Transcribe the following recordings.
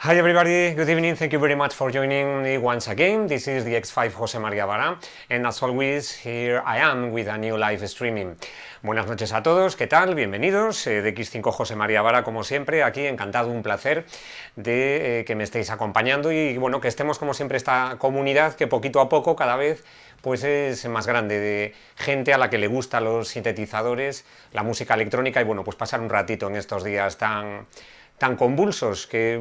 Hi everybody, good evening, thank you very much for joining me once again. This is DX5 José María Vara, and as always, here I am with a new live streaming. Buenas noches a todos, ¿qué tal? Bienvenidos, DX5 José María Vara, como siempre, aquí, encantado, un placer de que me estéis acompañando y bueno, que estemos como siempre esta comunidad que poquito a poco, cada vez, pues es más grande, de gente a la que le gustan los sintetizadores, la música electrónica y bueno, pues pasar un ratito en estos días tan convulsos, que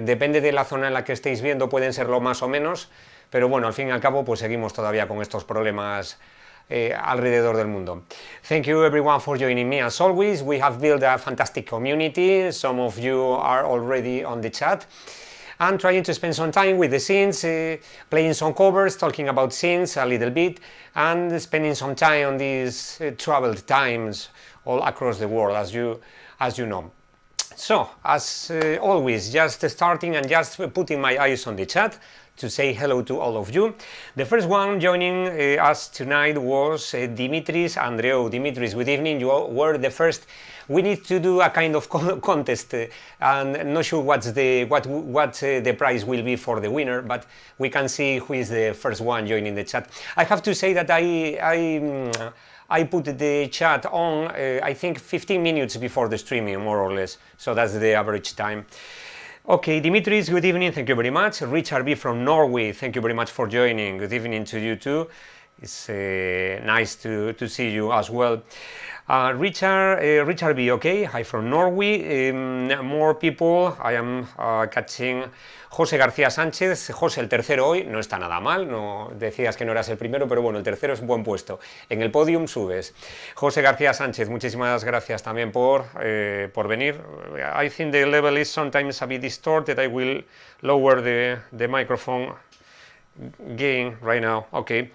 depende de la zona en la que estéis viendo, pueden serlo más o menos, pero bueno, al fin y al cabo, pues seguimos todavía con estos problemas alrededor del mundo. Thank you everyone for joining me. As always, we have built a fantastic community. Some of you are already on the chat. I'm trying to spend some time with the synths, playing some covers, talking about synths a little bit, and spending some time on these troubled times all across the world, as you know. So, as always, just starting and just putting my eyes on the chat to say hello to all of you. The first one joining us tonight was Dimitris Andreou. Dimitris, good evening. You were the first. We need to do a kind of contest, and not sure what the prize will be for the winner, but we can see who is the first one joining the chat. I have to say that I put the chat on, I think 15 minutes before the streaming, more or less, so that's the average time. Okay, Dimitris, good evening, thank you very much. Richard B. from Norway, thank you very much for joining. Good evening to you too. It's nice to see you as well. Richard B, okay, hi from Norway. More people, I am catching. José García Sánchez, José el tercero hoy, no está nada mal, no decías que no eras el primero, pero bueno, el tercero es un buen puesto, en el podium subes. José García Sánchez, muchísimas gracias también por venir. I think the level is sometimes a bit distorted, I will lower the microphone gain right now, okay.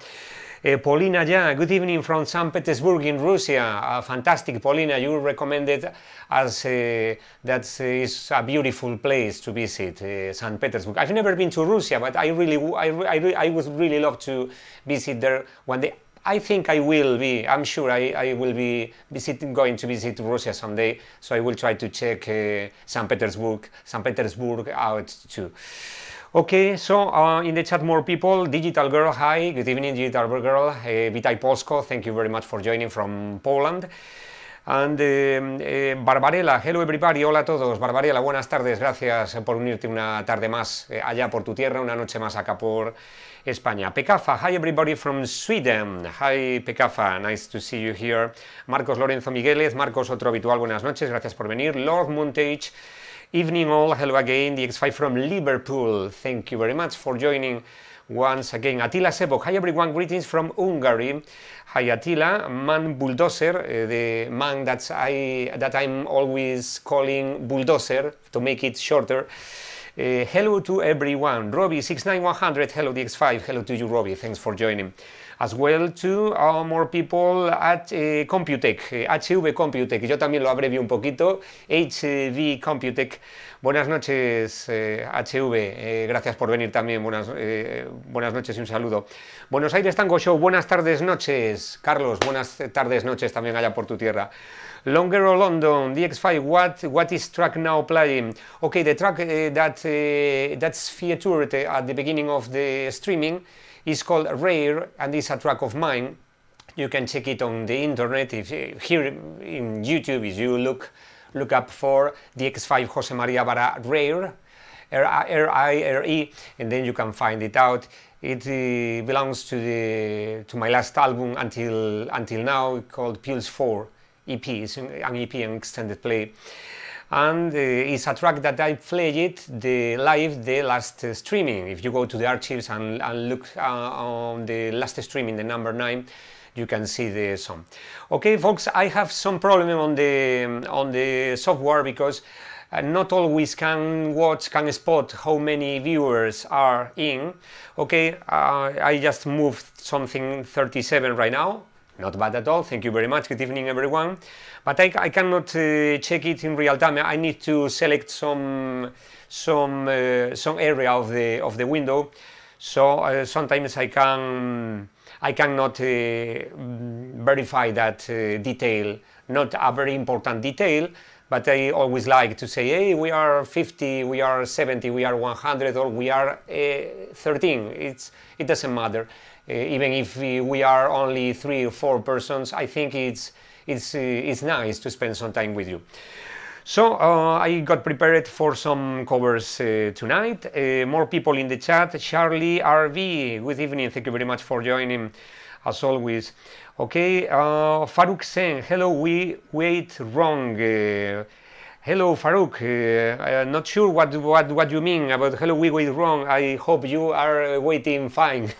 Paulina, yeah, good evening from St. Petersburg in Russia. Fantastic, Paulina, you recommended as that is a beautiful place to visit, St. Petersburg. I've never been to Russia, but I would really love to visit there one day. I think I will be. I'm sure I will be going to visit Russia someday. So I will try to check St. Petersburg out too. Okay, so in the chat more people. Digital Girl, hi, good evening Digital Girl. Witaj Polsko, thank you very much for joining from Poland. And Barbarella, hello everybody, hola a todos. Barbarella, buenas tardes, gracias por unirte una tarde más allá por tu tierra, una noche más acá por España. Pekafa, hi everybody from Sweden. Hi Pekafa, nice to see you here. Marcos Lorenzo Migueles, Marcos, otro habitual, buenas noches, gracias por venir. Lord Montage, evening all, hello again, DX5 from Liverpool, thank you very much for joining once again. Attila Sebok, hi everyone, greetings from Hungary. Hi Attila, man bulldozer, the man that I'm always calling bulldozer to make it shorter. Hello to everyone. Robbie 69100, hello DX5, hello to you Robbie, thanks for joining. As well to more people at Computec, HV Computec, yo también lo abrevio un poquito, HV Computec. Buenas noches HV, gracias por venir también, buenas noches y un saludo. Buenos Aires Tango Show, buenas tardes, noches. Carlos, buenas tardes, noches también allá por tu tierra. Longer London, DX5, what is track now playing? Okay, the track that's featured at the beginning of the streaming is called Rare, and it's a track of mine. You can check it on the internet. If here in YouTube, if you look up for DX5 José María Vara Rare, R-I-R-E, and then you can find it out. It belongs to my last album until now, called Pulse 4 EP. It's an EP, an extended play. And it's a track that I played the last streaming. If you go to the archives and look on the last streaming, the number 9, you can see the song. Okay, folks, I have some problem on the software because not always can spot how many viewers are in. Okay, I just moved something 37 right now. Not bad at all, thank you very much, good evening everyone. But I cannot check it in real time. I need to select some area of the window. So sometimes I cannot verify that detail, not a very important detail, but I always like to say, hey, we are 50, we are 70, we are 100, or we are 13. It doesn't matter. Even if we are only 3 or 4 persons, I think it's nice to spend some time with you. So I got prepared for some covers tonight. More people in the chat. Charlie RV, good evening. Thank you very much for joining, as always. Okay, Farouk Sen, hello, we wait wrong. Hello, Farouk. I'm not sure what you mean about hello, we wait wrong. I hope you are waiting fine.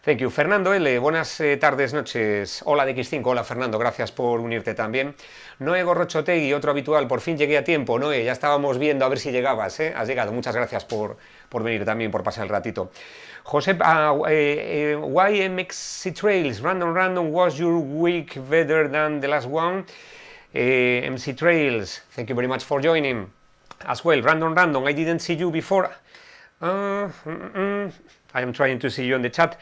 Thank you. Fernando L, buenas tardes, noches. Hola DX5, hola Fernando, gracias por unirte también. Noé Gorrochotegui, otro habitual, por fin llegué a tiempo. Noé, ya estábamos viendo a ver si llegabas, ¿eh? Has llegado, muchas gracias por venir también, por pasar el ratito. José, YMXC Trails, random, was your week better than the last one? MC Trails, thank you very much for joining. As well, random, I didn't see you before. I am trying to see you on the chat.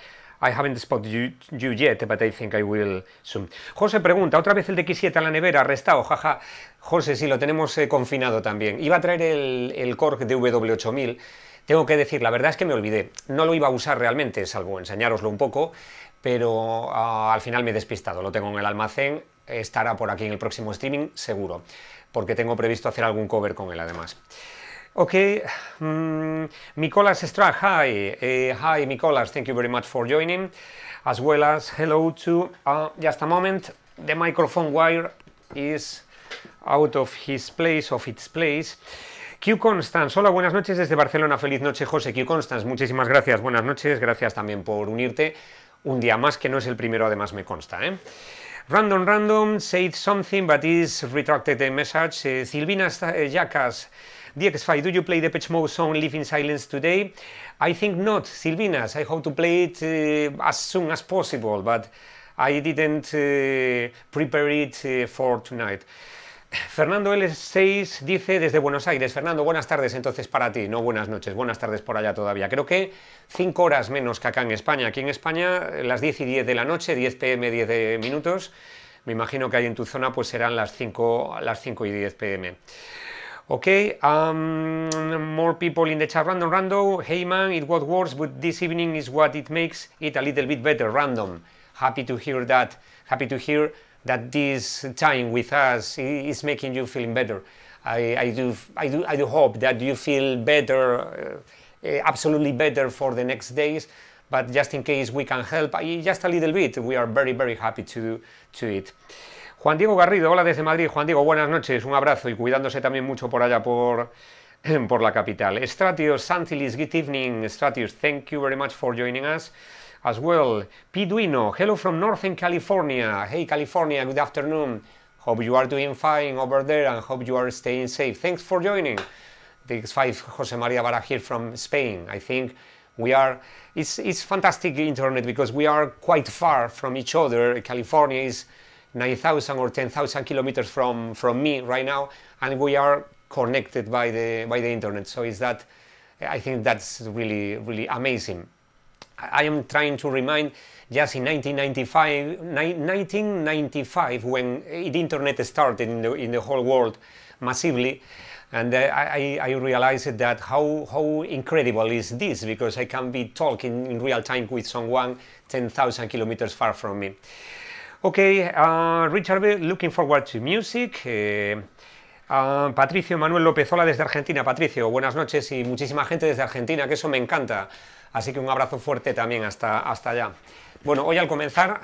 I haven't spotted you yet, but I think I will soon. José pregunta, ¿otra vez el DX7 a la nevera? Arrestado, jaja. José, sí, lo tenemos confinado también. Iba a traer el Korg de W8000. Tengo que decir, la verdad es que me olvidé. No lo iba a usar realmente, salvo enseñároslo un poco, pero al final me he despistado. Lo tengo en el almacén, estará por aquí en el próximo streaming, seguro, porque tengo previsto hacer algún cover con él además. Okay, Mikolas Strack, hi. Hi, Mikolas, thank you very much for joining, as well as hello to, just a moment, the microphone wire is out of its place. Q Constance, hola, buenas noches desde Barcelona, feliz noche, José. Q Constance, muchísimas gracias, buenas noches, gracias también por unirte, un día más, que no es el primero, además me consta, ¿eh? Random, said something, but is retracted the message. Silvina Jackas, DX5, do you play the Depeche Mode song Live in Silence today? I think not, Silvinas. I hope to play it as soon as possible, but I didn't prepare it for tonight. Fernando L6 dice desde Buenos Aires. Fernando, buenas tardes entonces para ti, no buenas noches, buenas tardes por allá todavía. Creo que 5 horas menos que acá en España. Aquí en España las 10 y 10 de la noche, 10 pm, 10 minutos. Me imagino que ahí en tu zona pues serán las 5 y 10 pm. Okay, more people in the chat. Random. Hey man, it was worse, but this evening is what it makes it a little bit better. Random. Happy to hear that. Happy to hear that this time with us is making you feeling better. I do hope that you feel better, absolutely better for the next days. But just in case we can help, just a little bit, we are very, very happy to it. Juan Diego Garrido, hola desde Madrid. Juan Diego, buenas noches, un abrazo y cuidándose también mucho por allá por la capital. Stratios Santilis, good evening. Stratios, thank you very much for joining us as well. Piduino, hello from Northern California. Hey California, good afternoon. Hope you are doing fine over there and hope you are staying safe. Thanks for joining. DX5 Jose Maria Vara here from Spain. I think we are, it's fantastic internet because we are quite far from each other. California is 9,000 or 10,000 kilometers from me right now, and we are connected by the internet. So is that, I think that's really, really amazing. I am trying to remind, just in 1995 when the internet started in the whole world massively, and I realized that how incredible is this, because I can be talking in real time with someone 10,000 kilometers far from me. Okay, Richard, looking forward to music. Patricio Manuel López, hola desde Argentina. Patricio, buenas noches y muchísima gente desde Argentina, que eso me encanta. Así que un abrazo fuerte también hasta allá. Bueno, hoy al comenzar,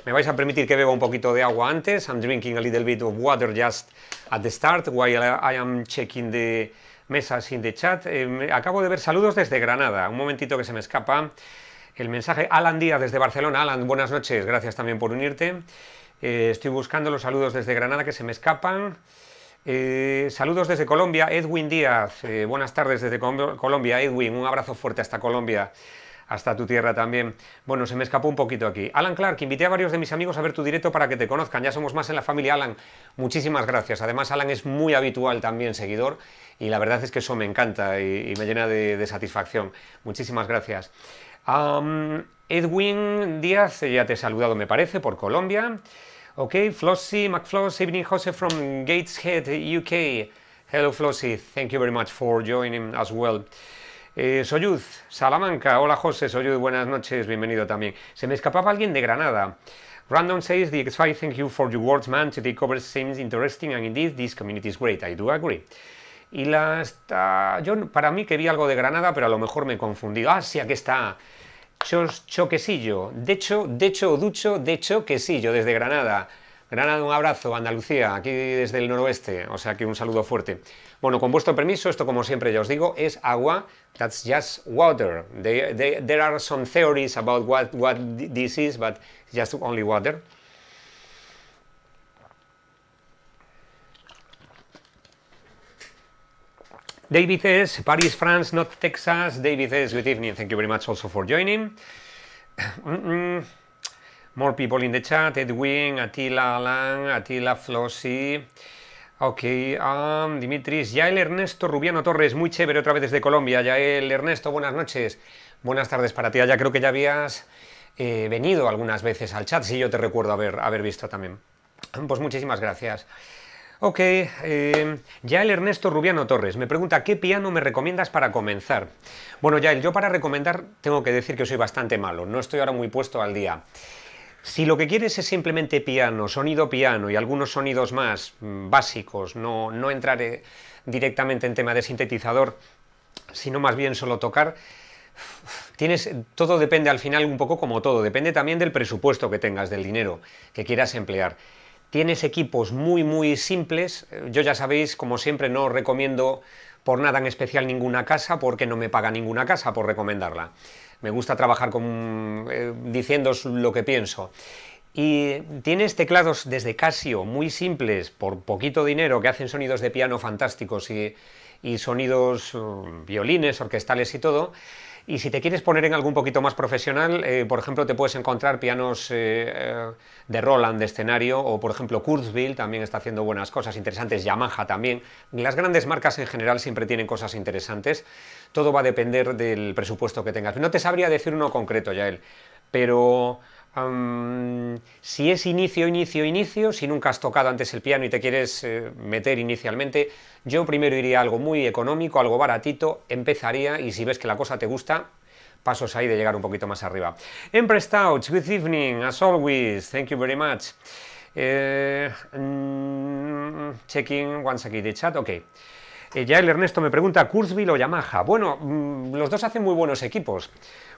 me vais a permitir que beba un poquito de agua antes. I'm drinking a little bit of water just at the start while I am checking the messages in the chat. Acabo de ver saludos desde Granada. Un momentito que se me escapa el mensaje. Alan Díaz desde Barcelona. Alan, buenas noches, gracias también por unirte. Estoy buscando los saludos desde Granada que se me escapan. Saludos desde Colombia, Edwin Díaz. Buenas tardes desde Colombia, Edwin. Un abrazo fuerte hasta Colombia, hasta tu tierra también. Bueno, se me escapó un poquito aquí. Alan Clark, invité a varios de mis amigos a ver tu directo para que te conozcan. Ya somos más en la familia, Alan. Muchísimas gracias. Además, Alan es muy habitual también seguidor y la verdad es que eso me encanta y me llena de satisfacción. Muchísimas gracias. Edwin Díaz, ya te he saludado me parece, por Colombia. Okay, Flossie McFloss, evening Jose from Gateshead, UK. Hello Flossie, thank you very much for joining as well. Soyuz, Salamanca, hola José, Soyuz, buenas noches, bienvenido también. Se me escapaba alguien de Granada. Random says, DX5, thank you for your words, man. Today cover seems interesting and indeed this community is great. I do agree. Y yo para mí que vi algo de Granada, pero a lo mejor me he confundido. Ah, sí, aquí está. Choquesillo. De hecho, quesillo desde Granada. Granada, un abrazo. Andalucía, aquí desde el noroeste. O sea que un saludo fuerte. Bueno, con vuestro permiso, esto como siempre ya os digo, es agua. That's just water. There are some theories about what this is, but just only water. David S., Paris, France, not Texas. David S., good evening. Thank you very much also for joining. More people in the chat. Edwin, Attila, Alan, Attila, Flossie. Ok, Dimitris, Yael Ernesto Rubiano Torres, muy chévere otra vez desde Colombia. Yael Ernesto, buenas noches. Buenas tardes para ti. Ya creo que ya habías venido algunas veces al chat, sí, yo te recuerdo haber visto también. Pues muchísimas gracias. Ok, Yael Ernesto Rubiano Torres me pregunta, ¿qué piano me recomiendas para comenzar? Bueno, Yael, yo para recomendar tengo que decir que soy bastante malo, no estoy ahora muy puesto al día. Si lo que quieres es simplemente piano, sonido piano y algunos sonidos más básicos, no entrar directamente en tema de sintetizador, sino más bien solo tocar, todo depende al final un poco como todo, depende también del presupuesto que tengas, del dinero que quieras emplear. Tienes equipos muy simples, yo ya sabéis, como siempre no os recomiendo por nada en especial ninguna casa, porque no me paga ninguna casa por recomendarla. Me gusta trabajar diciéndoos lo que pienso. Y tienes teclados desde Casio, muy simples, por poquito dinero, que hacen sonidos de piano fantásticos y sonidos, violines, orquestales y todo. Y si te quieres poner en algo un poquito más profesional, por ejemplo, te puedes encontrar pianos de Roland de escenario, o por ejemplo Kurzweil también está haciendo buenas cosas interesantes, Yamaha también. Las grandes marcas en general siempre tienen cosas interesantes, todo va a depender del presupuesto que tengas. No te sabría decir uno concreto, Yael, pero si es inicio, si nunca has tocado antes el piano y te quieres meter inicialmente, yo primero iría a algo muy económico, algo baratito, empezaría, y si ves que la cosa te gusta, pasos ahí de llegar un poquito más arriba. Empress Touch, good evening, as always, thank you very much. Checking once again the chat, ok. Ya el Ernesto me pregunta, ¿Kurzweil o Yamaha? Bueno, los dos hacen muy buenos equipos.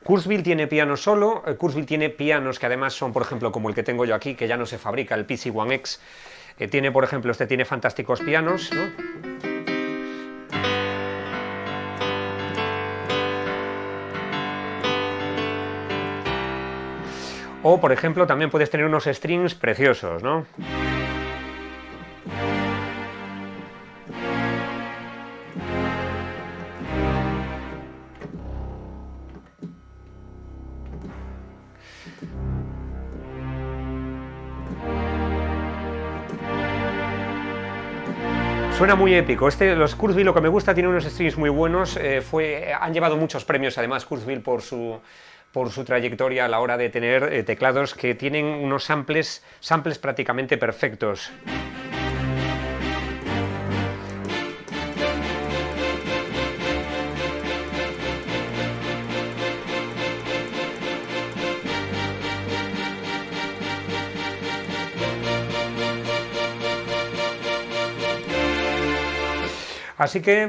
Kurzweil tiene piano solo, Kurzweil tiene pianos que además son, por ejemplo, como el que tengo yo aquí, que ya no se fabrica, el PC-1X. Tiene, por ejemplo, tiene fantásticos pianos, ¿no? O, por ejemplo, también puedes tener unos strings preciosos, ¿no? Suena muy épico. Los Kurzweil, lo que me gusta, tiene unos strings muy buenos. Han llevado muchos premios, además, Kurzweil, por su trayectoria a la hora de tener teclados que tienen unos samples prácticamente perfectos. Así que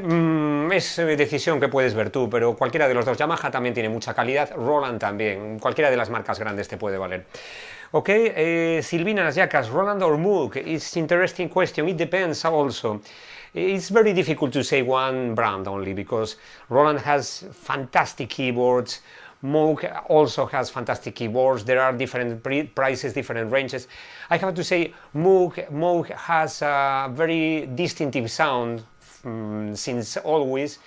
es decisión que puedes ver tú, pero cualquiera de los dos. Yamaha también tiene mucha calidad, Roland también, cualquiera de las marcas grandes te puede valer. Ok, Silvina Yacas, Roland or Moog? It's interesting question, it depends also. It's very difficult to say one brand only, because Roland has fantastic keyboards, Moog also has fantastic keyboards, there are different prices, different ranges. I have to say Moog has a very distinctive sound, since always.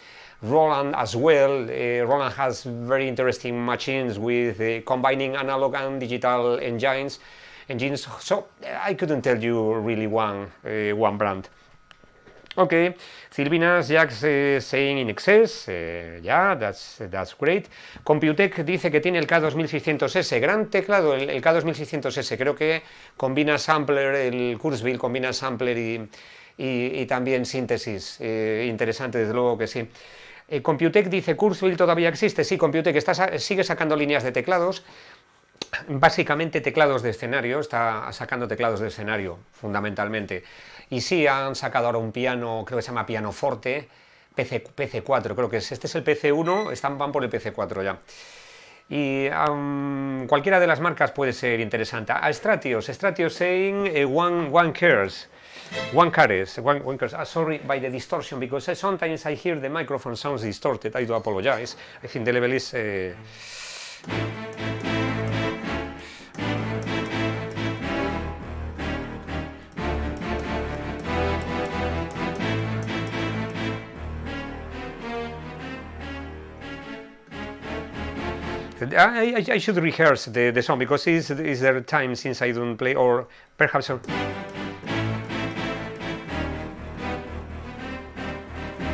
Roland as well. Roland has very interesting machines with combining analog and digital engines. So I couldn't tell you really one brand. Okay, Silvina's Jack's saying in excess, yeah, that's great. Computec dice que tiene el K2600S, gran teclado el K2600S, creo que combina sampler, el Kurzweil combina sampler y también síntesis, interesante desde luego que sí. Computec dice, Kurzweil todavía existe, sí, Computec sigue sacando líneas de teclados, básicamente teclados de escenario, está sacando teclados de escenario fundamentalmente. Y sí, han sacado ahora un piano, creo que se llama pianoforte, PC4, creo que es. Este es el PC1, van por el PC4 ya. Y cualquiera de las marcas puede ser interesante. A Stratios saying one cares. One cares. Sorry by the distortion, because sometimes I hear the microphone sounds distorted. I do apologize. I think the level is... I should rehearse the song because is there time since I don't play, or perhaps.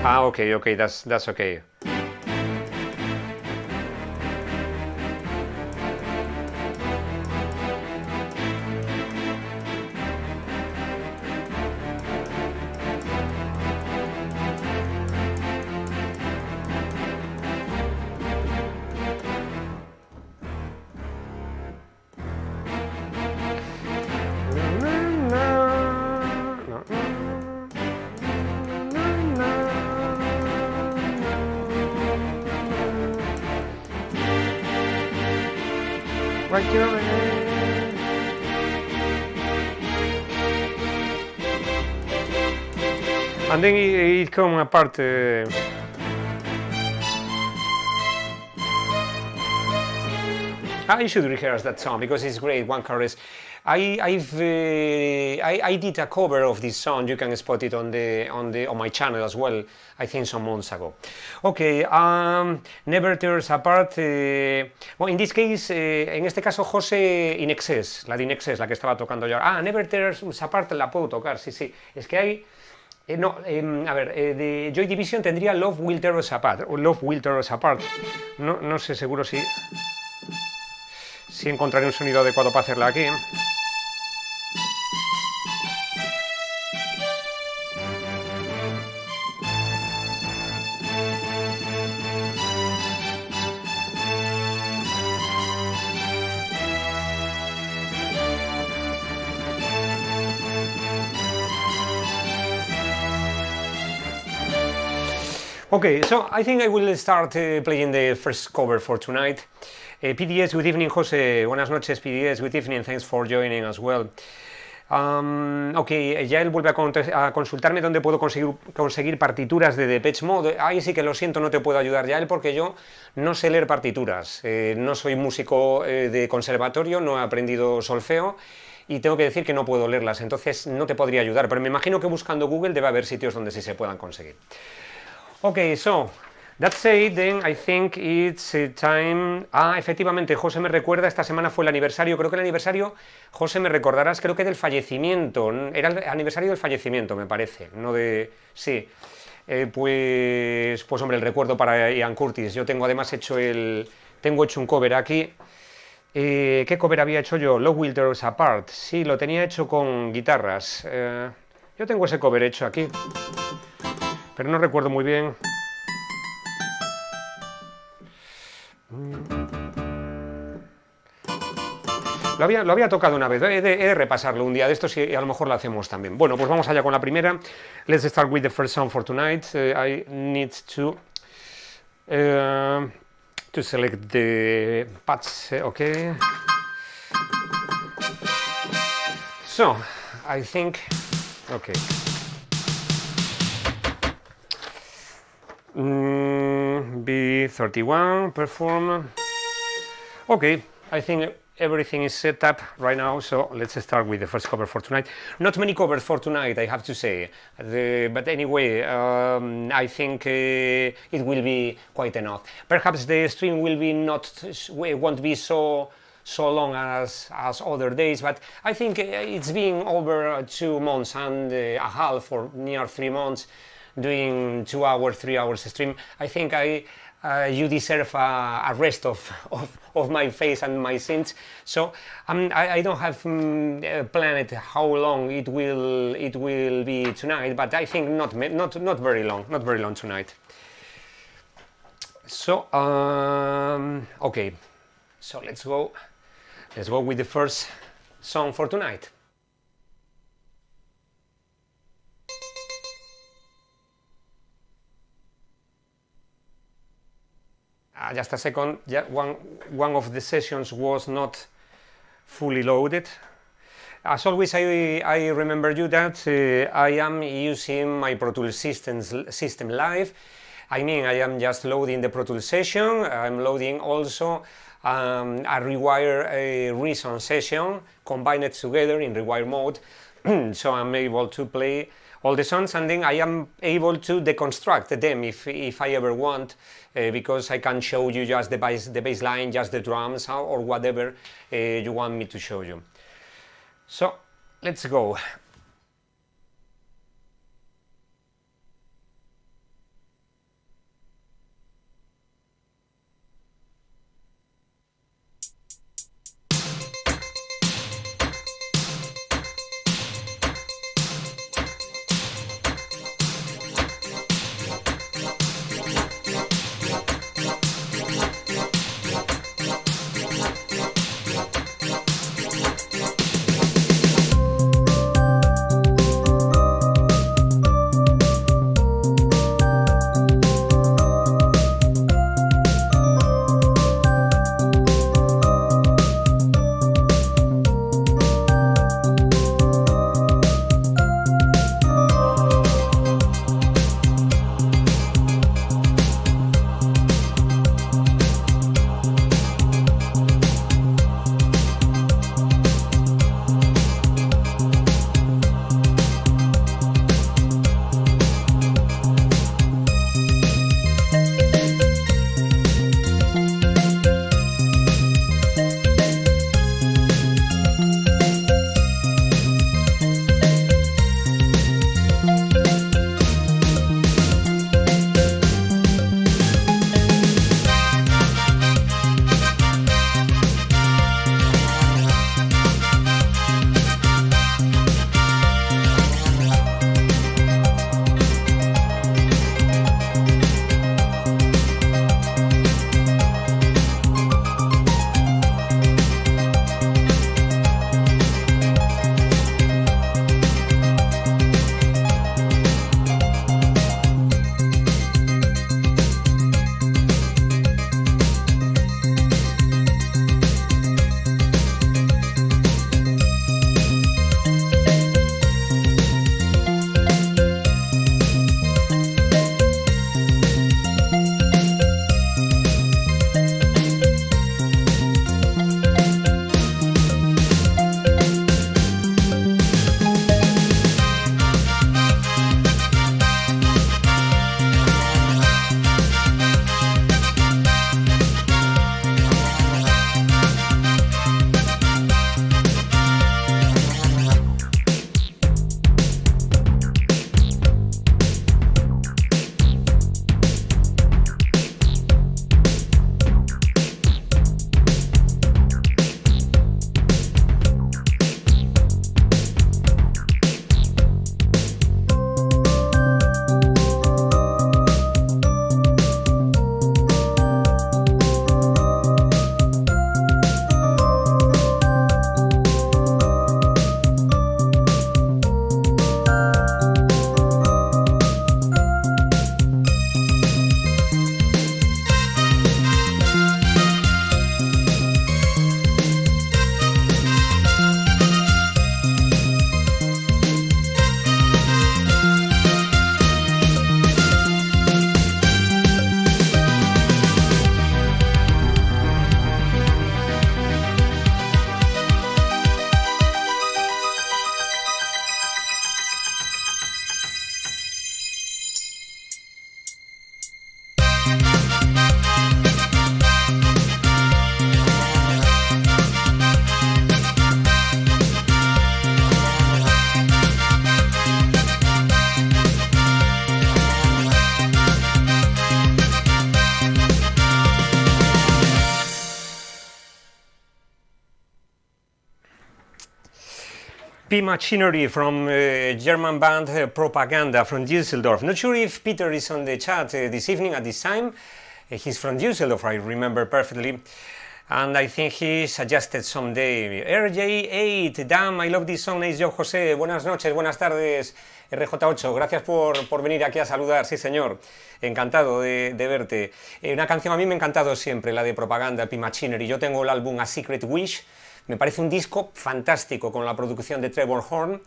Okay, that's okay. And then it comes apart. I should rehearse that song because it's great. One chorus. I did a cover of this song. You can spot it on my channel as well. I think some months ago. Okay, Never Tears Apart. Well, in this case, en este caso, José in excess, la de in excess, la que estaba tocando yo. Never Tears Apart la puedo tocar, sí. Es que hay. De Joy Division tendría Love Will Tear Us Apart. Love Will Tear Us Apart. No sé seguro si encontraré un sonido adecuado para hacerla aquí. Okay, so I think I will start playing the first cover for tonight. PDS, good evening, José. Buenas noches, PDS, good evening. Thanks for joining as well. Ok, ya él vuelve a consultarme dónde puedo conseguir partituras de Depeche Mode. Ahí sí que lo siento, no te puedo ayudar ya él porque yo no sé leer partituras. No soy músico de conservatorio, no he aprendido solfeo y tengo que decir que no puedo leerlas, entonces no te podría ayudar, pero me imagino que buscando Google debe haber sitios donde sí se puedan conseguir. Ok, so, that said, then I think it's time... efectivamente, José me recuerda, esta semana fue el aniversario, creo que el aniversario, José, me recordarás, creo que del fallecimiento, era el aniversario del fallecimiento, me parece, no de... Sí, pues hombre, el recuerdo para Ian Curtis, yo tengo además hecho un cover aquí. ¿Qué cover había hecho yo? Love Will Tear Us Apart, sí, lo tenía hecho con guitarras, yo tengo ese cover hecho aquí. Pero no recuerdo muy bien. Lo había tocado una vez, he de repasarlo un día de estos y a lo mejor lo hacemos también. Bueno, pues vamos allá con la primera. Let's start with the first song for tonight. I need to select the pads, okay. So, I think, okay. B31 perform. Okay, I think everything is set up right now, so let's start with the first cover for tonight. Not many covers for tonight, I have to say, but anyway, I think it will be quite enough. Perhaps the stream will be won't be so so long as other days, but I think it's been over 2 months and a half, or near 3 months, doing 2 hours, 3 hours stream. I think you deserve a rest of my face and my synths. So I don't have planned how long it will be tonight, but I think not very long tonight. So okay, so let's go with the first song for tonight. Just a second, one of the sessions was not fully loaded. As always, I remember you that I am using my Pro Tools system live. I mean, I am just loading the Pro Tools session. I'm loading also a Rewire Reason session, combined together in Rewire mode. So I'm able to play all the songs, and then I am able to deconstruct them if I ever want, because I can show you just the bass line, just the drums, or whatever you want me to show you. So let's go. P-Machinery from German band Propaganda from Düsseldorf. Not sure if Peter is on the chat this evening at this time. He's from Düsseldorf, I remember perfectly. And I think he suggested someday RJ8, damn, I love this song, nice job, José. Buenas noches, buenas tardes, RJ8. Gracias por venir aquí a saludar, sí señor. Encantado de verte. Una canción a mí me ha encantado siempre, la de Propaganda, P-Machinery. Yo tengo el álbum A Secret Wish. Me parece un disco fantástico con la producción de Trevor Horn.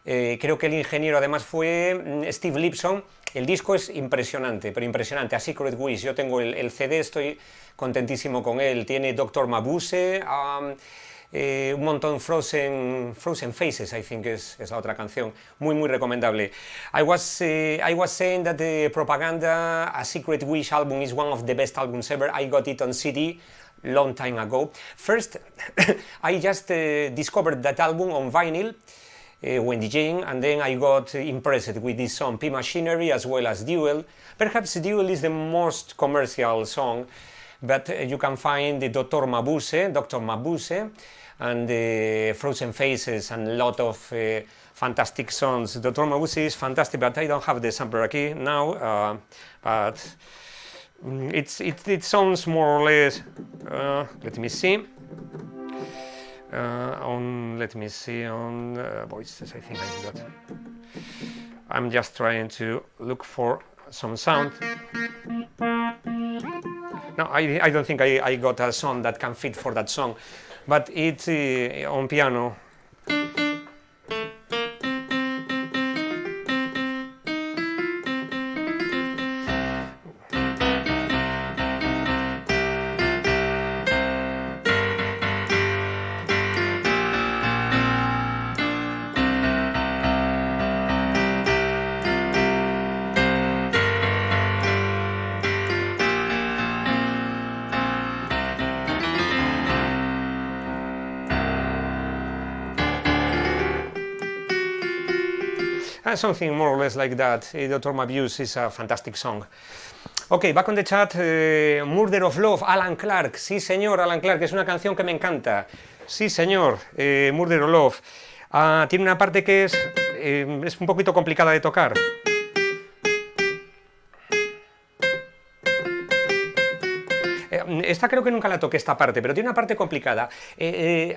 Creo que el ingeniero además fue Steve Lipson. El disco es impresionante, pero impresionante. A Secret Wish, yo tengo el CD, estoy contentísimo con él. Tiene Dr. Mabuse, un montón Frozen Faces, I think es la otra canción. Muy, muy recomendable. I was saying that the Propaganda A Secret Wish album is one of the best albums ever. I got it on CD. Long time ago. First, I just discovered that album on vinyl when DJing, and then I got impressed with this song, P-Machinery, as well as Duel. Perhaps Duel is the most commercial song, but you can find the Dr. Mabuse, and the Frozen Faces, and a lot of fantastic songs. Dr. Mabuse is fantastic, but I don't have the sampler aquí now, but it sounds more or less, let me see, on voices, I think I got. I'm just trying to look for some sound. No, I don't think I got a song that can fit for that song, but it's on piano. Something more or less like that. Dr. Mabuse is a fantastic song. Ok, back on the chat, Murder of Love, Alan Clark. Sí, señor, Alan Clark, es una canción que me encanta. Sí, señor, Murder of Love. Tiene una parte que es un poquito complicada de tocar. Esta creo que nunca la toqué, esta parte, pero tiene una parte complicada.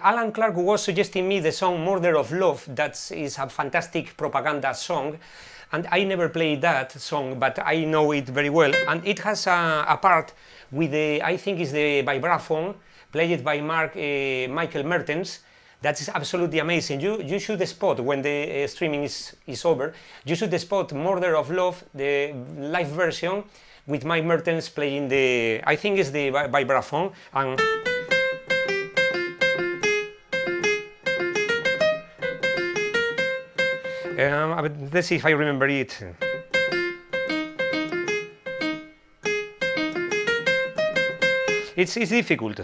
Alan Clark was suggesting me the song Murder of Love, that is a fantastic propaganda song, and I never played that song, but I know it very well, and it has a part with the, I think is the vibraphone, played by Michael Mertens. That is absolutely amazing. You should spot, when the streaming is over, you should spot Murder of Love, the live version, with Mike Mertens playing the, I think it's the vibraphone, and let's see if I remember it. It's difficult.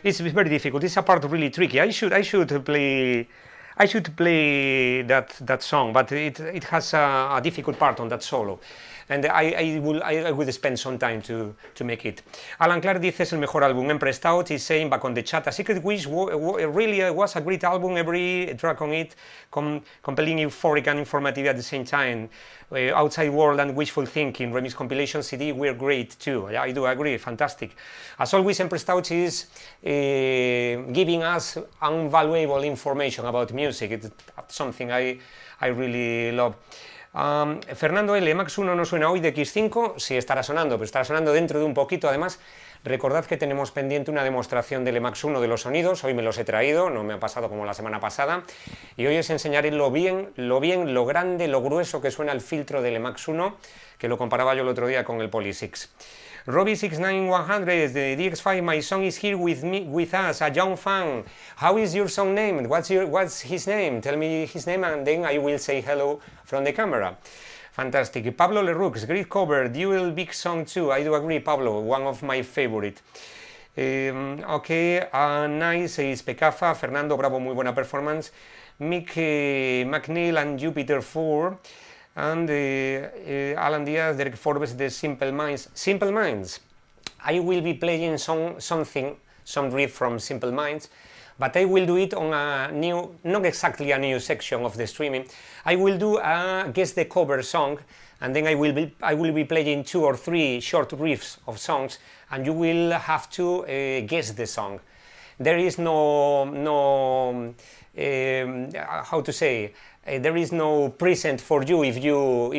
It's very difficult. It's a part really tricky. I should play that song, but it has a difficult part on that solo, and I would spend some time to make it. Alan Clark dice es el mejor álbum Empress Out. He's saying back on the chat, A Secret Wish really was a great album. Every track on it compelling, euphoric and informative at the same time. Outside World and Wishful Thinking remix compilation CD were great too. Yeah, I do agree, fantastic. As always, Empress Touch is giving us invaluable information about music. It's something I really love. Fernando L, Max 1 no suena hoy de X5, sí estará sonando, pero estará sonando dentro de un poquito. Además, recordad que tenemos pendiente una demostración del Max 1 de los sonidos. Hoy me los he traído, no me ha pasado como la semana pasada, y hoy os enseñaré lo lo grande, lo grueso que suena el filtro del Max 1, que lo comparaba yo el otro día con el Poly6. Robbie69100, the DX5, my song is here with us, a young fan. How is your song named? What's his name? Tell me his name and then I will say hello from the camera. Fantastic. Pablo Leroux, great cover, Duel, big song too. I do agree, Pablo, one of my favorite. Okay, nice, is Pecafa. Fernando, bravo, muy buena performance. Mick McNeil and Jupiter 4. And Alan Diaz, Derek Forbes, the Simple Minds. Simple Minds. I will be playing some riff from Simple Minds, but I will do it on a new, not exactly a new section of the streaming. I will do a guess the cover song, and then I will be playing 2 or 3 short riffs of songs, and you will have to guess the song. There is no how to say, there is no present for you if you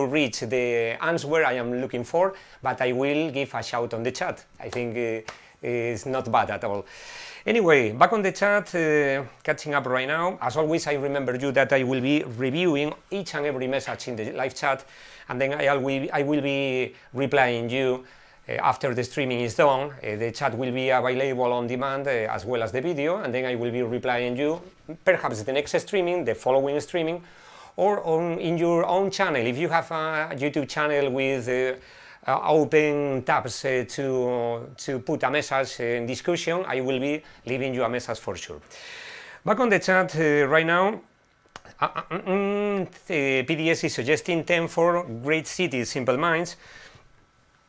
reach the answer I am looking for, but I will give a shout on the chat. I think it's not bad at all. Anyway, back on the chat, catching up right now. As always, I remember you that I will be reviewing each and every message in the live chat, and then I will be replying you after the streaming is done. The chat will be available on demand as well as the video, and then I will be replying you perhaps the next streaming, the following streaming, or in your own channel. If you have a YouTube channel with open tabs to put a message in discussion, I will be leaving you a message for sure. Back on the chat right now, PDS is suggesting 10 for great cities, Simple Minds.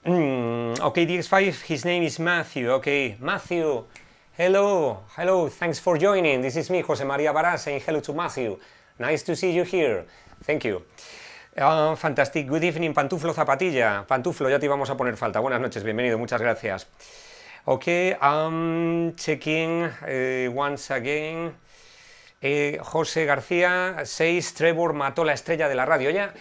Okay, DX5, his name is Matthew. Okay, Matthew, hello, thanks for joining. This is me, Jose Maria Barra, saying hello to Matthew. Nice to see you here. Thank you. Fantastic. Good evening, Pantuflo Zapatilla. Pantuflo, ya te íbamos a poner falta. Buenas noches, bienvenido, muchas gracias. Ok, checking once again. José García says Trevor mató la estrella de la radio. Yeah,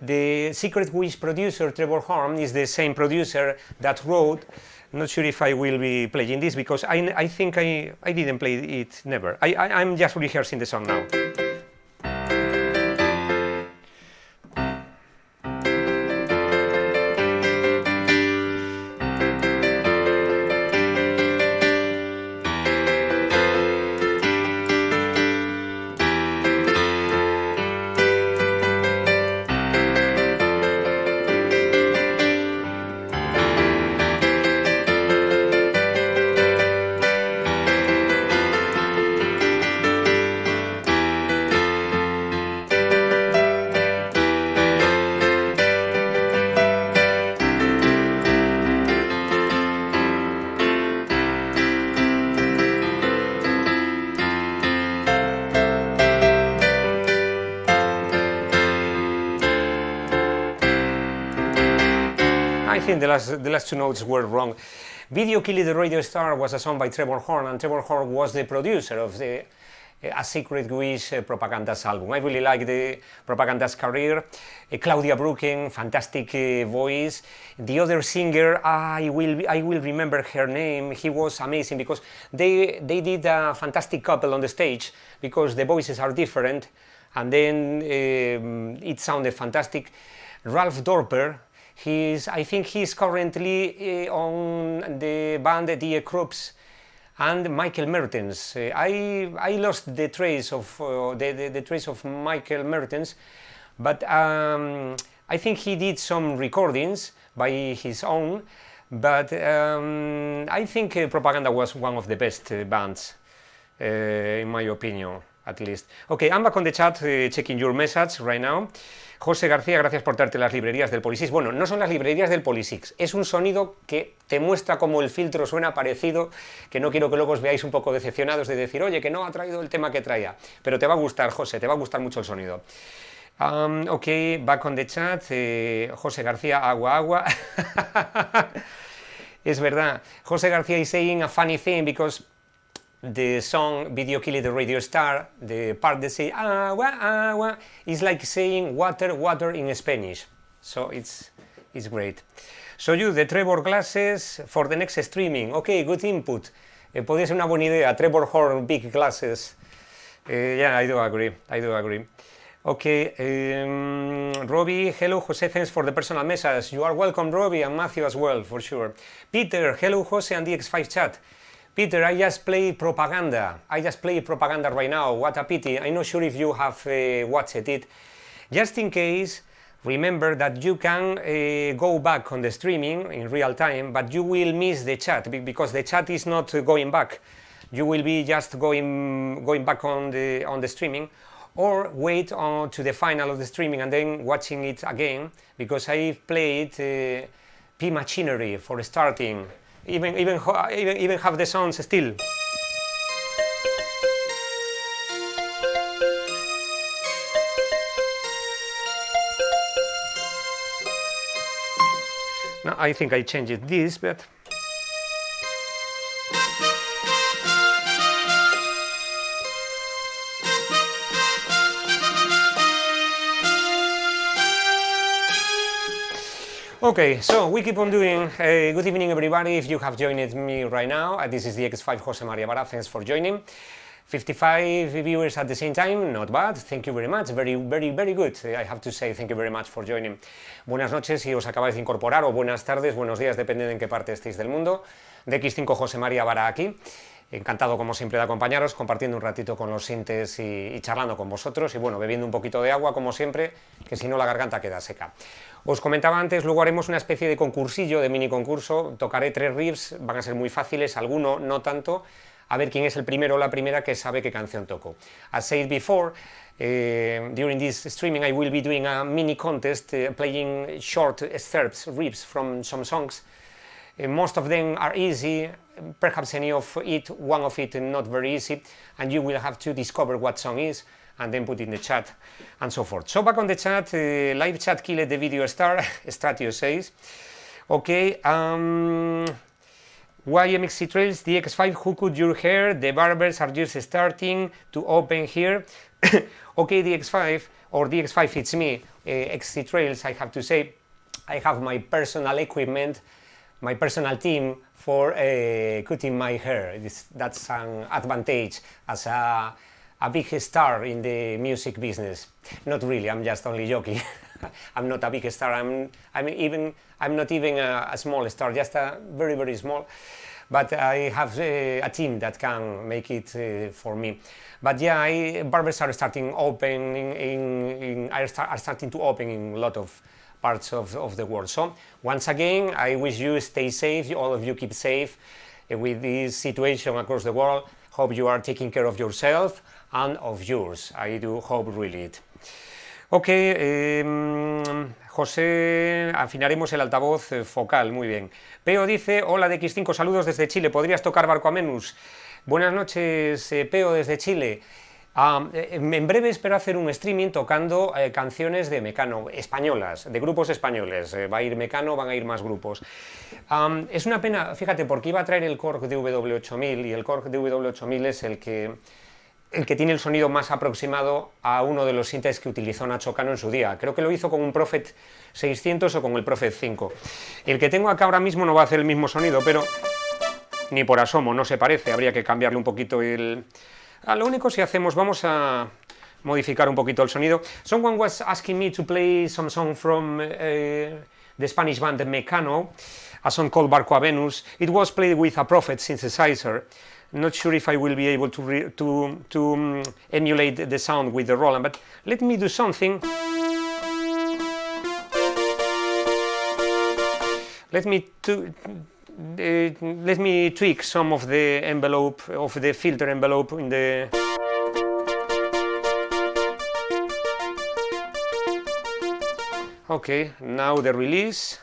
the Secret Wish producer Trevor Horn is the same producer that wrote. Not sure if I will be playing this because I think I didn't play it, never. I'm just rehearsing the song now. The last 2 notes were wrong. Video Kill the Radio Star was a song by Trevor Horn, and Trevor Horn was the producer of the A Secret Wish Propaganda's album. I really like the Propaganda's career. Claudia Brooken, fantastic voice. The other singer, I will remember her name. He was amazing because they did a fantastic couple on the stage because the voices are different, and then it sounded fantastic. Ralph Dorper. I think he's currently on the band DX5 and Michael Mertens. I lost the trace of the trace of Michael Mertens, but I think he did some recordings by his own. But I think Propaganda was one of the best bands, in my opinion, at least. Okay, I'm back on the chat, checking your message right now. José García, gracias por traerte las librerías del Polysix. Bueno, no son las librerías del Polysix, es un sonido que te muestra cómo el filtro suena parecido, que no quiero que luego os veáis un poco decepcionados de decir, oye, que no ha traído el tema que traía. Pero te va a gustar, José, te va a gustar mucho el sonido. Ok, back on the chat. José García, agua. Es verdad. José García is saying a funny thing because the song Video Kill the Radio Star, the part that say agua, agua, is like saying water, water in Spanish. So it's great. So you, the Trevor glasses for the next streaming. Okay, good input. Podría ser una buena idea. Trevor Horn, big glasses. Yeah, I do agree. Okay, Robbie, hello Jose, thanks for the personal message. You are welcome, Robbie, and Matthew as well, for sure. Peter, hello Jose and DX5 chat. Peter, I just play Propaganda. Right now. What a pity. I'm not sure if you have watched it. Just in case, remember that you can go back on the streaming in real time, but you will miss the chat because the chat is not going back. You will be just going back on the streaming, or wait on to the final of the streaming and then watching it again, because I played P machinery for starting, even have the sounds still. Now I think I changed this, but okay, so we keep on doing. Good evening, everybody. If you have joined me right now, this is DX5 Jose Maria Vara. Thanks for joining. 55 viewers at the same time, not bad. Thank you very much. Very good. I have to say thank you very much for joining. Buenas noches si os acabáis de incorporar, o buenas tardes, buenos días, depende de en qué parte estéis del mundo. DX5 Jose Maria Vara aquí. Encantado, como siempre, de acompañaros, compartiendo un ratito con los sintes y charlando con vosotros. Y bueno, bebiendo un poquito de agua, como siempre, que si no la garganta queda seca. Os comentaba antes, luego haremos una especie de concursillo, de mini concurso. Tocaré 3 riffs, van a ser muy fáciles, alguno no tanto. A ver quién es el primero o la primera que sabe qué canción toco. As said before, during this streaming I will be doing a mini contest, playing short excerpts, riffs from some songs. Most of them are easy, perhaps one of it not very easy, and you will have to discover what song is and then put in the chat and so forth. So back on the chat, live chat killed the video star, Stratio says. Okay, YMXC Trails, DX5, who cut your hair? The barbers are just starting to open here. Okay, DX5, or DX5, it's me, XC Trails, I have to say. I have my personal equipment, my personal team for cutting my hair. That's an advantage as a big star in the music business. Not really, I'm just only joking. I'm not a big star, I'm not even a small star, just a very small. But I have a team that can make it for me. But yeah, barbers are starting are starting to open in a lot of parts of the world. So once again, I wish you stay safe, all of you keep safe with this situation across the world. Hope you are taking care of yourself and of yours. I do hope really it. Ok, José, afinaremos el altavoz focal, muy bien. Peo dice, hola DX5, saludos desde Chile, ¿podrías tocar Barco a Menus? Buenas noches, Peo desde Chile. En breve espero hacer un streaming tocando canciones de Mecano, españolas, de grupos españoles. Va a ir Mecano, van a ir más grupos. Es una pena, fíjate, porque iba a traer el Korg DW8000 y el Korg DW8000 es el que tiene el sonido más aproximado a uno de los sintes que utilizó Nacho Cano en su día. Creo que lo hizo con un Prophet 600 o con el Prophet 5. El que tengo acá ahora mismo no va a hacer el mismo sonido, pero ni por asomo, no se parece. Habría que cambiarle un poquito el... lo único si hacemos, vamos a modificar un poquito el sonido. Someone was asking me to play some song from the Spanish band Mecano, a song called Barco a Venus. It was played with a Prophet synthesizer. Not sure if I will be able to emulate the sound with the Roland, but let me do something. Let me tweak some of the envelope, of the filter envelope in the... Okay, now the release.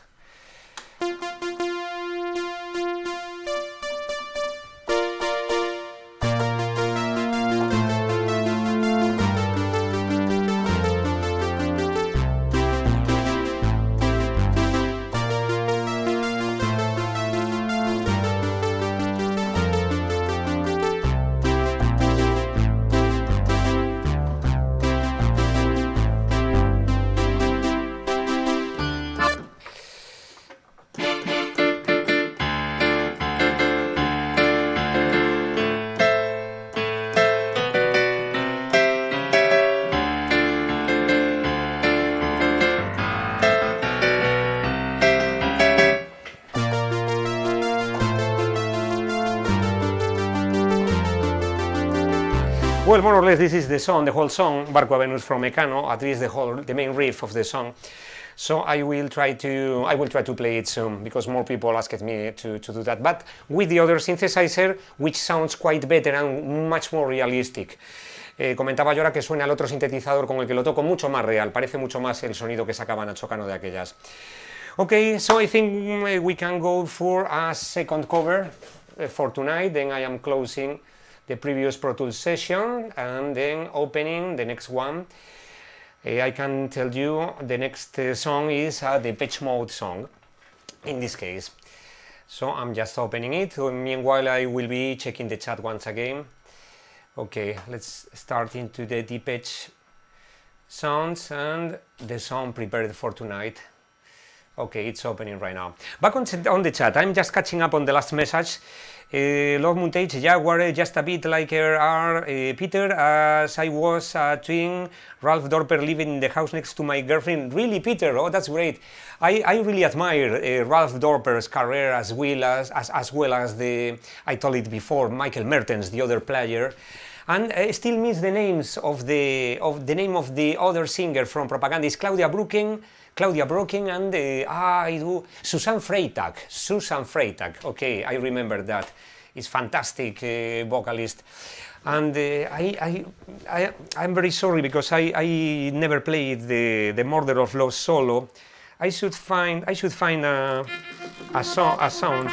Well, more or less this is the song, the whole song, Barco a Venus from Mecano, at least the main riff of the song. So I will try to play it soon, because more people asked me to do that, but with the other synthesizer, which sounds quite better and much more realistic. Comentaba yo ahora que suena el otro sintetizador con el que lo toco mucho más real, parece mucho más el sonido que sacaba Nacho Cano de aquellas. Okay, so I think we can go for a second cover for tonight, then I am closing the previous Pro Tools session and then opening the next one. I can tell you the next song is a Depeche Mode song, in this case. So I'm just opening it. Meanwhile, I will be checking the chat once again. Okay, let's start into the Depeche sounds and the song prepared for tonight. Okay, it's opening right now. Back on the chat, I'm just catching up on the last message. Love Montage, Jaguar, just a bit like Peter, as I was a twin, Ralph Dorper living in the house next to my girlfriend. Really, Peter? Oh, that's great. I really admire Ralph Dorper's career as well as the, I told it before, Michael Mertens, the other player. And still miss the names of the name of the other singer from Propaganda. Is Claudia Brocken, and I do Susan Freitag. Okay, I remember that. It's fantastic vocalist. And I'm very sorry because I never played the Murder of Love solo. I should find a sound.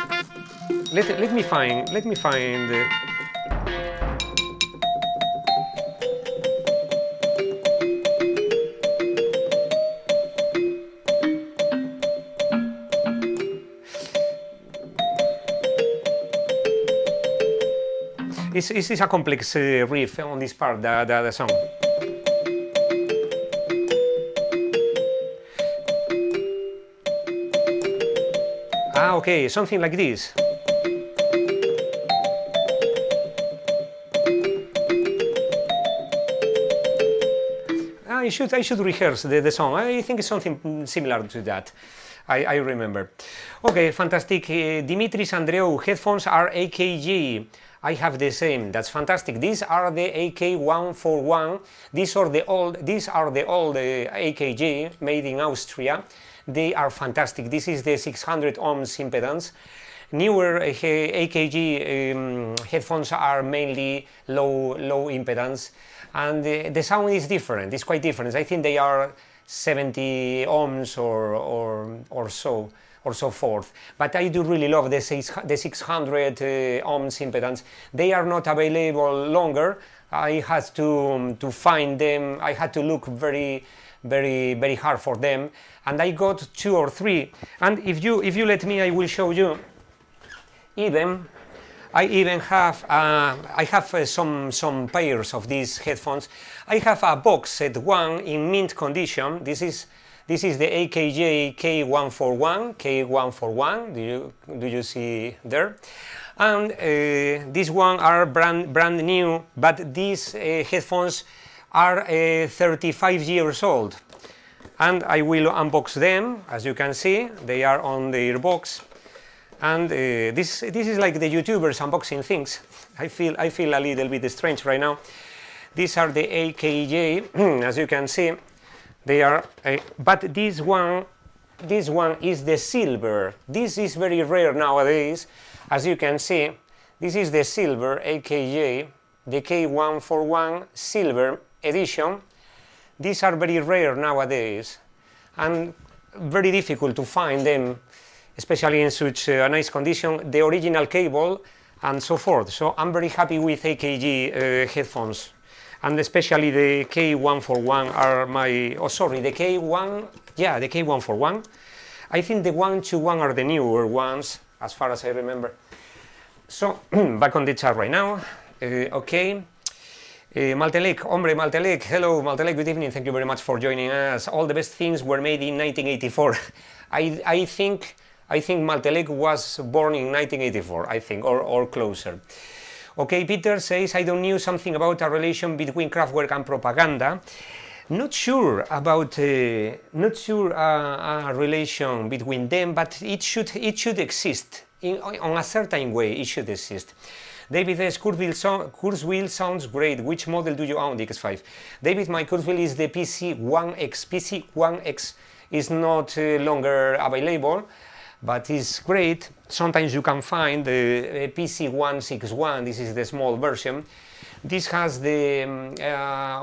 Let me find. This is a complex riff on this part, the song. Okay, something like this. I should rehearse the song. I think it's something similar to that. I remember. Okay, fantastic. Dimitris Andreou, headphones are AKG. I have the same. That's fantastic. These are the AK141. These are the old AKG made in Austria. They are fantastic. This is the 600 ohms impedance. Newer AKG headphones are mainly low impedance, and the sound is different. It's quite different. I think they are 70 ohms or so forth. But I do really love the 600 ohms impedance. They are not available longer. I had to find them. I had to look very hard for them, and I got 2 or 3. And if you let me, I will show you. I even have some pairs of these headphones. I have a box set one in mint condition. This is the AKG K141. Do you see there? And these one are brand new, but these headphones are 35 years old. And I will unbox them. As you can see, they are on their box. And this is like the YouTubers unboxing things. I feel a little bit strange right now. These are the AKG, as you can see. They are, but this one is the silver. This is very rare nowadays. As you can see, this is the silver AKG, the K141 silver edition. These are very rare nowadays and very difficult to find them, especially in such a nice condition, the original cable and so forth. So I'm very happy with AKG headphones, and especially the K141 are the K141. I think the 121 are the newer ones, as far as I remember. So, back on the chat right now. Okay. Maltelek, hello Maltelek, good evening, thank you very much for joining us. All the best things were made in 1984. I think Maltelek was born in 1984, I think, or closer. Okay, Peter says, I don't know something about a relation between Kraftwerk and Propaganda. Not sure about a relation between them, but it should exist. On a certain way, it should exist. David says, Kurzweil sounds great. Which model do you own, DX5? David, my Kurzweil is the PC1X. PC1X is not longer available, but it's great. Sometimes you can find the PC161. This is the small version. This has the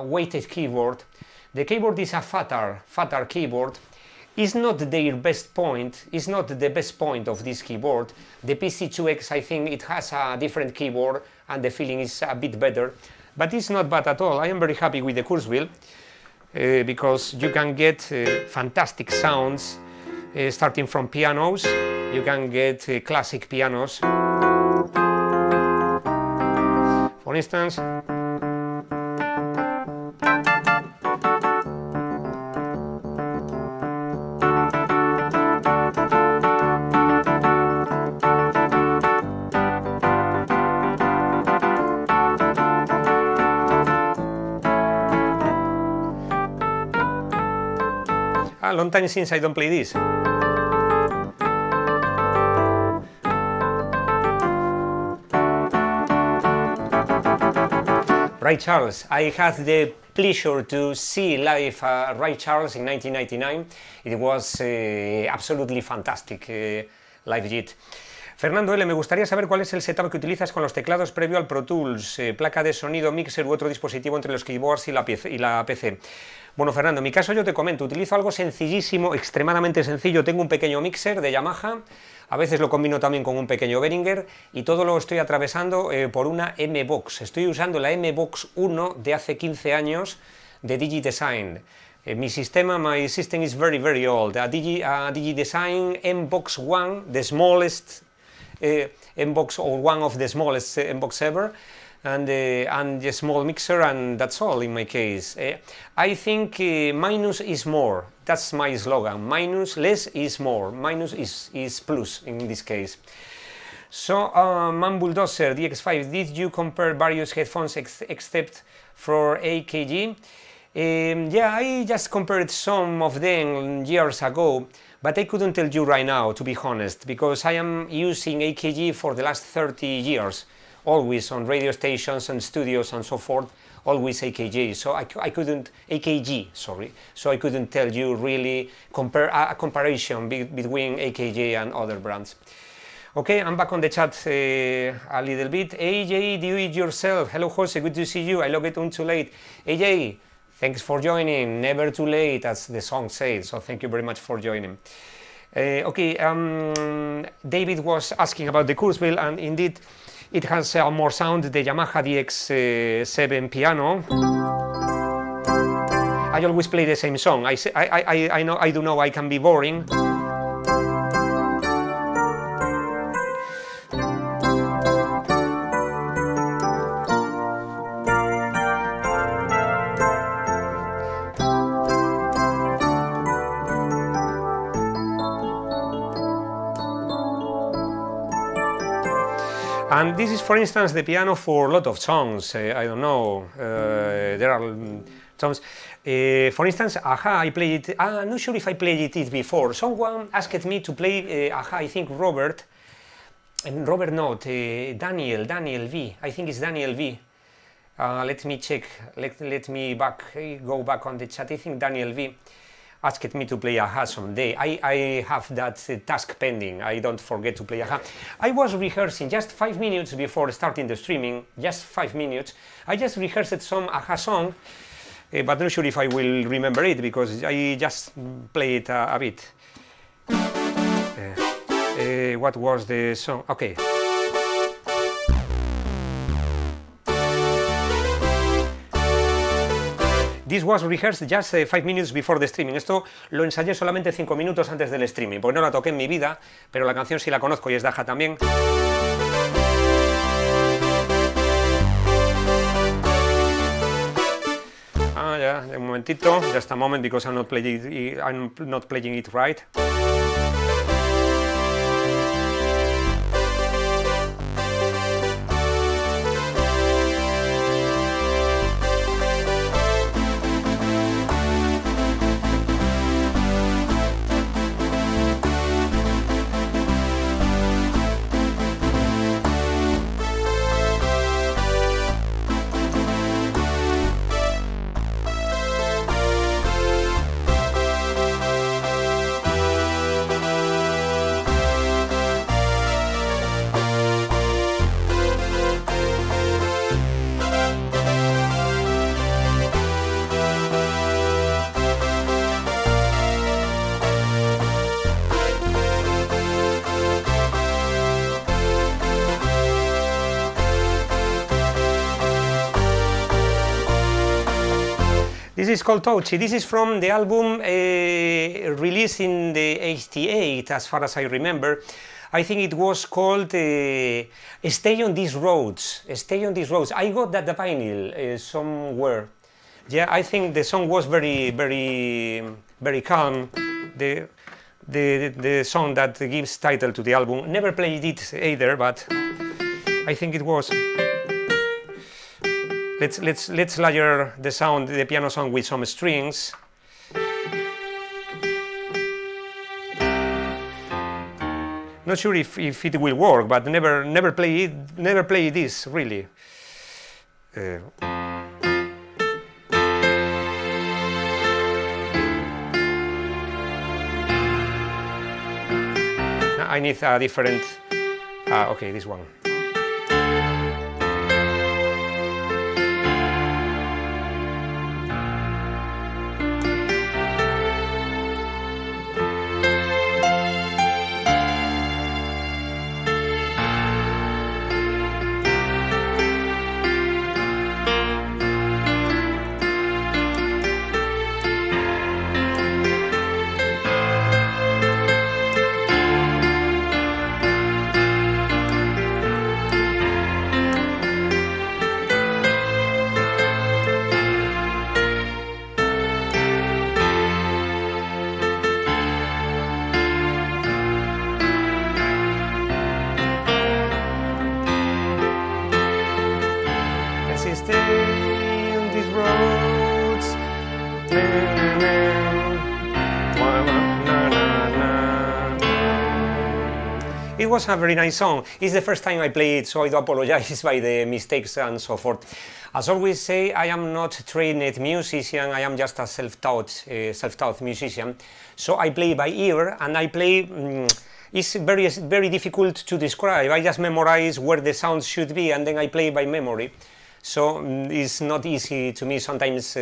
weighted keyboard. The keyboard is a fatter keyboard. is not their best point, is not the best point of this keyboard. The PC2X, I think it has a different keyboard and the feeling is a bit better, but it's not bad at all. I am very happy with the Kurzweil because you can get fantastic sounds starting from pianos. You can get classic pianos. For instance, a long time since I don't play this. Ray Charles. I had the pleasure to see live Ray Charles in 1999. It was absolutely fantastic live JIT. Fernando L., me gustaría saber cuál es el setup que utilizas con los teclados previo al Pro Tools, placa de sonido, mixer u otro dispositivo entre los keyboards y la PC. Bueno, Fernando, en mi caso yo te comento, utilizo algo sencillísimo, extremadamente sencillo. Tengo un pequeño mixer de Yamaha, a veces lo combino también con un pequeño Behringer y todo lo estoy atravesando por una M-Box. Estoy usando la M-Box 1 de hace 15 años de DigiDesign. My system is very, very old. DigiDesign M-Box 1, the smallest M-Box, or one of the smallest M-Box ever. And a small mixer, and that's all in my case. I think minus is more. That's my slogan. Minus, less is more. Minus is plus in this case. So, Man Bulldozer DX5, did you compare various headphones except for AKG? Yeah, I just compared some of them years ago, but I couldn't tell you right now, to be honest, because I am using AKG for the last 30 years. Always on radio stations and studios and so forth, always AKG. So I couldn't, AKG, sorry. So I couldn't tell you really a comparison between AKG and other brands. Okay, I'm back on the chat a little bit. AJ, do it yourself. Hello, Jose, good to see you. I log it on too late. AJ, thanks for joining. Never too late, as the song says. So thank you very much for joining. David was asking about the Kurzweil, and indeed, it has more sound, the Yamaha DX7 piano. I always play the same song. I know, I do know I can be boring. And this is, for instance, the piano for a lot of songs. I don't know, there are songs. For instance, Aha, I played it. I'm not sure if I played it before. Someone asked me to play Aha, I think Daniel V. I think it's Daniel V. Let me check. Let me go back on the chat. I think Daniel V. asked me to play Aha someday. I have that task pending. I don't forget to play Aha. I was rehearsing just 5 minutes before starting the streaming, just 5 minutes. I just rehearsed some Aha song, but not sure if I will remember it because I just play it a bit. What was the song? Okay. This was rehearsed just 5 minutes before the streaming. Esto lo ensayé solamente 5 minutos antes del streaming, porque no la toqué en mi vida, pero la canción sí la conozco y es de Aha también. Ya, un momentito, just a moment, because I'm not playing it right. This is called Toqué. This is from the album released in the 88, as far as I remember. I think it was called Stay on These Roads. Stay on These Roads. I got that the vinyl somewhere. Yeah, I think the song was very, very, very calm. The song that gives title to the album. Never played it either, but I think it was. Let's layer the sound, the piano sound, with some strings. Not sure if it will work, but never play this really. I need a different. Okay, this one. Stay on these roads. It was a very nice song. It's the first time I play it, so I do apologize by the mistakes and so forth. As always say, I am not a trained musician, I am just a self-taught musician. So I play by ear, and I play, it's very difficult to describe. I just memorize where the sounds should be, and then I play by memory. So it's not easy to me sometimes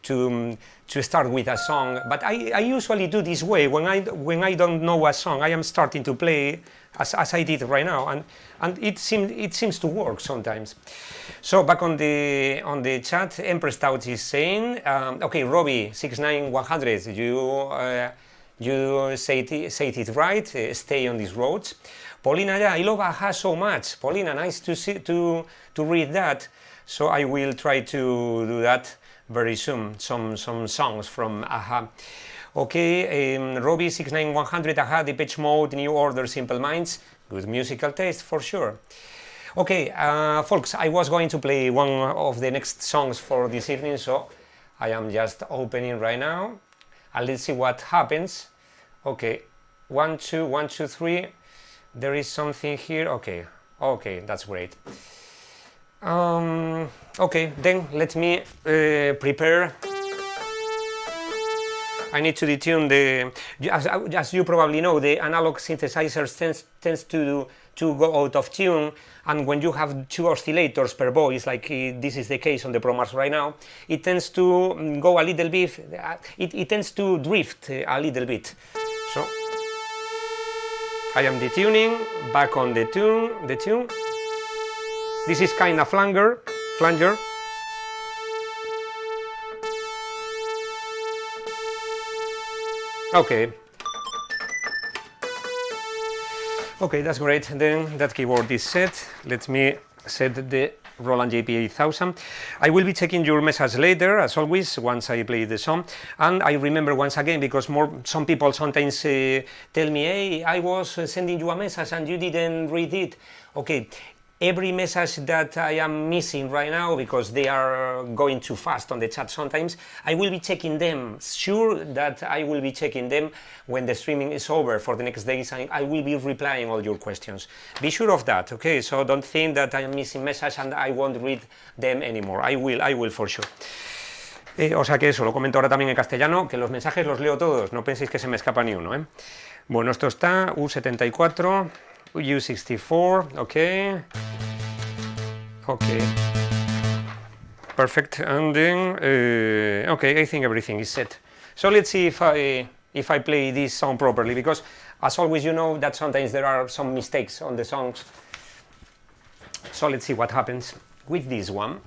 to start with a song, but I usually do this way. When I don't know a song, I am starting to play as I did right now, and it seems to work sometimes. So back on the chat, Empress Stout is saying, okay, Robbie 69100, you said it right. Stay on these roads. Paulina, yeah, I love Aha so much. Paulina, nice to read that. So I will try to do that very soon, some songs from Aha. Okay, Robbie 69100, Aha, Depeche Mode, New Order, Simple Minds, good musical taste for sure. Okay, folks, I was going to play one of the next songs for this evening, so I am just opening right now, and let's see what happens. Okay, 1, 2, 1, 2, 3, there is something here, okay, that's great. Okay, then let me prepare. I need to detune the, as you probably know, the analog synthesizers tends to go out of tune, and when you have two oscillators per voice, like this is the case on the ProMars right now, it tends to go a little bit, it tends to drift a little bit. So I am detuning, back on the tune. This is kind of flanger. Okay, that's great. Then that keyboard is set. Let me set the Roland JP8000. I will be checking your message later, as always, once I play the song. And I remember once again, because some people sometimes tell me, hey, I was sending you a message and you didn't read it. Okay. Every message that I am missing right now, because they are going too fast on the chat sometimes, I will be checking them. Sure that I will be checking them when the streaming is over for the next days. I will be replying all your questions. Be sure of that, okay? So don't think that I am missing messages and I won't read them anymore. I will for sure. O sea que eso, lo comento ahora también en castellano, que los mensajes los leo todos, no penséis que se me escapa ni uno, ¿eh? Bueno, esto está U74. U64, okay, perfect, and then okay, I think everything is set. So let's see if I play this song properly, because as always, you know that sometimes there are some mistakes on the songs. So let's see what happens with this one.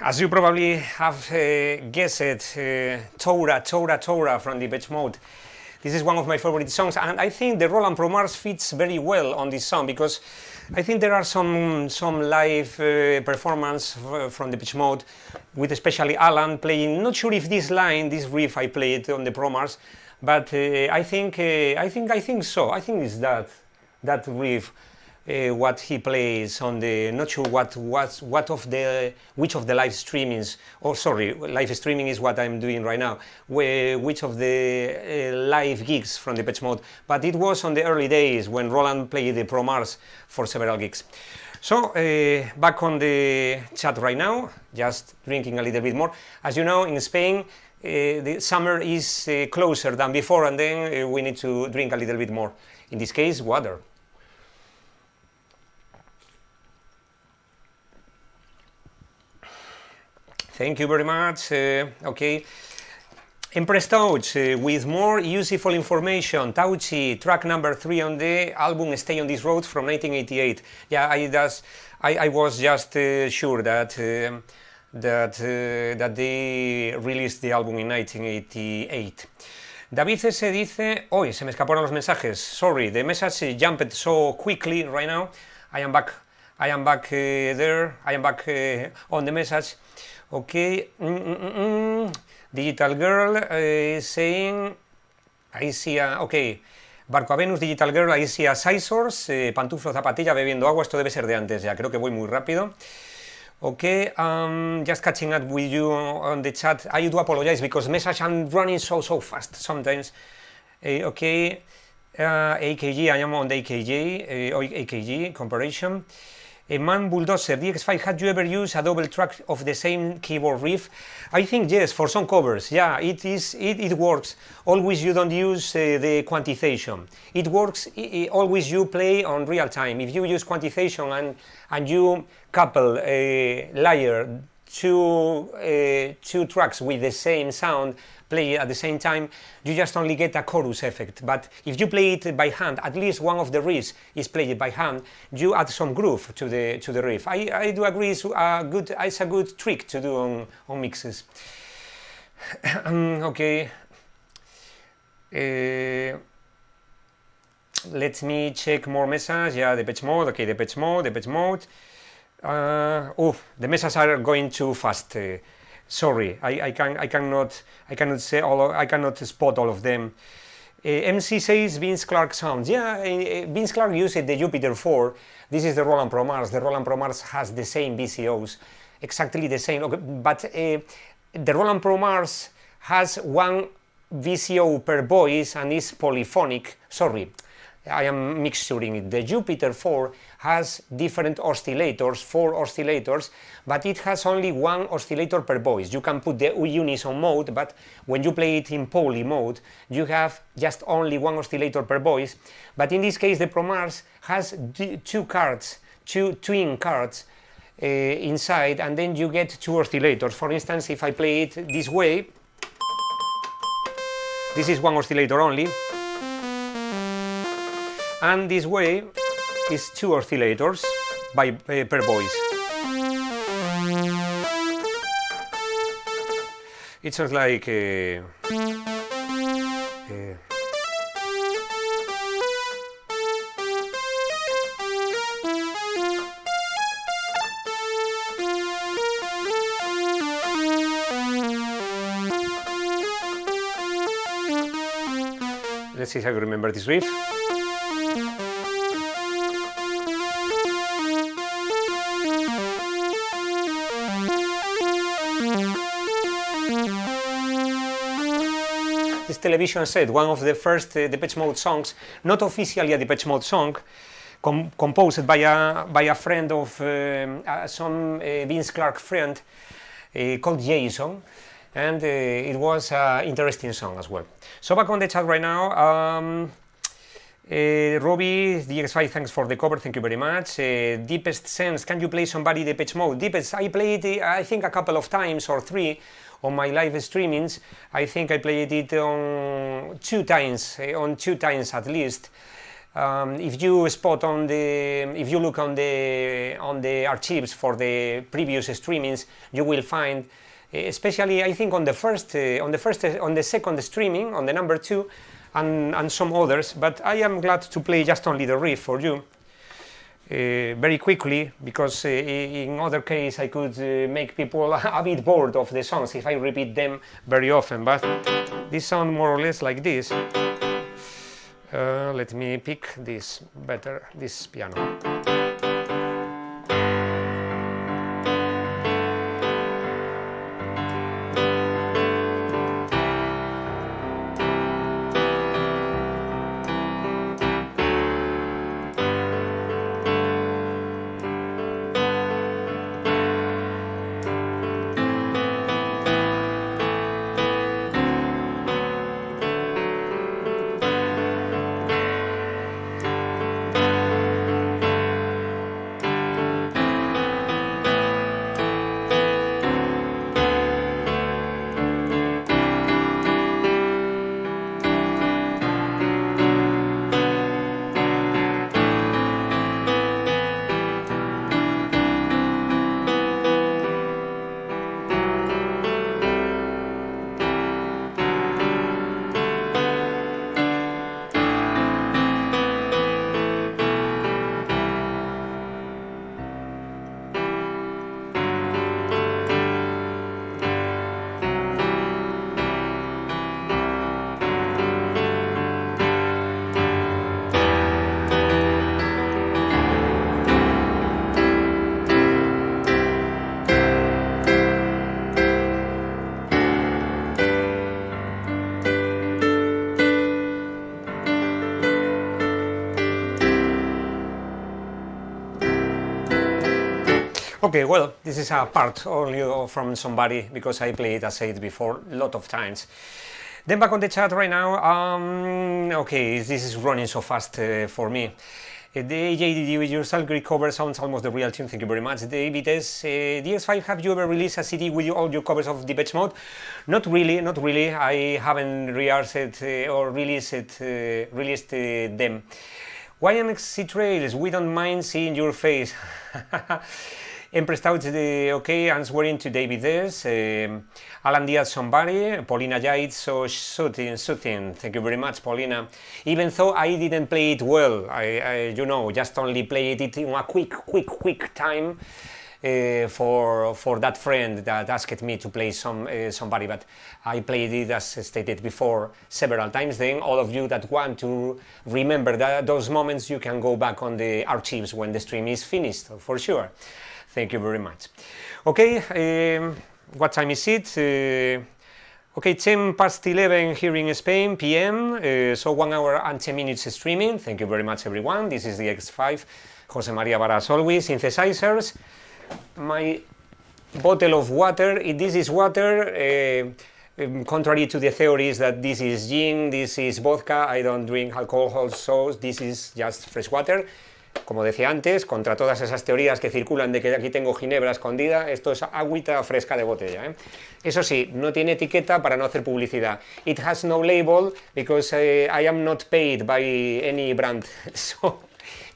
as you probably have guessed, Tora from Depeche Mode. This is one of my favorite songs, and I think the Roland Pro Mars fits very well on this song, because I think there are some live performance from Depeche Mode, with especially Alan playing. Not sure if this riff I played on the Pro Mars, but I think so. I think it's that riff. What he plays on the, not sure which of the live streamings, live streaming is what I'm doing right now, which of the live gigs from Depeche Mode, but it was on the early days when Roland played the Pro Mars for several gigs. So back on the chat right now, just drinking a little bit more. As you know, in Spain the summer is closer than before, and then we need to drink a little bit more, in this case water. Thank you very much. Okay. Empress Touch with more useful information. Touchy, track number 3 on the album Stay on This Road from 1988. Yeah, I was just sure that that they released the album in 1988. David S. dice, hoy se me escaparon los mensajes. Sorry, the message jumped so quickly right now. I am back there. I am back on the message. Okay, Digital Girl is saying, I see a, okay, Barco a Venus, Digital Girl, I see a Scissors, pantuflo, zapatilla, bebiendo agua, esto debe ser de antes, ya creo que voy muy rápido. Okay, just catching up with you on the chat. I do apologize because message I'm running so fast sometimes. Okay, AKG, I am on the AKG comparison. Man Bulldozer, DX5, had you ever used a double track of the same keyboard riff? I think yes, for some covers. Yeah, it works. Always you don't use the quantization. It works, always you play on real time. If you use quantization and you couple layer two tracks with the same sound, play at the same time, you just only get a chorus effect. But if you play it by hand, at least one of the riffs is played by hand, you add some groove to the riff. I do agree it's a good trick to do on mixes. Okay. Let me check more messages. Yeah, Depeche Mode. Okay, Depeche Mode. The messages are going too fast. Sorry, I cannot say I cannot spot all of them. MC says Vince Clarke sounds. Yeah, Vince Clarke used the Jupiter 4. This is the Roland Pro Mars. The Roland Pro Mars has the same VCOs, exactly the same. Okay, but the Roland Pro Mars has one VCO per voice and is polyphonic. Sorry, I am mixturing it. The Jupiter 4 has different oscillators, 4 oscillators, but it has only one oscillator per voice. You can put the unison mode, but when you play it in poly mode, you have just only one oscillator per voice. But in this case, the Pro Mars has two twin cards inside, and then you get 2 oscillators. For instance, if I play it this way, this is one oscillator only, and this way is 2 oscillators per voice. It sounds like let's see if I remember this riff. This television set, one of the first Depeche Mode songs, not officially a Depeche Mode song, composed by a friend of some Vince Clarke friend called Jason, and it was an interesting song as well. So back on the chat right now, Robbie, DX5, thanks for the cover, thank you very much. Deepest Sense, can you play somebody Depeche Mode? Deepest, I played it, I think a couple of times or 3 on my live streamings. I think I played it on 2 times at least. If you spot on the, if you look on the archives for the previous streamings, you will find, especially I think on the second streaming, on the number 2, and some others. But I am glad to play just only the riff for you. Very quickly, because in other case I could make people a bit bored of the songs if I repeat them very often, but this sound more or less like this. Let me pick this better, this piano. Okay, well, this is a part only from somebody, because I played, as I said before, a lot of times. Then back on the chat right now, okay, this is running so fast for me. The AJDD with your Salgary cover sounds almost the real tune, thank you very much. David S. DX5, have you ever released a CD with all your covers of Depeche Mode? Not really, not really. I haven't rehearsed or released them. YMXC Trails, we don't mind seeing your face. Empress Touch, okay, answering to David S. Alan Diaz, somebody. Paulina Yates, so soothing. Thank you very much, Paulina. Even though I didn't play it well, I you know, just only played it in a quick time for that friend that asked me to play somebody, but I played it, as stated before, several times. Then all of you that want to remember those moments, you can go back on the archives when the stream is finished, for sure. Thank you very much. Okay, what time is it? Okay, 10 past 11 here in Spain, PM, so 1 hour and 10 minutes streaming. Thank you very much, everyone. This is DX5, Jose Maria Vara, as always. Synthesizers, my bottle of water. This is water, contrary to the theories that this is gin, this is vodka. I don't drink alcohol, so this is just fresh water. Como decía antes, contra todas esas teorías que circulan de que aquí tengo ginebra escondida, esto es agüita fresca de botella, ¿eh? Eso sí, no tiene etiqueta para no hacer publicidad. It has no label because I am not paid by any brand. So,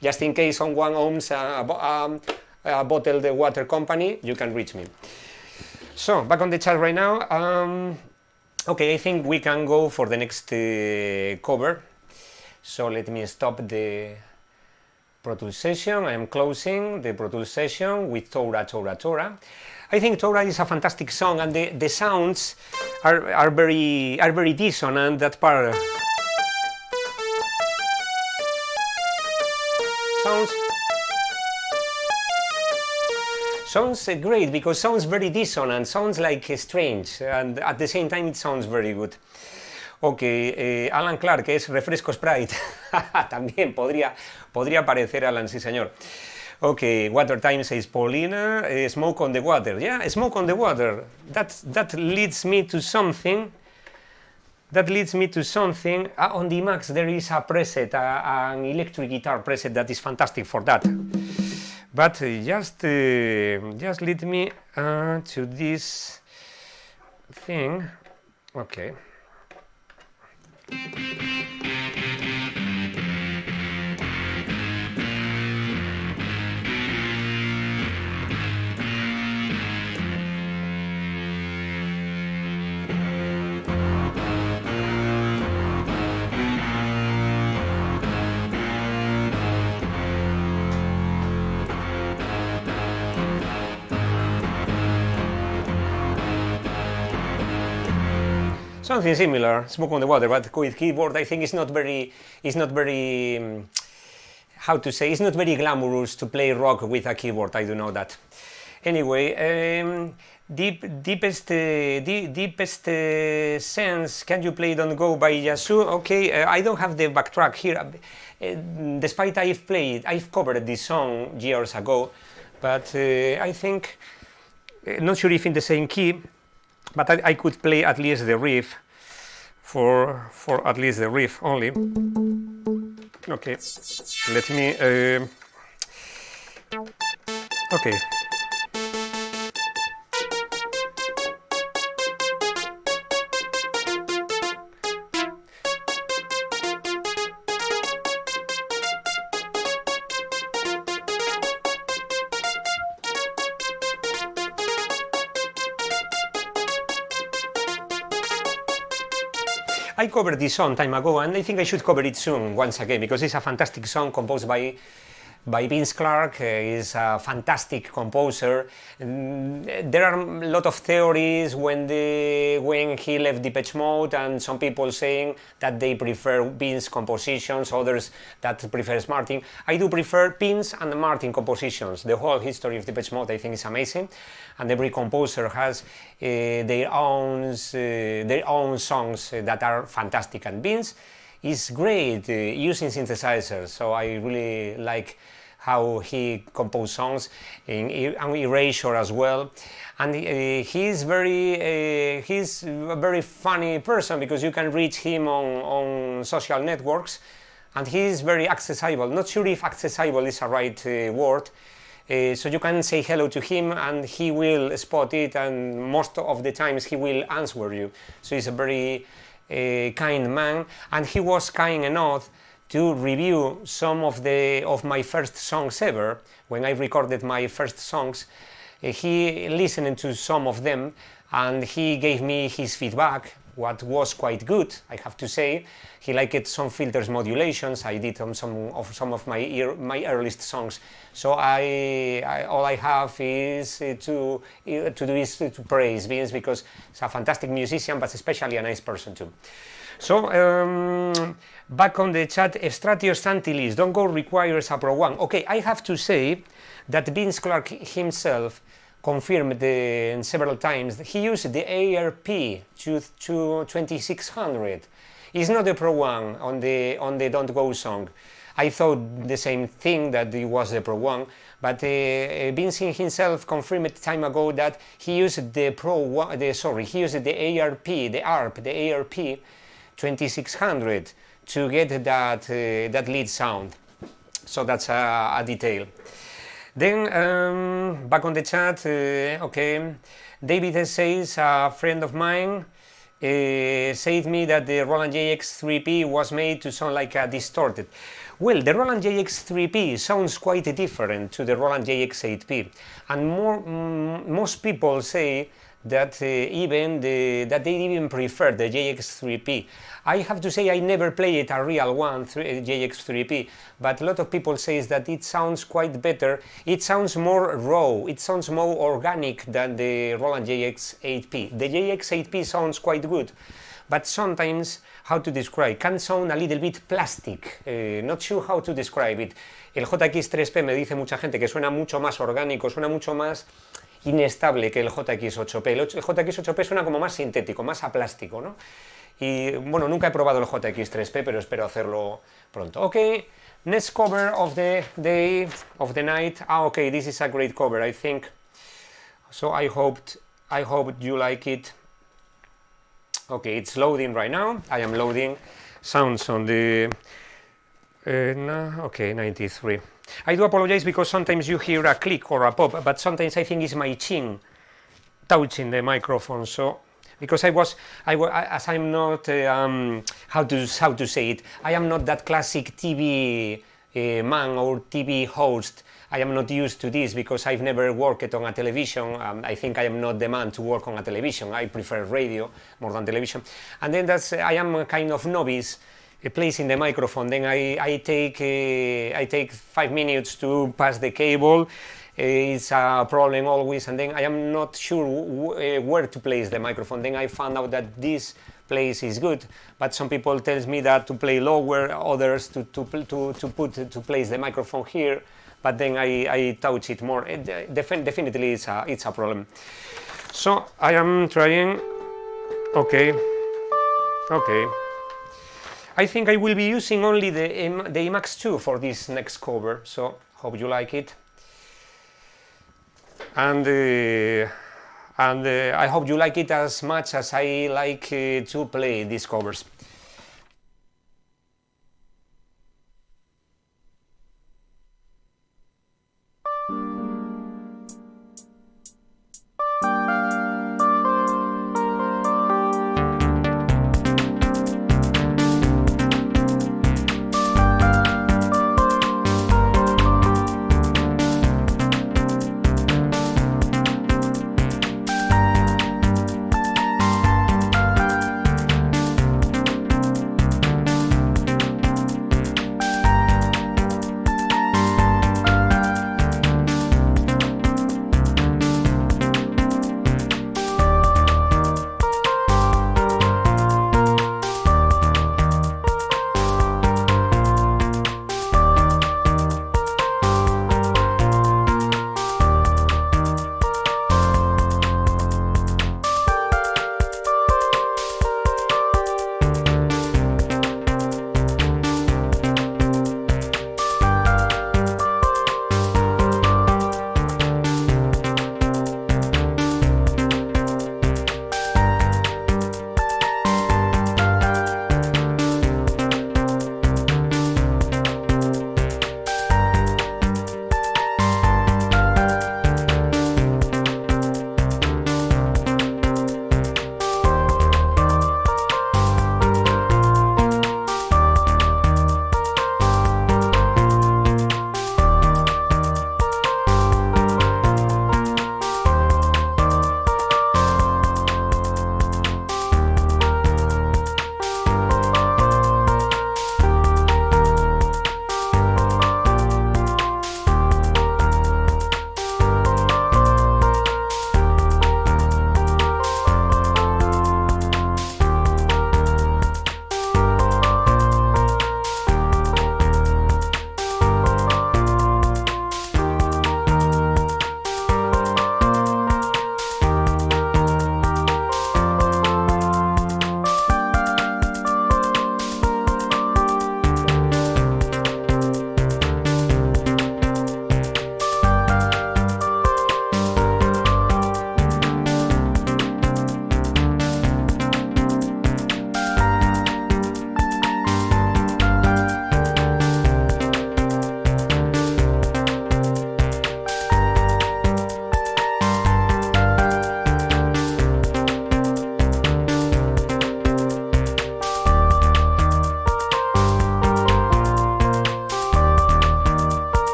just in case someone owns a bottled water company, you can reach me. So, back on the chat right now. Okay, I think we can go for the next cover. So, let me stop the Pro Tools session. I am closing the Pro Tools session with Tora. I think Tora is a fantastic song, and the sounds are very dissonant. That part sounds great, because sounds very dissonant, sounds like strange, and at the same time it sounds very good. Ok, Alan Clark, es refresco Sprite. También podría parecer Alan, sí señor. Ok, Water Time says Paulina, Smoke on the Water. Yeah, Smoke on the Water. That leads me to something. On the Max there is a preset, an electric guitar preset that is fantastic for that. But just lead me to this thing. Okay. Something similar, Smoke on the Water, but with keyboard I think it's not very, how to say, it's not very glamorous to play rock with a keyboard, I do know that. Anyway, deepest sense, can you play Don't Go by Yasu? Okay, I don't have the backtrack here, despite I've covered this song years ago, but I think, not sure if in the same key, but I could play at least the riff, for at least the riff only. Okay, let me, okay. I covered this song time ago, and I think I should cover it soon once again, because it's a fantastic song composed by Vince Clarke. He's a fantastic composer. There are a lot of theories when he left Depeche Mode, and some people saying that they prefer Vince compositions, others that prefers Martin. I do prefer Vince and Martin compositions. The whole history of Depeche Mode I think is amazing, and every composer has their own songs that are fantastic, and Vince is great using synthesizers, so I really like how he composed songs in Erasure as well. And he's a very funny person, because you can reach him on social networks, and he's very accessible. Not sure if accessible is a right word. So you can say hello to him and he will spot it, and most of the times he will answer you. So he's a very kind man, and he was kind enough to review some of my first songs ever. When I recorded my first songs, he listened to some of them and he gave me his feedback, what was quite good, I have to say. He liked some filters modulations I did on some of my earliest songs. So all I have is to praise Vince, because he's a fantastic musician, but especially a nice person too. So back on the chat, Stratio Santilis, Don't Go requires a Pro 1. Okay, I have to say that Vince Clarke himself confirmed several times that he used the ARP to 2600. It's not the Pro 1 on the Don't Go song. I thought the same thing, that it was the Pro 1, but Vince himself confirmed time ago that he used the he used the ARP 2600 to get that lead sound. So that's a detail. Then back on the chat, okay, David says, a friend of mine said me that the Roland JX3P was made to sound like a distorted. Well, the Roland JX3P sounds quite different to the Roland JX8P, and most people say that they even prefer the JX3P. I have to say I never played a real one, JX3P, but a lot of people say that it sounds quite better. It sounds more raw, it sounds more organic than the Roland JX8P. The JX8P sounds quite good, but sometimes, how to describe, can sound a little bit plastic, not sure how to describe it. El JX3P me dice mucha gente que suena mucho más orgánico, suena mucho más inestable que el JX8P. El JX8P suena como más sintético, más a plástico, ¿no? Y bueno, nunca he probado el JX3P, pero espero hacerlo pronto. Ok, next cover of the day, of the night. Okay, this is a great cover, I think. So I hope you like it. Okay, it's loading right now. I am loading sounds on the okay, 93. I do apologize because sometimes you hear a click or a pop, but sometimes I think it's my chin touching the microphone. So because as I'm not how to say it, I am not that classic TV man or TV host. I am not used to this because I've never worked on a television. I think I am not the man to work on a television. I prefer radio more than television. And then I am a kind of novice placing the microphone. Then I take 5 minutes to pass the cable. It's a problem always, and then I am not sure where to place the microphone. Then I found out that this plays is good, but some people tells me that to play lower, others to place the microphone here, but then I touch it more. Definitely it's a problem. So I am trying. Okay. I think I will be using only the Emax 2 for this next cover, so hope you like it. And I hope you like it as much as I like to play these covers.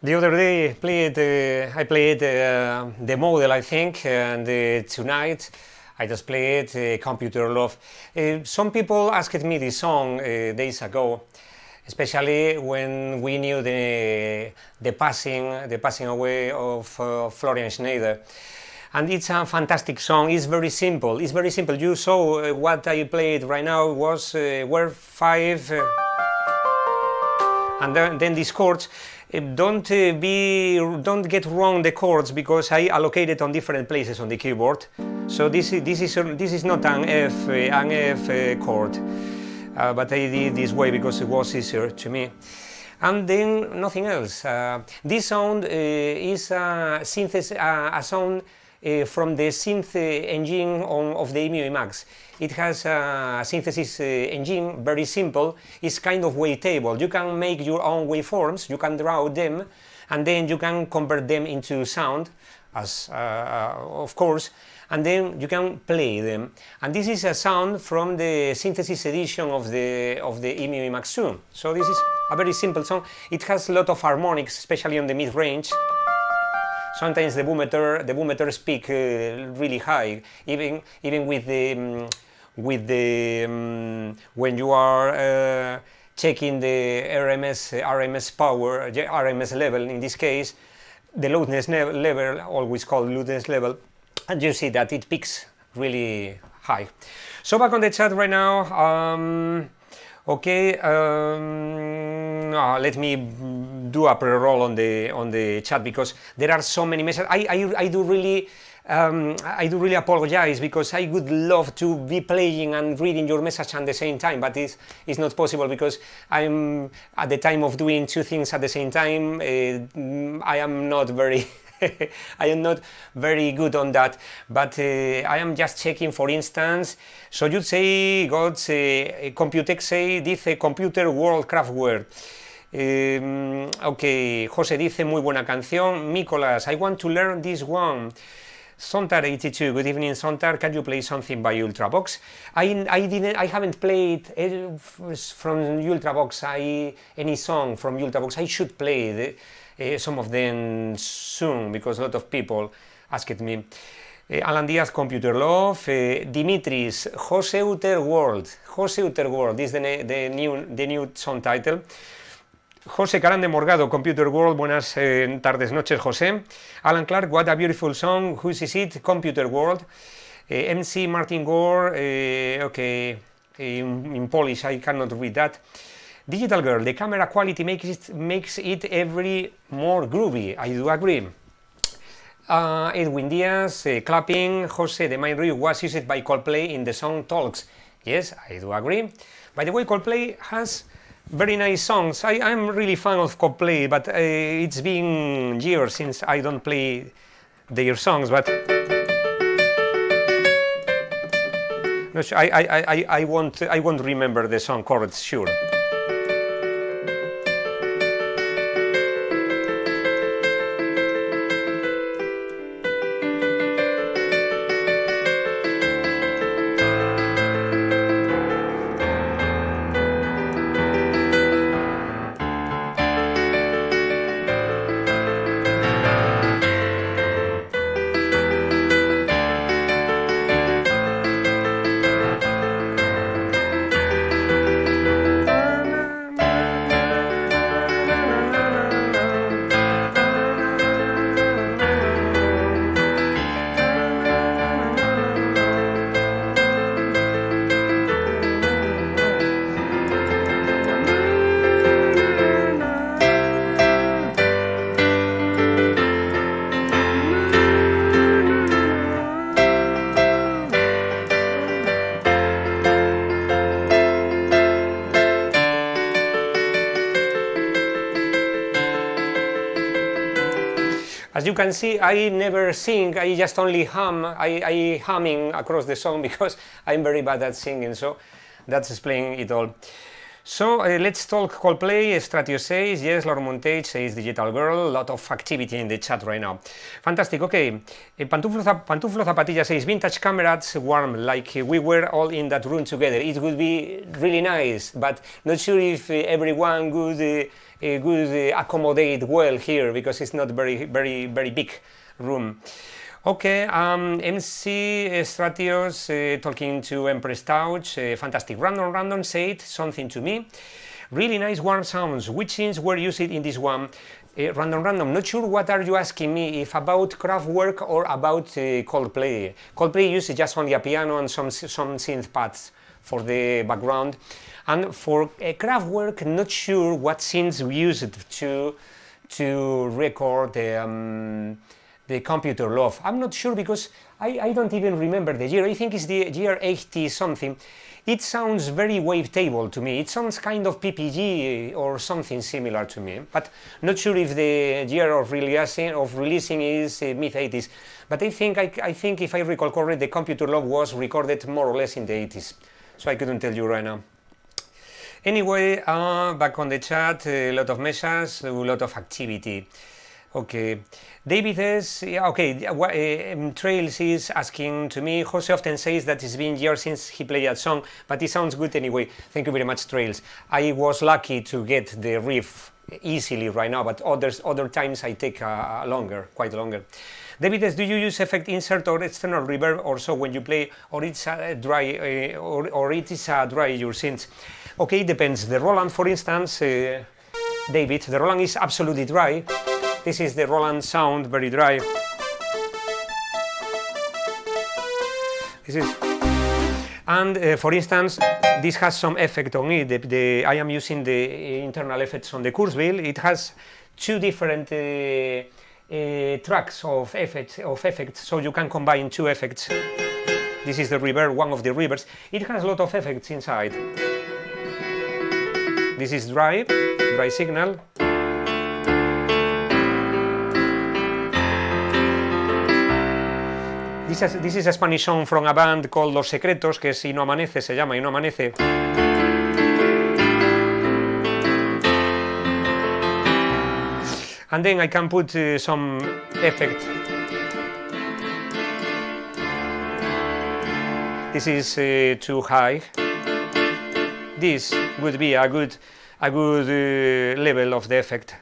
The other day I played the model, I think, and tonight I just played Computer Love. Some people asked me this song days ago, especially when we knew the passing away of Florian Schneider. And it's a fantastic song. It's very simple. It's very simple. You saw what I played right now were 5, and then these chords. Don't get wrong the chords, because I allocated on different places on the keyboard. So this is not an F chord, but I did this way because it was easier to me. And then nothing else. This sound is a sound from the synth engine of the EMU Emacs. It has a synthesis engine, very simple. It's kind of wavetable. You can make your own waveforms, you can draw them, and then you can convert them into sound, as of course, and then you can play them. And this is a sound from the synthesis edition of the EMU Emacs 2. So this is a very simple song. It has a lot of harmonics, especially on the mid-range. Sometimes the boometer speak really high, even with the when you are checking the RMS power, RMS level. In this case, the loudness level, always called loudness level, and you see that it peaks really high. So back on the chat right now. Okay, let me do a pre-roll on the chat, because there are so many messages. I do really apologize, because I would love to be playing and reading your message at the same time, but it's not possible, because I'm at the time of doing two things at the same time. I am not very I am not very good on that, but I am just checking, for instance. So you'd say, God's Computex say, dice Computer World Kraftwerk. Ok, José dice, muy buena canción. Nicolas, I want to learn this one. Sontar82, good evening Sontar, can you play something by Ultravox? I haven't played from Ultravox any song from Ultravox. I should play some of them soon, because a lot of people asked me. Alan Diaz, Computer Love. Dimitris, Jose Uter World. Jose Uter World is the new song title. José Carán de Morgado, Computer World, buenas tardes, noches, José. Alan Clark, what a beautiful song, whose is it? Computer World. MC Martin Gore, okay, in Polish, I cannot read that. Digital Girl, the camera quality makes it every more groovy, I do agree. Edwin Diaz, clapping, Jose, the main riff was used by Coldplay in the song Talks. Yes, I do agree. By the way, Coldplay has very nice songs. I'm really fan of Coldplay, but it's been years since I don't play their songs, but no, I won't remember the song chords, sure. As you can see, I never sing, I just only hum, I humming across the song, because I'm very bad at singing, so that's explaining it all. So let's talk Coldplay. Stratio says, yes, Lord Montage says Digital Girl, a lot of activity in the chat right now. Fantastic, okay. Pantuflo Zapatilla says, vintage cameras warm, like we were all in that room together. It would be really nice, but not sure if everyone would good accommodate well here because it's not very big room. Okay, MC Stratios talking to Empress Touch, fantastic. Random said something to me. Really nice warm sounds. Which synths were used in this one? Random, not sure what are you asking me, if about Kraftwerk or about Coldplay. Coldplay uses just only a piano and some synth pads for the background. And for Kraftwerk, not sure what synths we used to record the computer love. I'm not sure because I don't even remember the year. I think it's the year 80 something. It sounds very wavetable to me. It sounds kind of PPG or something similar to me, but not sure if the year of releasing is mid-80s. But I think if I recall correctly, the computer log was recorded more or less in the 80s. So I couldn't tell you right now. Anyway, back on the chat, a lot of messages, a lot of activity. Okay, David is, Trails is asking to me, Jose often says that it's been years since he played a song, but it sounds good anyway. Thank you very much, Trails. I was lucky to get the riff easily right now, but other times I take quite longer. David is, do you use effect insert or external reverb or so when you play, or it's a dry, or it is a dry your synth? Okay, it depends. The Roland, for instance, David, the Roland is absolutely dry. This is the Roland sound, very dry. This is, and for instance, this has some effect on it. I am using the internal effects on the Kurzweil. It has two different tracks of effects, so you can combine two effects. This is the reverb, one of the reverbs. It has a lot of effects inside. This is dry signal. This is a Spanish song from a band called Los Secretos, que es Y no amanece, se llama Y no amanece. And then I can put some effect. This is too high. This would be a good level of the effect.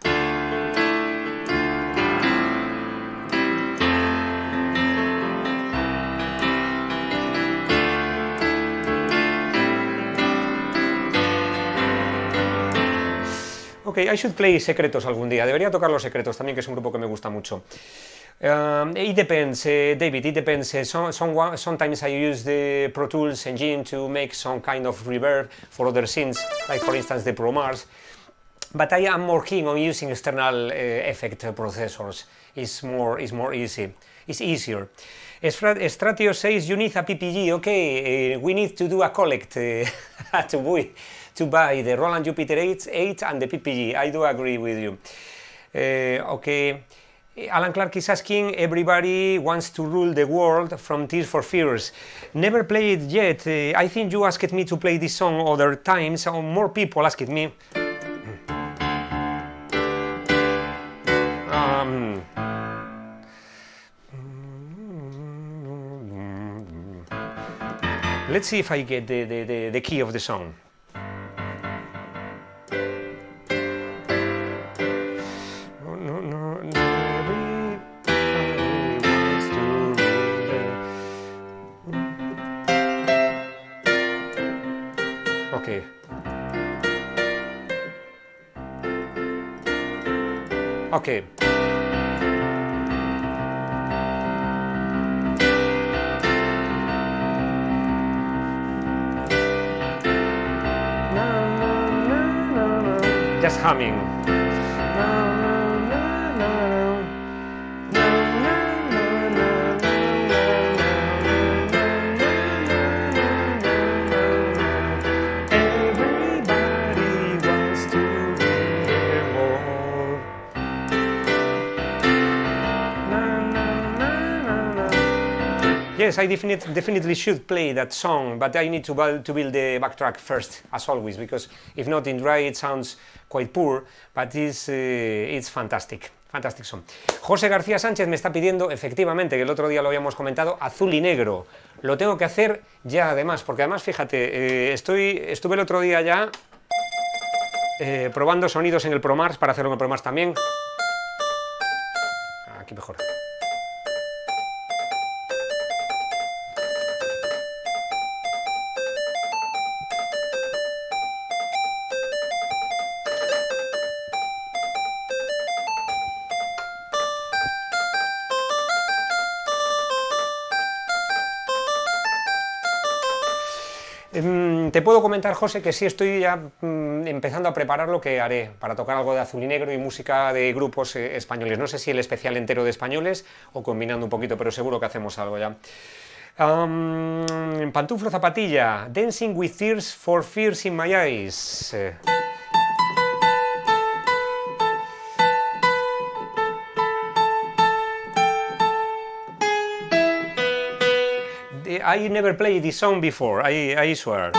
Okay, I should play Secretos algún día. Debería tocar Los Secretos también, que es un grupo que me gusta mucho. It depends, David, it depends. Sometimes I use the Pro Tools engine to make some kind of reverb for other synths, like for instance the Pro Mars. But I am more keen on using external effect processors. It's easy. It's easier. Stratio says you need a PPG. Okay, we need to do a collect to buy the Roland Jupiter 8 and the PPG. I do agree with you. Okay. Alan Clark is asking, everybody wants to rule the world from Tears for Fears. Never played it yet. I think you asked me to play this song other times, or more people asked me. Let's see if I get the key of the song. Okay. Okay. Just humming. Yes, I definitely should play that song, but I need to build the backtrack first, as always, because if not in dry it sounds quite poor, but it's fantastic. Fantastic song. José García Sánchez me está pidiendo, efectivamente, que el otro día lo habíamos comentado, azul y negro. Lo tengo que hacer ya además, porque además, fíjate, estuve el otro día ya Probando sonidos en el ProMars para hacerlo en el ProMars también. Aquí mejor. Te puedo comentar, José, que sí estoy ya empezando a preparar lo que haré para tocar algo de azul y negro y música de grupos españoles. No sé si el especial entero de españoles o combinando un poquito, pero seguro que hacemos algo ya. Pantuflo zapatilla, Dancing with Tears for Fears in My Eyes. I never played this song before, I swear.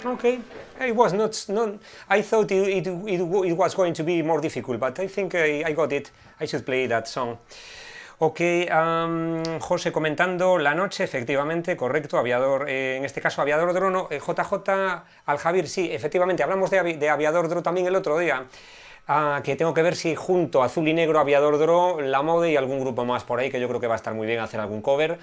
Okay, it was not I thought it was going to be more difficult, but I think I got it. I should play that song. Ok, José comentando La Noche, efectivamente, correcto, Aviador, en este caso Aviador Dro, no, JJ Al Javier, sí, efectivamente, hablamos de Aviador Dro también el otro día, que tengo que ver si junto a Azul y Negro, Aviador Dro, La Mode y algún grupo más por ahí, que yo creo que va a estar muy bien hacer algún cover,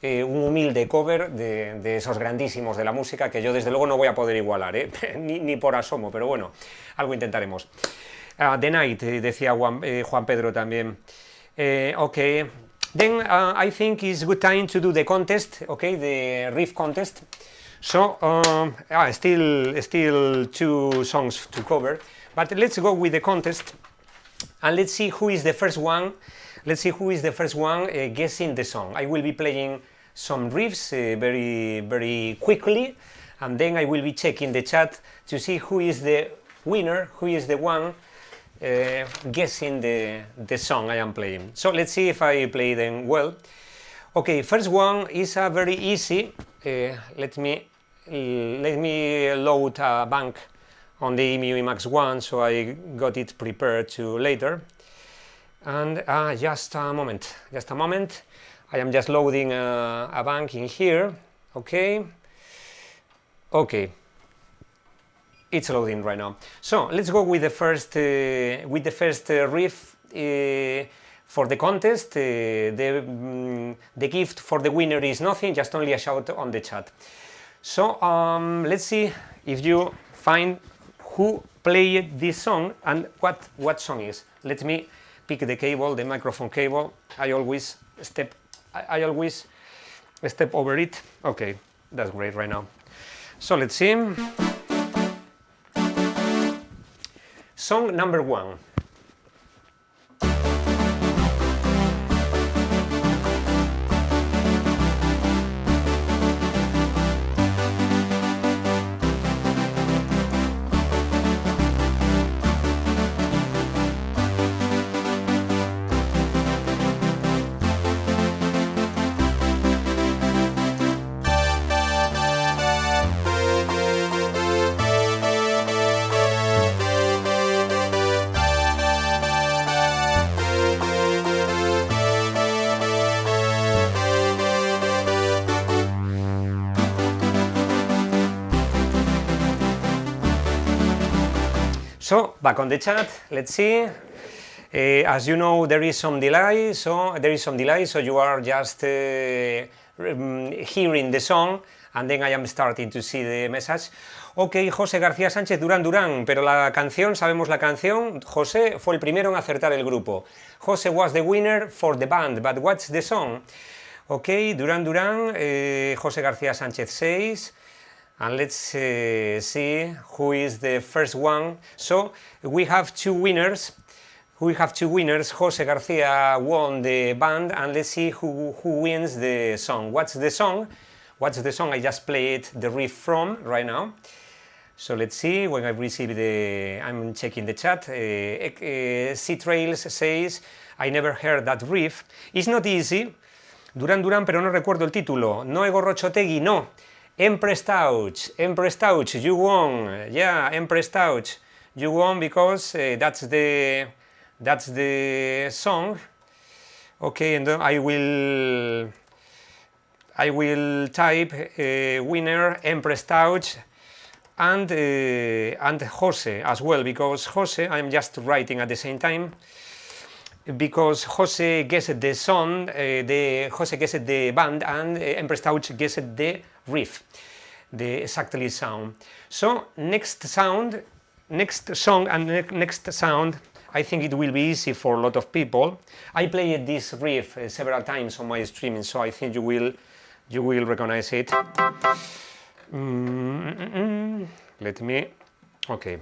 un humilde cover de esos grandísimos de la música, que yo desde luego no voy a poder igualar, ni por asomo, pero bueno, algo intentaremos. The Night, decía Juan Pedro también. Okay, then I think it's good time to do the contest, okay, the riff contest. So, still two songs to cover, but let's go with the contest, and let's see who is the first one. Let's see who is the first one guessing the song. I will be playing some riffs very quickly, and then I will be checking the chat to see who is the winner, who is the one guessing the song I am playing. So let's see if I play them well. Okay, first one is a very easy. Let me load a bank on the EMU Emacs 1, so I got it prepared to later. And just a moment. I am just loading a bank in here. Okay. It's loading right now. So let's go with the first riff for the contest. The gift for the winner is nothing, just only a shout on the chat. So let's see if you find who played this song and what song is. Let me pick the cable, the microphone cable. I always step over it. Okay, that's great right now. So let's see. Song number 1. So, back on the chat, let's see. As you know, there is some delay, so you are just hearing the song, and then I am starting to see the message. Ok, José García Sánchez, Durán, pero la canción, sabemos la canción, José fue el primero en acertar el grupo. José was the winner for the band, but what's the song? Ok, Durán, José García Sánchez 6. And let's see who is the first one. So we have two winners. We have two winners. Jose Garcia won the band, and let's see who wins the song. What's the song? What's the song I just played the riff from right now? So let's see when I receive the... I'm checking the chat. C-Trails says, I never heard that riff. It's not easy. Duran Duran, pero no recuerdo el título. Nuevo Rochotegui, no. Empress Touch, you won. Yeah, Empress Touch. You won because that's the song. Okay, and then I will type winner Empress Touch and Jose as well, because Jose, I'm just writing at the same time, because Jose guessed the song, Jose guessed the band, and Empress Touch guessed the riff, the exactly sound. So next song and next sound, I think it will be easy for a lot of people. I played this riff several times on my streaming, so I think you will recognize it. Let me, okay.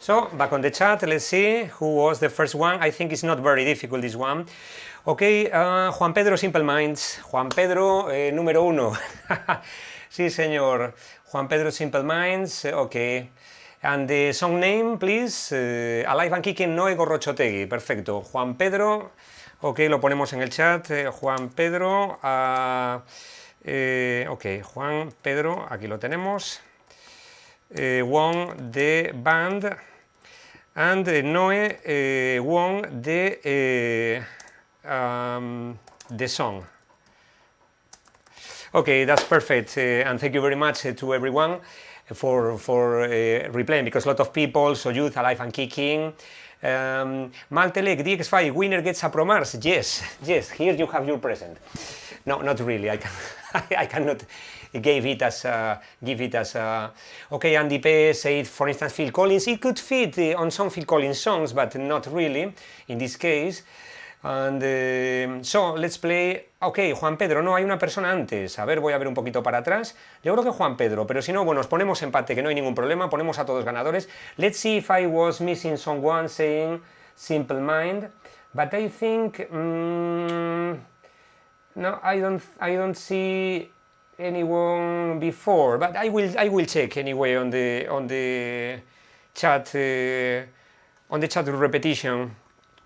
So, back on the chat, let's see who was the first one. I think it's not very difficult, this one. Okay, Juan Pedro Simple Minds. Juan Pedro, número uno. Sí, señor. Juan Pedro Simple Minds, okay. And the song name, please. Alive and Kicking, Nuevo Rochotegui. Perfecto. Juan Pedro, ok, lo ponemos en el chat. Juan Pedro, ok, Juan Pedro, aquí lo tenemos. Won the band. And Noe won the song. Okay, that's perfect, and thank you very much to everyone for replaying, because a lot of people, so Youth, Alive and Kicking. Maltelek, DX5, winner gets a Promars. Yes, here you have your present. No, not really, I cannot give it as okay. And Depeche said, for instance, Phil Collins, it could fit on some Phil Collins songs, but not really in this case. And so let's play. Ok, Juan Pedro, no, hay una persona antes. A ver, voy a ver un poquito para atrás. Yo creo que Juan Pedro, pero si no, bueno, nos ponemos empate, que no hay ningún problema, ponemos a todos ganadores. Let's see if I was missing someone saying Simple Mind, but I think no, I don't see anyone before, but I will check anyway on the chat repetition,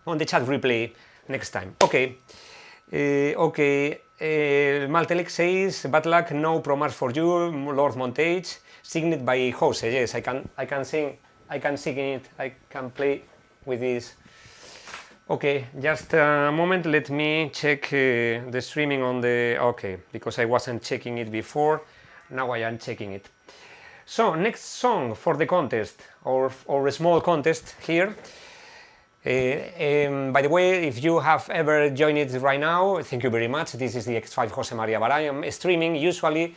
on the chat replay next time. Okay. Okay. Maltelek says, bad luck, no Promars for you, Lord Montage, signed by Jose. Yes, I can sing it, I can play with this. Okay, just a moment, let me check the streaming on the... Okay, because I wasn't checking it before, now I am checking it. So, next song for the contest, or a small contest here. By the way, if you have ever joined it right now, thank you very much. This is the DX5 Jose Maria, but I am streaming usually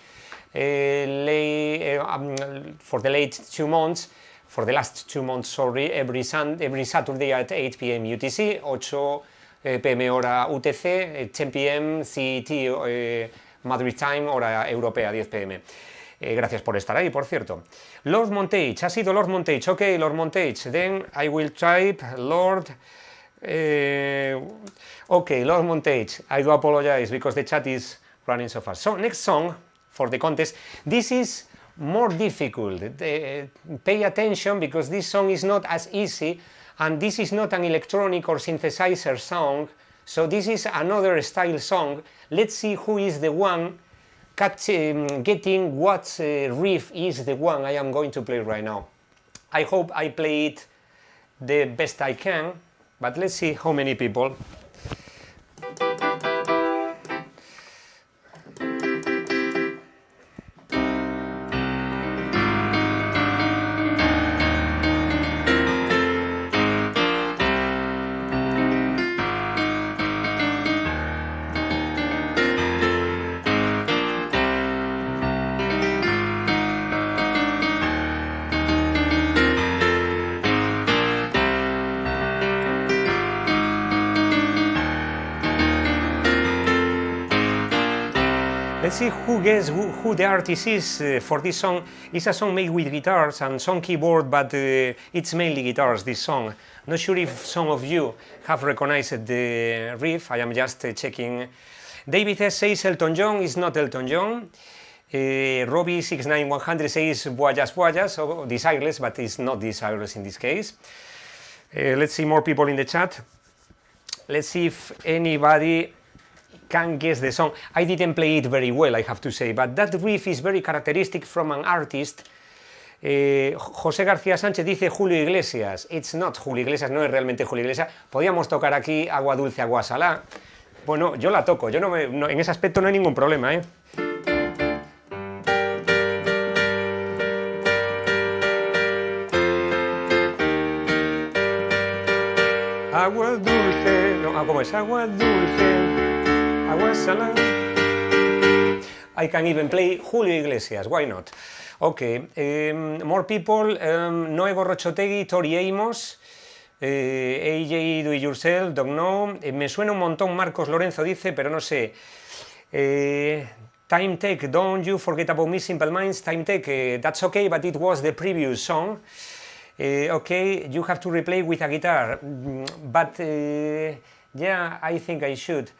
for the last 2 months, sorry, every Saturday at 8 p.m. UTC, 8 p.m. hora UTC, 10 p.m. CET, Madrid time, hora europea, 10 p.m. Gracias por estar ahí, por cierto. Lord Montage, ha sido Lord Montage, ok, Lord Montage, then I will type Lord, ok, Lord Montage, I do apologize because the chat is running so fast. So, next song for the contest, this is more difficult. Pay attention, because this song is not as easy, and this is not an electronic or synthesizer song, so this is another style song. Let's see who is the one getting what riff is the one I am going to play right now. I hope I play it the best I can, but let's see how many people. Let's see who guess who the artist is for this song. It's a song made with guitars and some keyboard, but it's mainly guitars, this song. Not sure if some of you have recognized the riff. I am just checking. David S. says Elton John is not Elton John. Robbie69100 says Voyage Voyage, so Desireless, but it's not Desireless in this case. Let's see more people in the chat. Let's see if anybody can guess the song. I didn't play it very well, I have to say, but that riff is very characteristic from an artist. José García Sánchez dice Julio Iglesias. It's not Julio Iglesias, no es realmente Julio Iglesias. Podríamos tocar aquí Agua Dulce, Agua Salá. Bueno, yo la toco, en ese aspecto no hay ningún problema, ¿eh? Agua dulce, no, ¿cómo es? Agua dulce. I can even play Julio Iglesias, why not? Okay, more people, Nuevo Rochotegui, Tori Amos, AJ Do It Yourself, Don't Know, me suena un montón, Marcos Lorenzo dice, pero no sé. Time Tech, Don't You Forget About Me, Simple Minds, Time Tech, that's okay, but it was the previous song. Okay, you have to replay with a guitar, but yeah, I think I should.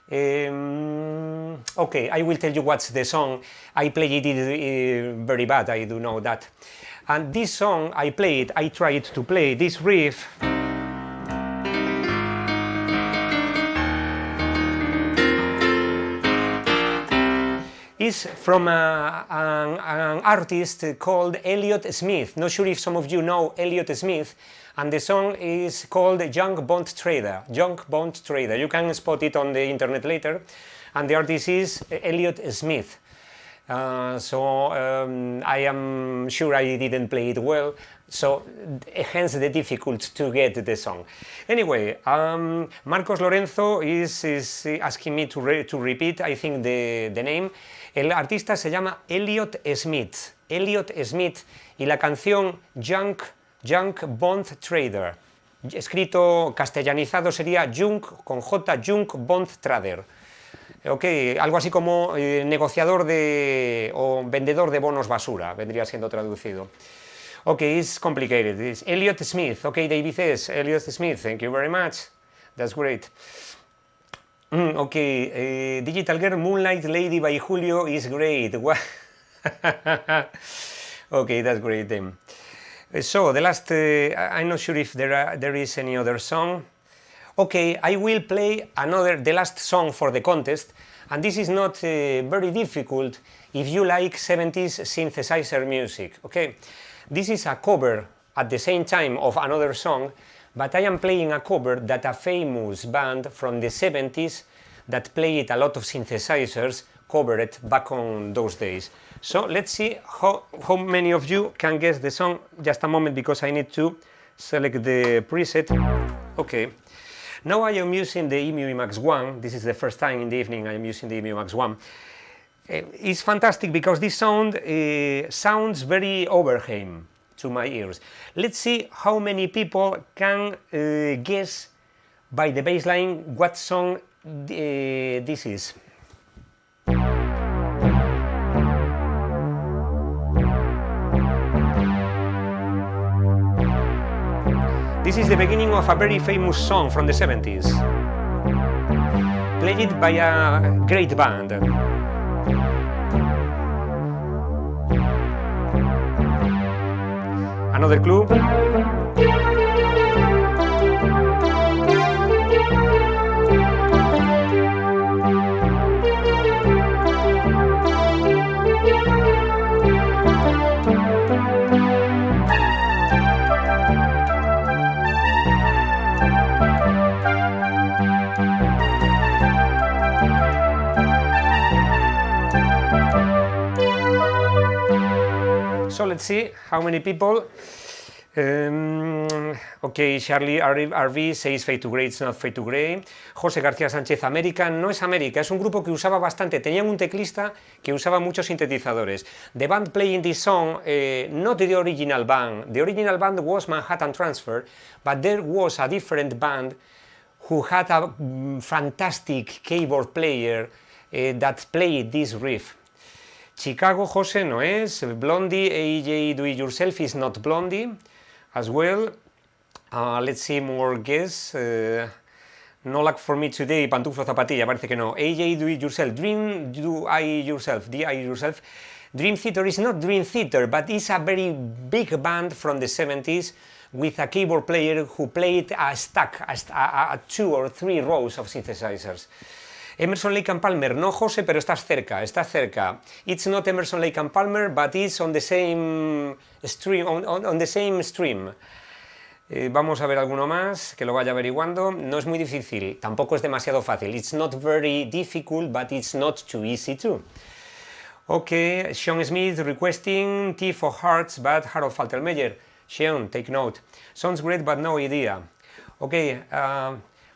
Okay, I will tell you what's the song. I played it very bad, I do know that. And this song I tried to play this riff. Is from an artist called Elliott Smith. Not sure if some of you know Elliott Smith. And the song is called Young Bond Trader. Young Bond Trader. You can spot it on the internet later. And the artist is Elliott Smith. I am sure I didn't play it well. So hence the difficulty to get the song. Anyway, Marcos Lorenzo is asking me to repeat, I think, the name. El artista se llama Elliott Smith. Elliott Smith. Y la canción Young Bond Trader. Escrito castellanizado sería Young con J, Young Bond Trader. Ok, algo así como negociador o vendedor de bonos basura, vendría siendo traducido. Ok, it's complicated. It's Elliott Smith. Ok, David S. Elliott Smith, thank you very much. That's great. Ok, Digital Girl, Moonlight Lady by Julio is great. Ok, that's great then. So the last, I'm not sure if there is any other song. Okay, I will play the last song for the contest, and this is not very difficult if you like 70s synthesizer music. Okay, this is a cover at the same time of another song, but I am playing a cover that a famous band from the 70s that played a lot of synthesizers covered back on those days. So let's see how many of you can guess the song. Just a moment, because I need to select the preset. Okay. Now I am using the EMU Emax 1. This is the first time in the evening I am using the EMU Emax 1. It's fantastic because this sound sounds very Oberheim to my ears. Let's see how many people can guess by the bass line what song this is. This is the beginning of a very famous song from the 70s, played by a great band. Another clue. So let's see how many people. Ok, Charlie RV says fade to grey, it's not fade to grey. José García Sánchez, América, no es América, es un grupo que usaba bastante, tenían un teclista que usaba muchos sintetizadores. The band playing this song, not the original band was Manhattan Transfer, but there was a different band who had a fantastic keyboard player that played this riff. Chicago, José, no es. Blondie, AJ Do It Yourself is not Blondie as well. Let's see more guess. No luck for me today, Pantuflo Zapatilla, parece que no. AJ Do It Yourself, Dream Do I Yourself, DI Yourself. Dream Theater is not Dream Theater, but it's a very big band from the 70s with a keyboard player who played a stack, a 2 or 3 rows of synthesizers. Emerson, Lake and Palmer, no José, pero estás cerca, estás cerca. It's not Emerson, Lake and Palmer, but it's on the same stream, on the same stream. Vamos a ver alguno más, que lo vaya averiguando. No es muy difícil, tampoco es demasiado fácil. It's not very difficult, but it's not too easy too. Ok, Sean Smith requesting T for Hearts, but Harold Faltermeyer. Sean, take note. Sounds great, but no idea. Ok,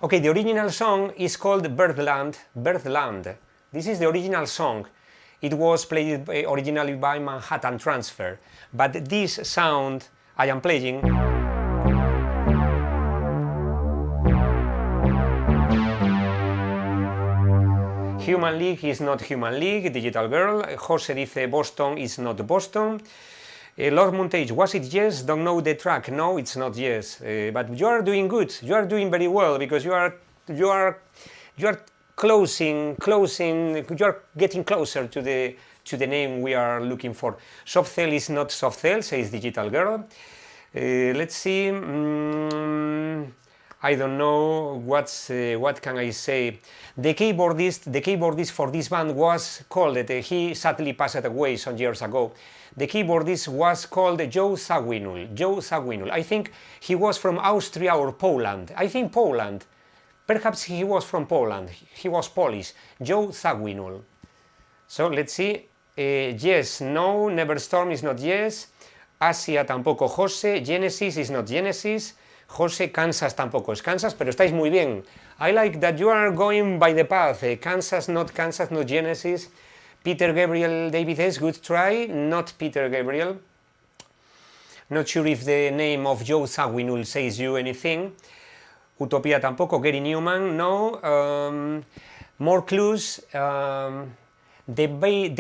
okay, the original song is called Birdland. Birdland. This is the original song. It was played originally by Manhattan Transfer. But this sound I am playing. Human League is not Human League, Digital Girl. Jose dice Boston is not Boston. Lord Montage, was it yes? Don't know the track. No, it's not yes. But you are doing good. You are doing very well because you are closing. You are getting closer to the name we are looking for. Soft Cell is not Soft Cell, says Digital Girl. Let's see. I don't know what can I say. The keyboardist for this band was called. He sadly passed away some years ago. The keyboardist was called Joe Zawinul. Joe Zawinul. I think he was from Austria or Poland. I think Poland. Perhaps he was from Poland. He was Polish. Joe Zawinul. So let's see. Yes, no. Neverstorm is not yes. Asia tampoco Jose. Genesis is not Genesis. Jose, Kansas tampoco es Kansas, pero estáis muy bien. I like that you are going by the path. Kansas, not Genesis. Peter Gabriel David S., good try, not Peter Gabriel. Not sure if the name of Joe Zawinul says you anything. Utopia tampoco. Gary Newman, no. More clues. The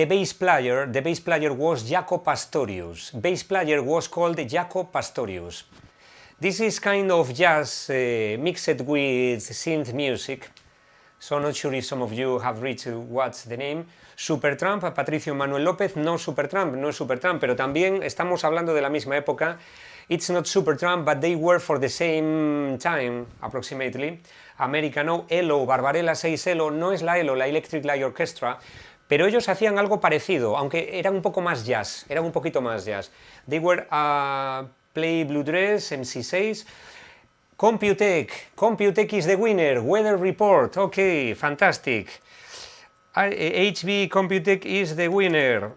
bass player was Jaco Pastorius. Bass player was called Jaco Pastorius. This is kind of jazz mixed with synth music. So not sure if some of you have read what's the name. Supertramp, Patricio Manuel López, no es Supertramp, pero también estamos hablando de la misma época. It's not Supertramp, but they were for the same time, approximately. America, no. ELO, Barbarella 6 ELO, no es la ELO, la Electric Light Orchestra, pero ellos hacían algo parecido, aunque eran un poco más jazz, eran un poquito más jazz. They were Play Blue Dress, MC6. Computec is the winner. Weather report. Okay, fantastic. HB Computec is the winner.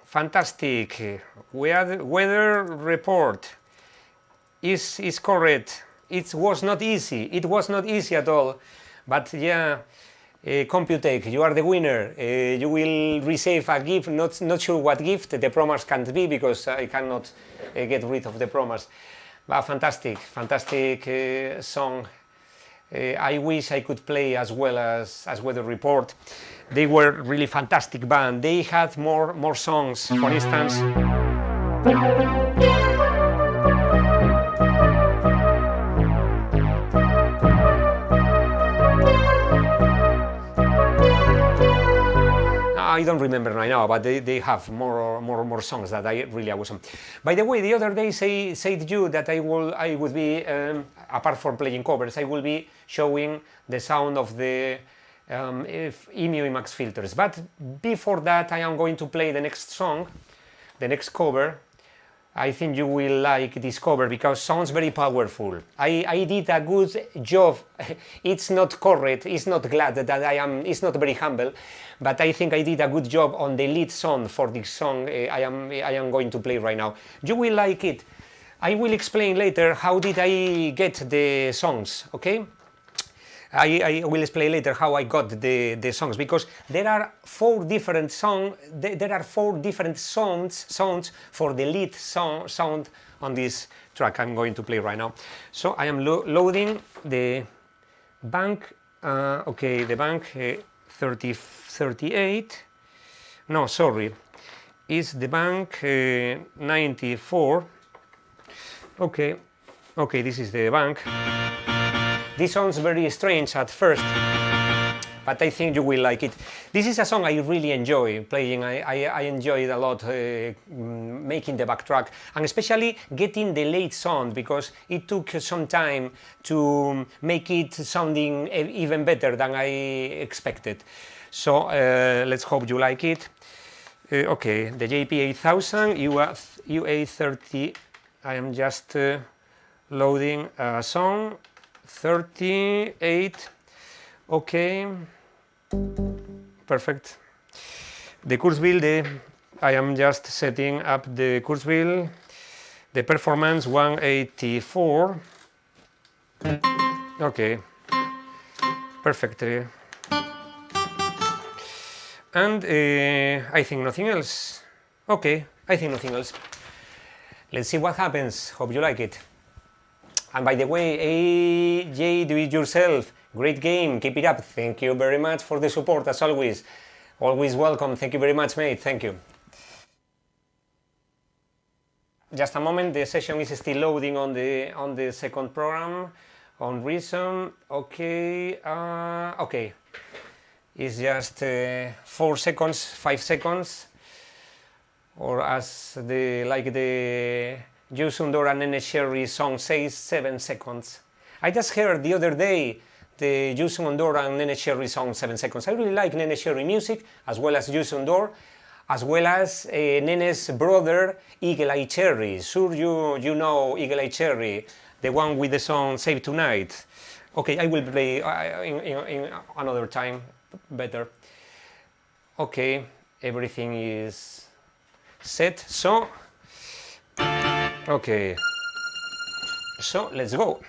Fantastic. Weather report is correct. It was not easy. It was not easy at all. But yeah, Computec, you are the winner. You will receive a gift. Not sure what gift. The promise can't be because I cannot get rid of the promise. But fantastic song. I wish I could play as well as Weather Report. They were really fantastic band. They had more songs, for instance. I don't remember right now, but they have more songs that I really awesome. By the way, the other day said you that I would be apart from playing covers, I will be showing the sound of the EMU Emax filters. But before that, I am going to play the next song, the next cover. I think you will like this cover because sounds very powerful. I did a good job. It's not correct, it's not glad that it's not very humble, but I think I did a good job on the lead song for this song I am going to play right now. You will like it. I will explain later how did I get the songs, okay? I will explain later how I got the songs, because there are 4 different songs. There are 4 different sounds for the lead sound on this track I'm going to play right now. So I am loading the bank. Okay, the bank 38. No, sorry, is the bank 94. Okay, this is the bank. This sounds very strange at first, but I think you will like it. This is a song I really enjoy playing. I enjoy it a lot making the backtrack, and especially getting the late sound, because it took some time to make it sounding even better than I expected. So let's hope you like it. Okay, the JP8000 UA30. I am just loading a song. 38. Okay, perfect. The Kurzweil, I am just setting up the Kurzweil. The performance 184. Okay, perfect. And I think nothing else. Okay, I think nothing else. Let's see what happens. Hope you like it. And by the way, AJ, do it yourself. Great game, keep it up. Thank you very much for the support as always. Always welcome. Thank you very much, mate. Thank you. Just a moment, the session is still loading on the second program. On Reason, okay, okay. It's just 4 seconds, 5 seconds, or as the Jusundor and Nene Cherry song says, 7 seconds. I just heard the other day the Jusundor and Nene Cherry song 7 seconds. I really like Nene Cherry music, as well as Jusundor, as well as Nene's brother Eagle Eye Cherry. Sure, you know Eagle Eye Cherry, the one with the song Save Tonight. Okay, I will play in another time better. Okay, everything is set, so okay, so let's go.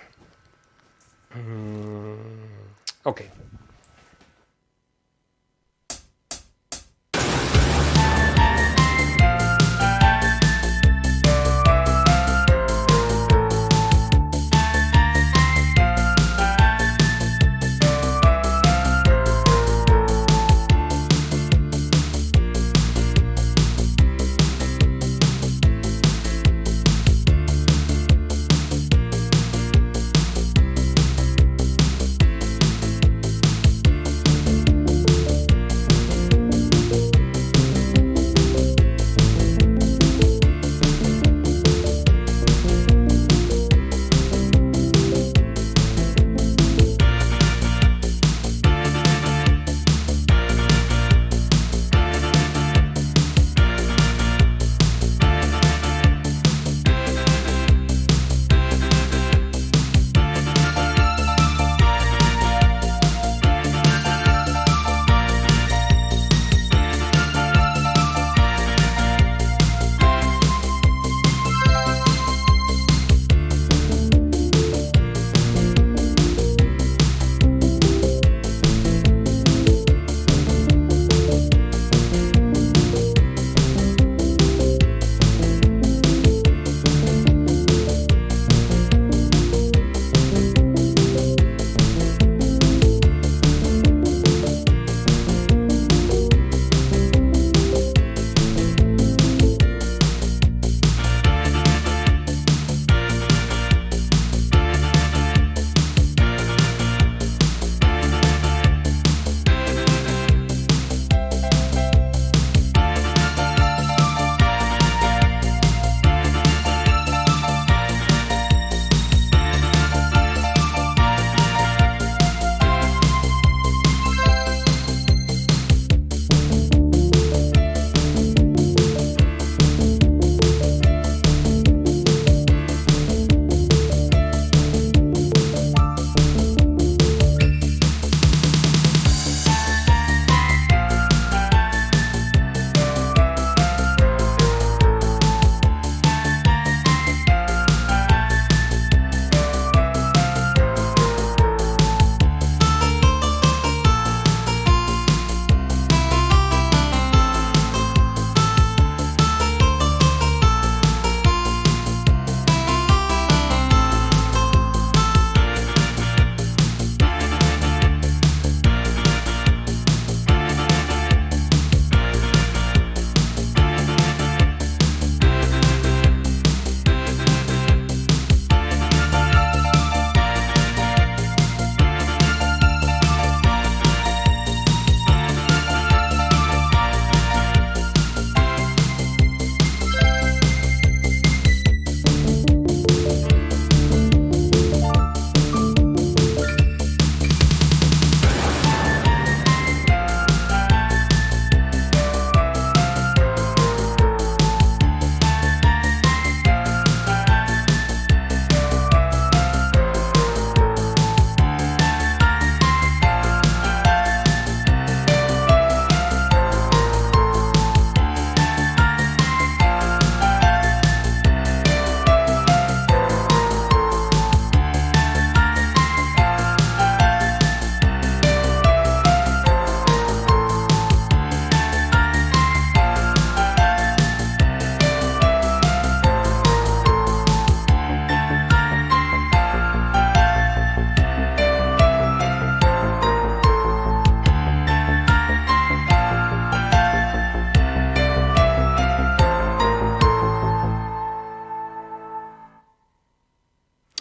Okay.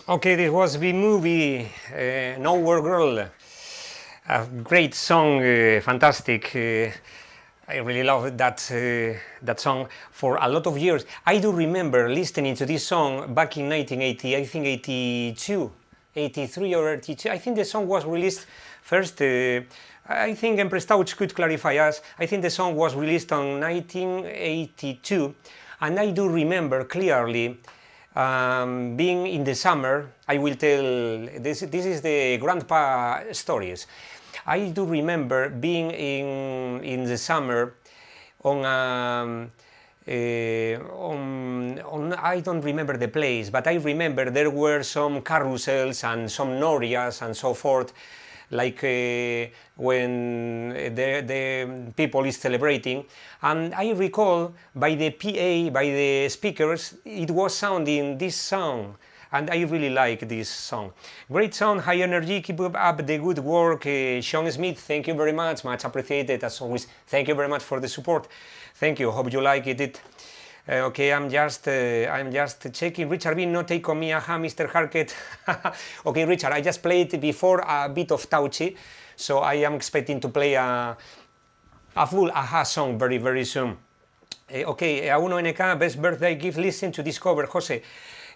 Okay, this was the movie Nowhere Girl. A great song, fantastic. I really love that song for a lot of years. I do remember listening to this song back in 1980, I think 82, 83 or 82. I think the song was released first. I think Empress Touch could clarify us. I think the song was released on 1982, and I do remember clearly being in the summer. I will tell this is the grandpa stories. I do remember being in the summer on I don't remember the place, but I remember there were some carousels and some norias and so forth, like when the people is celebrating, and I recall by the PA, by the speakers, it was sounding this song, and I really like this song. Great song, high energy, keep up the good work. Sean Smith, thank you very much appreciated as always. Thank you very much for the support. Thank you, hope you like it. Okay, I'm just checking. Richard B, no take on me, aha, Mr. Harket. Okay, Richard, I just played before a bit of Touchy, so I am expecting to play a full aha song very, very soon. Okay, A1NK, best birthday gift, listen to this cover, José.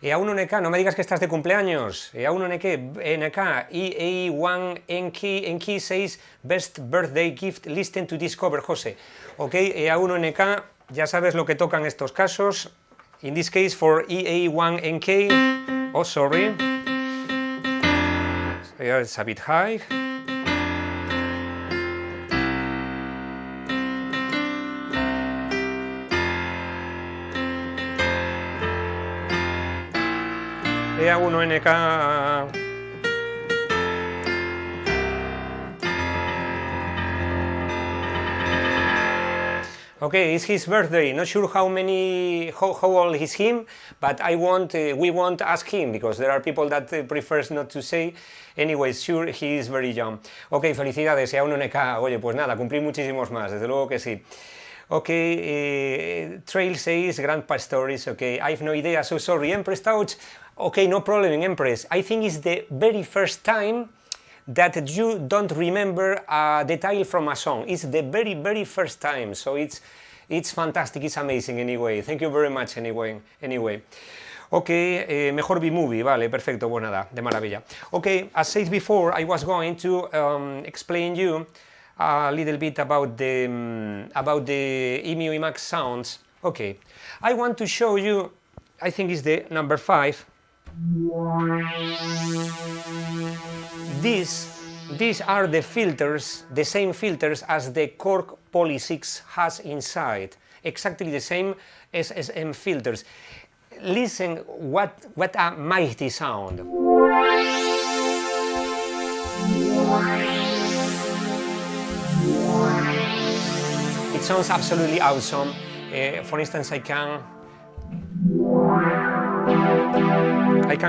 A1NK, no me digas que estás de cumpleaños. A1NK, EA1NK says best birthday gift, listen to this cover, José. Ok, A1NK, ya sabes lo que tocan estos casos. In this case for EA1NK, oh sorry, it's a bit high. A1NK. Okay, it's his birthday. Not sure how old is him, but we won't ask him because there are people that prefers not to say. Anyway, sure, he is very young. Okay, felicidades, A1NK. Oye, pues nada, cumplir muchísimos más, desde luego que sí. Okay, Trail says Grandpa Stories. Okay, I have no idea, so sorry. Empress Touch. Okay, no problem, Empress. I think it's the very first time that you don't remember a detail from a song. It's the very, very first time, so it's fantastic, it's amazing anyway. Thank you very much anyway. Okay, mejor B-movie, vale, perfecto, pues nada, de maravilla. Okay, as said before, I was going to explain you a little bit about the EMU Emacs sounds. Okay, I want to show you, I think it's the number 5. These are the filters, the same filters as the Korg Poly 6 has inside, exactly the same SSM filters. Listen, what a mighty sound. It sounds absolutely awesome. For instance, I can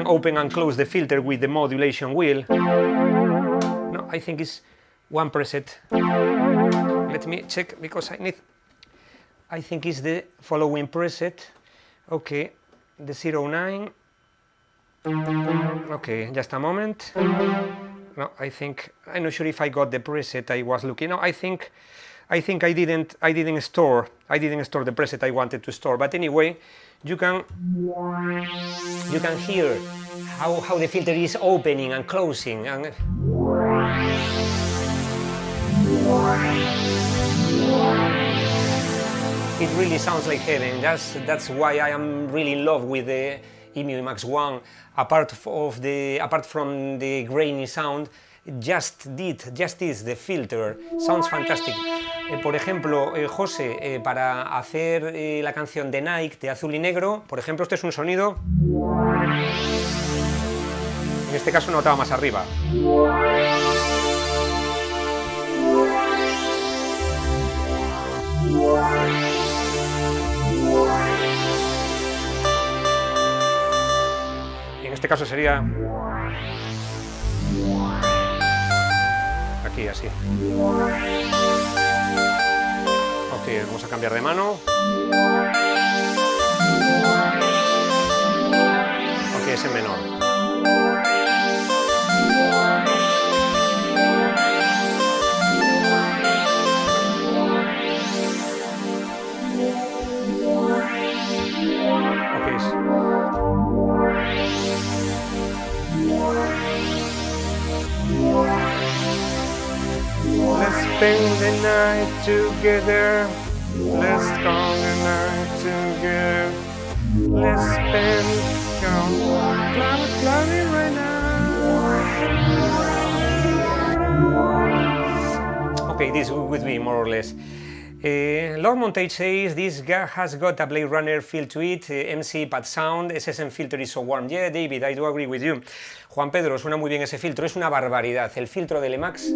open and close the filter with the modulation wheel. No, I think it's one preset. Let me check because I think it's the following preset. Okay, the 09. Okay, just a moment. No, I'm not sure if I got the preset I was looking. No, I think I didn't store the preset I wanted to store. But anyway, you can hear how the filter is opening and closing, and it really sounds like heaven. That's why I am really in love with the EMU Emacs 1. Apart from the grainy sound, just is the filter. Sounds fantastic. Por ejemplo, José, para hacer la canción de Nike, de azul y negro, por ejemplo, este es un sonido. En este caso una octava más arriba. Y en este caso sería aquí, así. Ok, vamos a cambiar de mano. Ok, es en menor. spend the night together. Let's spend the night together. Let's spend clubbing right now. Okay, this would be more or less. Lord Montage says this guy has got a Blade Runner feel to it, MC pad sound, SSM filter is so warm. Yeah, David, I do agree with you. Juan Pedro, suena muy bien ese filtro, es una barbaridad. El filtro del Emax es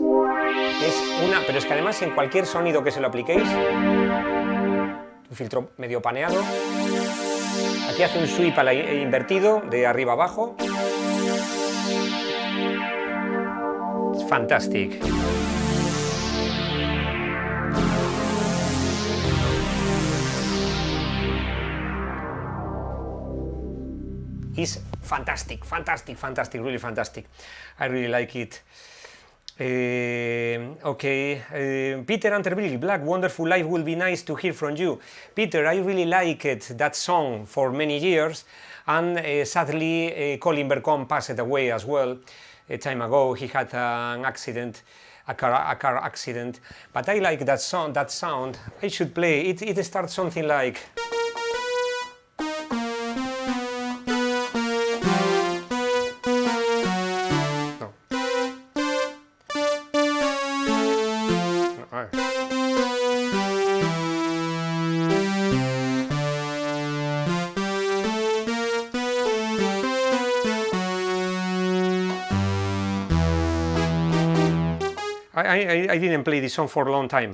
una... Pero es que además en cualquier sonido que se lo apliquéis, un filtro medio paneado, aquí hace un sweep invertido de arriba abajo. Es fantástico. Is fantastic, really fantastic. I really like it. Okay, Peter Anterbilly, Black, wonderful life, will be nice to hear from you. Peter, I really liked that song for many years, and sadly Colin Bercombe passed away as well a time ago. He had an accident, a car accident, but I like that song, that sound. I should play it. It starts something like... I didn't play this song for a long time.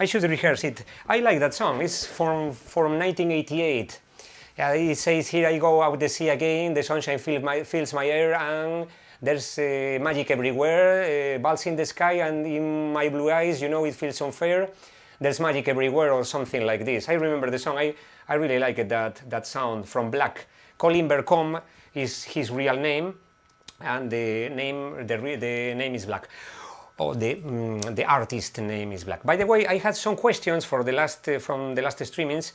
I should rehearse it. I like that song. It's from 1988. It says, here I go out the sea again, the sunshine fills my air, and there's magic everywhere, balls in the sky, and in my blue eyes, you know, it feels unfair. There's magic everywhere, or something like this. I remember the song. I really liked that sound from Black. Colin Bercombe is his real name, and the name is Black. Oh, the artist name is Black. By the way, I had some questions for the last from the last streamings.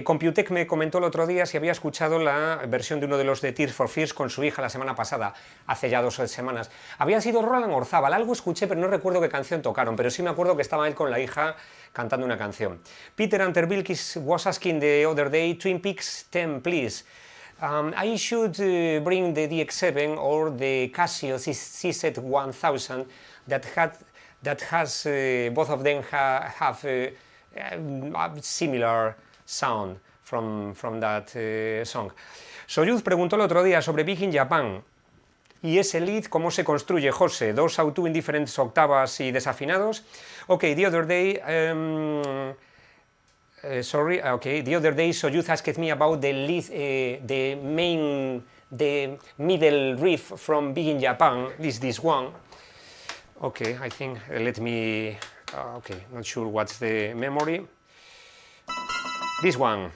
Computec me comentó el otro día si había escuchado la versión de uno de los de Tears for Fears con su hija la semana pasada, hace ya 2 semanas. Habían sido Roland Orzábal, algo escuché, pero no recuerdo qué canción tocaron, pero sí me acuerdo que estaba él con la hija cantando una canción. Peter Anterbilkis was asking the other day, Twin Peaks 10, please. I should bring the DX5 or the Casio CZ1000 that has both of them have a similar sound from that song. Soyuz preguntó el otro día sobre Big in Japan y ese lead, ¿cómo se construye, José? 2 auto en diferentes octavas y desafinados. Okay, the other day the other day Soyuz asked me about the lead, the middle riff from Big in Japan, this one. Okay, I think, let me, okay, not sure what's the memory. This one.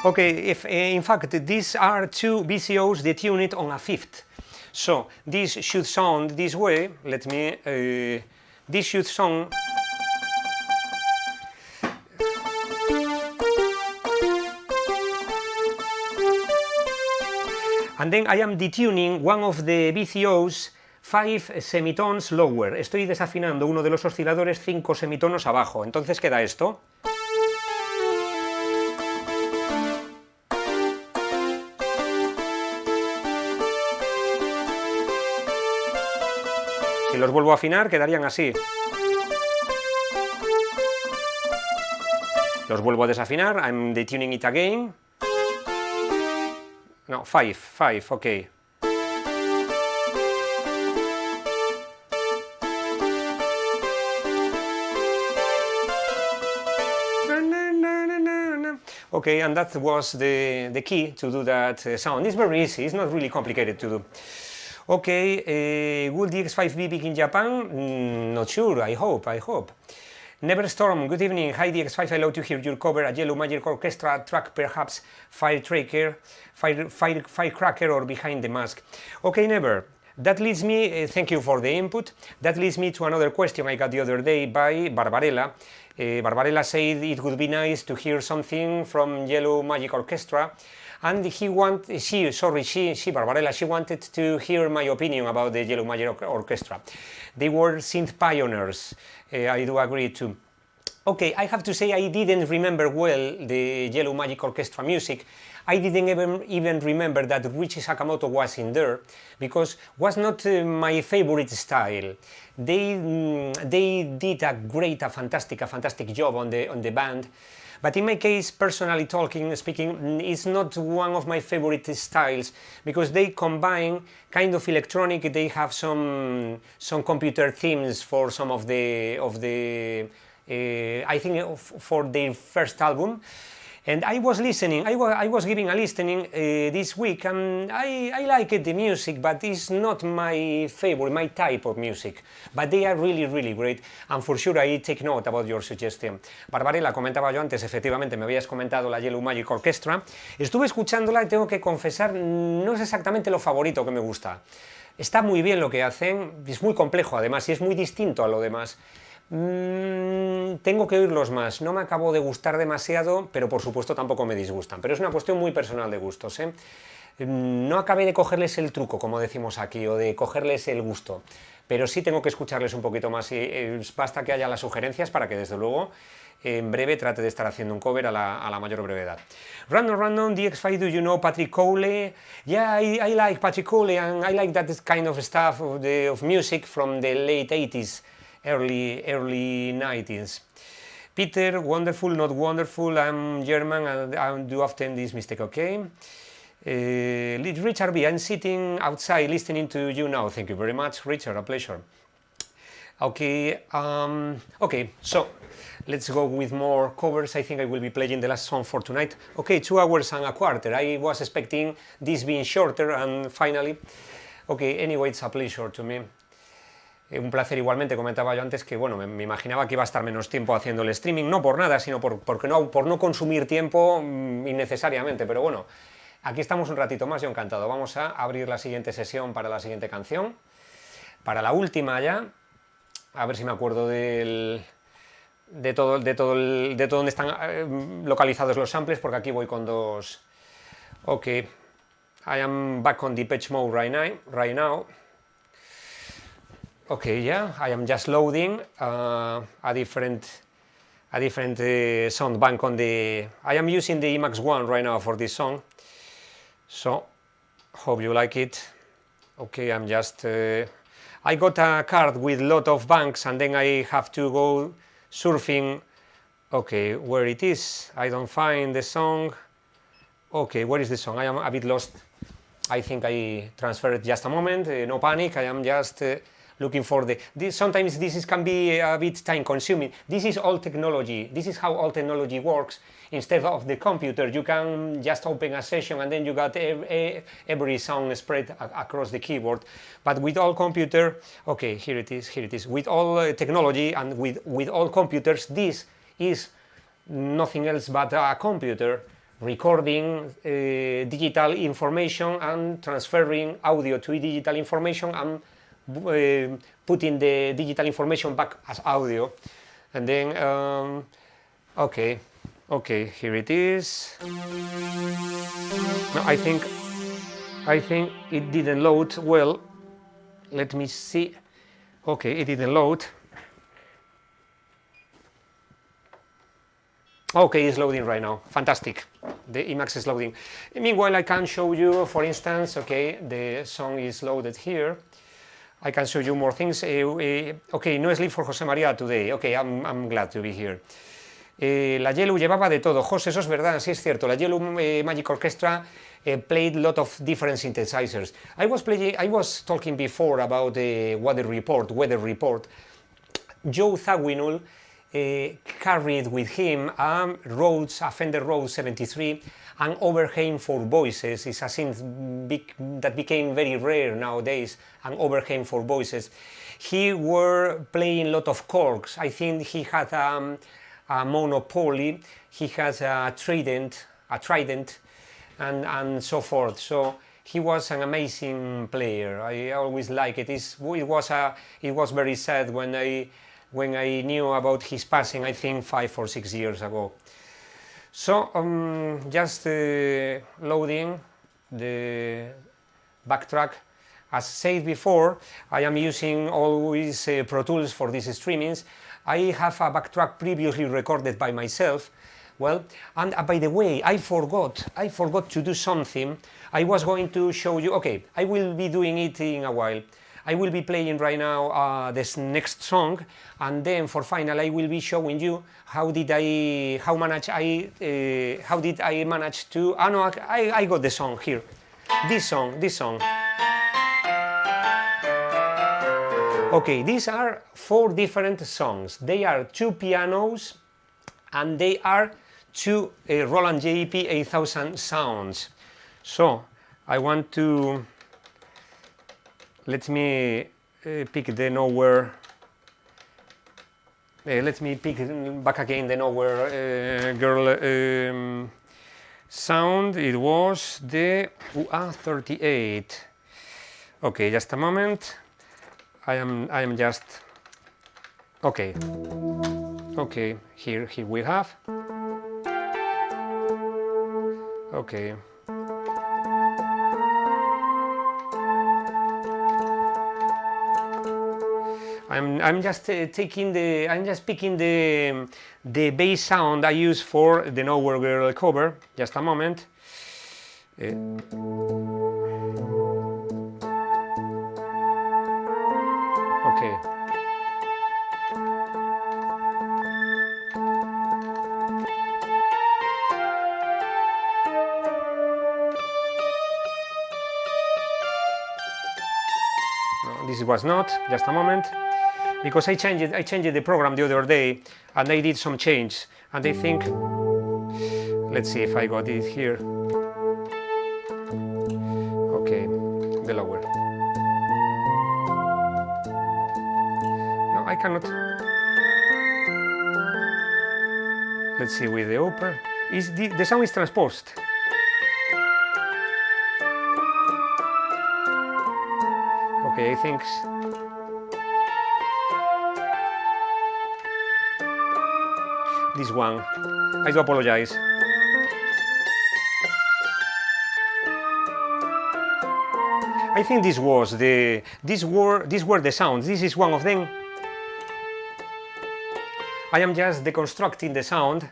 Okay, if in fact these are 2 VCOs detuned on a 5th. So this should sound this way. Let me. This should sound. And then I am detuning one of the VCOs 5 semitones lower. Estoy desafinando uno de los osciladores 5 semitonos abajo. Entonces queda esto. Si los vuelvo a afinar, quedarían así. Los vuelvo a desafinar. I'm detuning it again. No, 5, ok. Okay, and that was the key to do that sound. It's very easy, it's not really complicated to do. Okay, will DX5 be big in Japan? Not sure, I hope. Neverstorm, good evening. Hi DX5, I love to hear your cover, a Yellow Magic Orchestra track, perhaps Firecracker or Behind the Mask. Okay, Never. That leads me, thank you for the input, that leads me to another question I got the other day by Barbarella. Barbarella said it would be nice to hear something from Yellow Magic Orchestra, and she wanted to hear my opinion about the Yellow Magic Orchestra. They were synth pioneers, I do agree too. Okay, I have to say I didn't remember well the Yellow Magic Orchestra music. I didn't even remember that Richie Sakamoto was in there, because it was not my favorite style. They did a fantastic job on the band, but in my case, personally speaking, it's not one of my favorite styles, because they combine kind of electronic. They have some computer themes for some of the I think for their first album. And I was listening, I was giving a listening this week, and I liked the music, but it's not my favorite, my type of music. But they are really great, and for sure I take note about your suggestion. Barbarella, comentaba yo antes, efectivamente me habías comentado la Yellow Magic Orchestra. Estuve escuchándola y tengo que confesar, no es exactamente lo favorito que me gusta. Está muy bien lo que hacen, es muy complejo además, y es muy distinto a lo demás. Tengo que oírlos más, no me acabo de gustar demasiado, pero por supuesto tampoco me disgustan, pero es una cuestión muy personal de gustos, ¿eh? No acabé de cogerles el truco, como decimos aquí, o de cogerles el gusto, pero sí tengo que escucharles un poquito más, y basta que haya las sugerencias para que desde luego en breve trate de estar haciendo un cover a la mayor brevedad. Random, DX5, do you know Patrick Cowley? Yeah, I like Patrick Cowley, and I like that kind of stuff of music from the late 80s. Early 90s. Peter, wonderful, not wonderful, I'm German and I do often this mistake, okay? Richard B, I'm sitting outside listening to you now. Thank you very much, Richard, a pleasure. Okay, okay, so let's go with more covers. I think I will be playing the last song for tonight. Okay, 2 hours and a quarter. I was expecting this being shorter, and finally, okay, anyway, it's a pleasure to me. Un placer igualmente. Comentaba yo antes que bueno, me imaginaba que iba a estar menos tiempo haciendo el streaming, no por nada, sino por no consumir tiempo innecesariamente, pero bueno, aquí estamos un ratito más, yo encantado. Vamos a abrir la siguiente sesión para la siguiente canción, para la última ya, a ver si me acuerdo de todo donde están localizados los samples, porque aquí voy con dos. Ok, I am back on Depeche Mode right now. Okay, yeah, I am just loading a different sound bank on the. I am using the Emax 1 right now for this song, so hope you like it. Okay, I'm just. I got a card with a lot of banks, and then I have to go surfing. Okay, where it is? I don't find the song. Okay, where is the song? I am a bit lost. I think I transferred just a moment. No panic. I am just. Looking for sometimes this can be a bit time consuming. This is all technology. This is how all technology works. Instead of the computer, you can just open a session and then you got every sound spread across the keyboard. But with all computer, okay, here it is. With all technology and with all computers, this is nothing else but a computer recording digital information and transferring audio to digital information and putting the digital information back as audio, and then okay, here it is. No, I think it didn't load well. Let me see. Okay, it didn't load. Okay, it's loading right now. Fantastic. The Emacs is loading. Meanwhile, I can show you, for instance, okay, the song is loaded here. I can show you more things. Okay, no sleep for José María today. Okay, I'm glad to be here. La Yellow llevaba de todo. José, eso es verdad, sí es cierto. La Yellow Magic Orchestra played a lot of different synthesizers. I was talking before about the weather report. Joe Zawinul carried with him a Fender Rhodes 73, an overhang for voices. It's a synth that became very rare nowadays, an overhang for voices. He were playing a lot of corks. I think he had a monopoly, he has a trident, and so forth. So he was an amazing player. I always like it. It was very sad when I knew about his passing, I think 5 or 6 years ago. So just loading the backtrack. As said before, I am using always Pro Tools for these streamings. I have a backtrack previously recorded by myself. Well, and by the way, I forgot to do something. I was going to show you. Okay, I will be doing it in a while. I will be playing right now this next song, and then for final I will be showing you how did I manage to. Ah no, I got the song here. This song. Okay, these are 4 different songs. They are 2 pianos, and they are 2 Roland JP 8000 sounds. So I want to. Let me pick the nowhere. Let me pick back again the nowhere girl sound. It was the 38. Okay, just a moment. I am just okay. Okay, here we have. Okay. I'm just picking the bass sound I use for the Nowhere Girl cover. Just a moment. Okay. No, this was not. Just a moment. Because I changed the program the other day, and I did some change, and I think, let's see if I got it here. Okay, the lower. No, I cannot. Let's see with the upper. The sound is transposed. Okay, I think. This one. I do apologize. I think these were the sounds. This is one of them. I am just deconstructing the sound.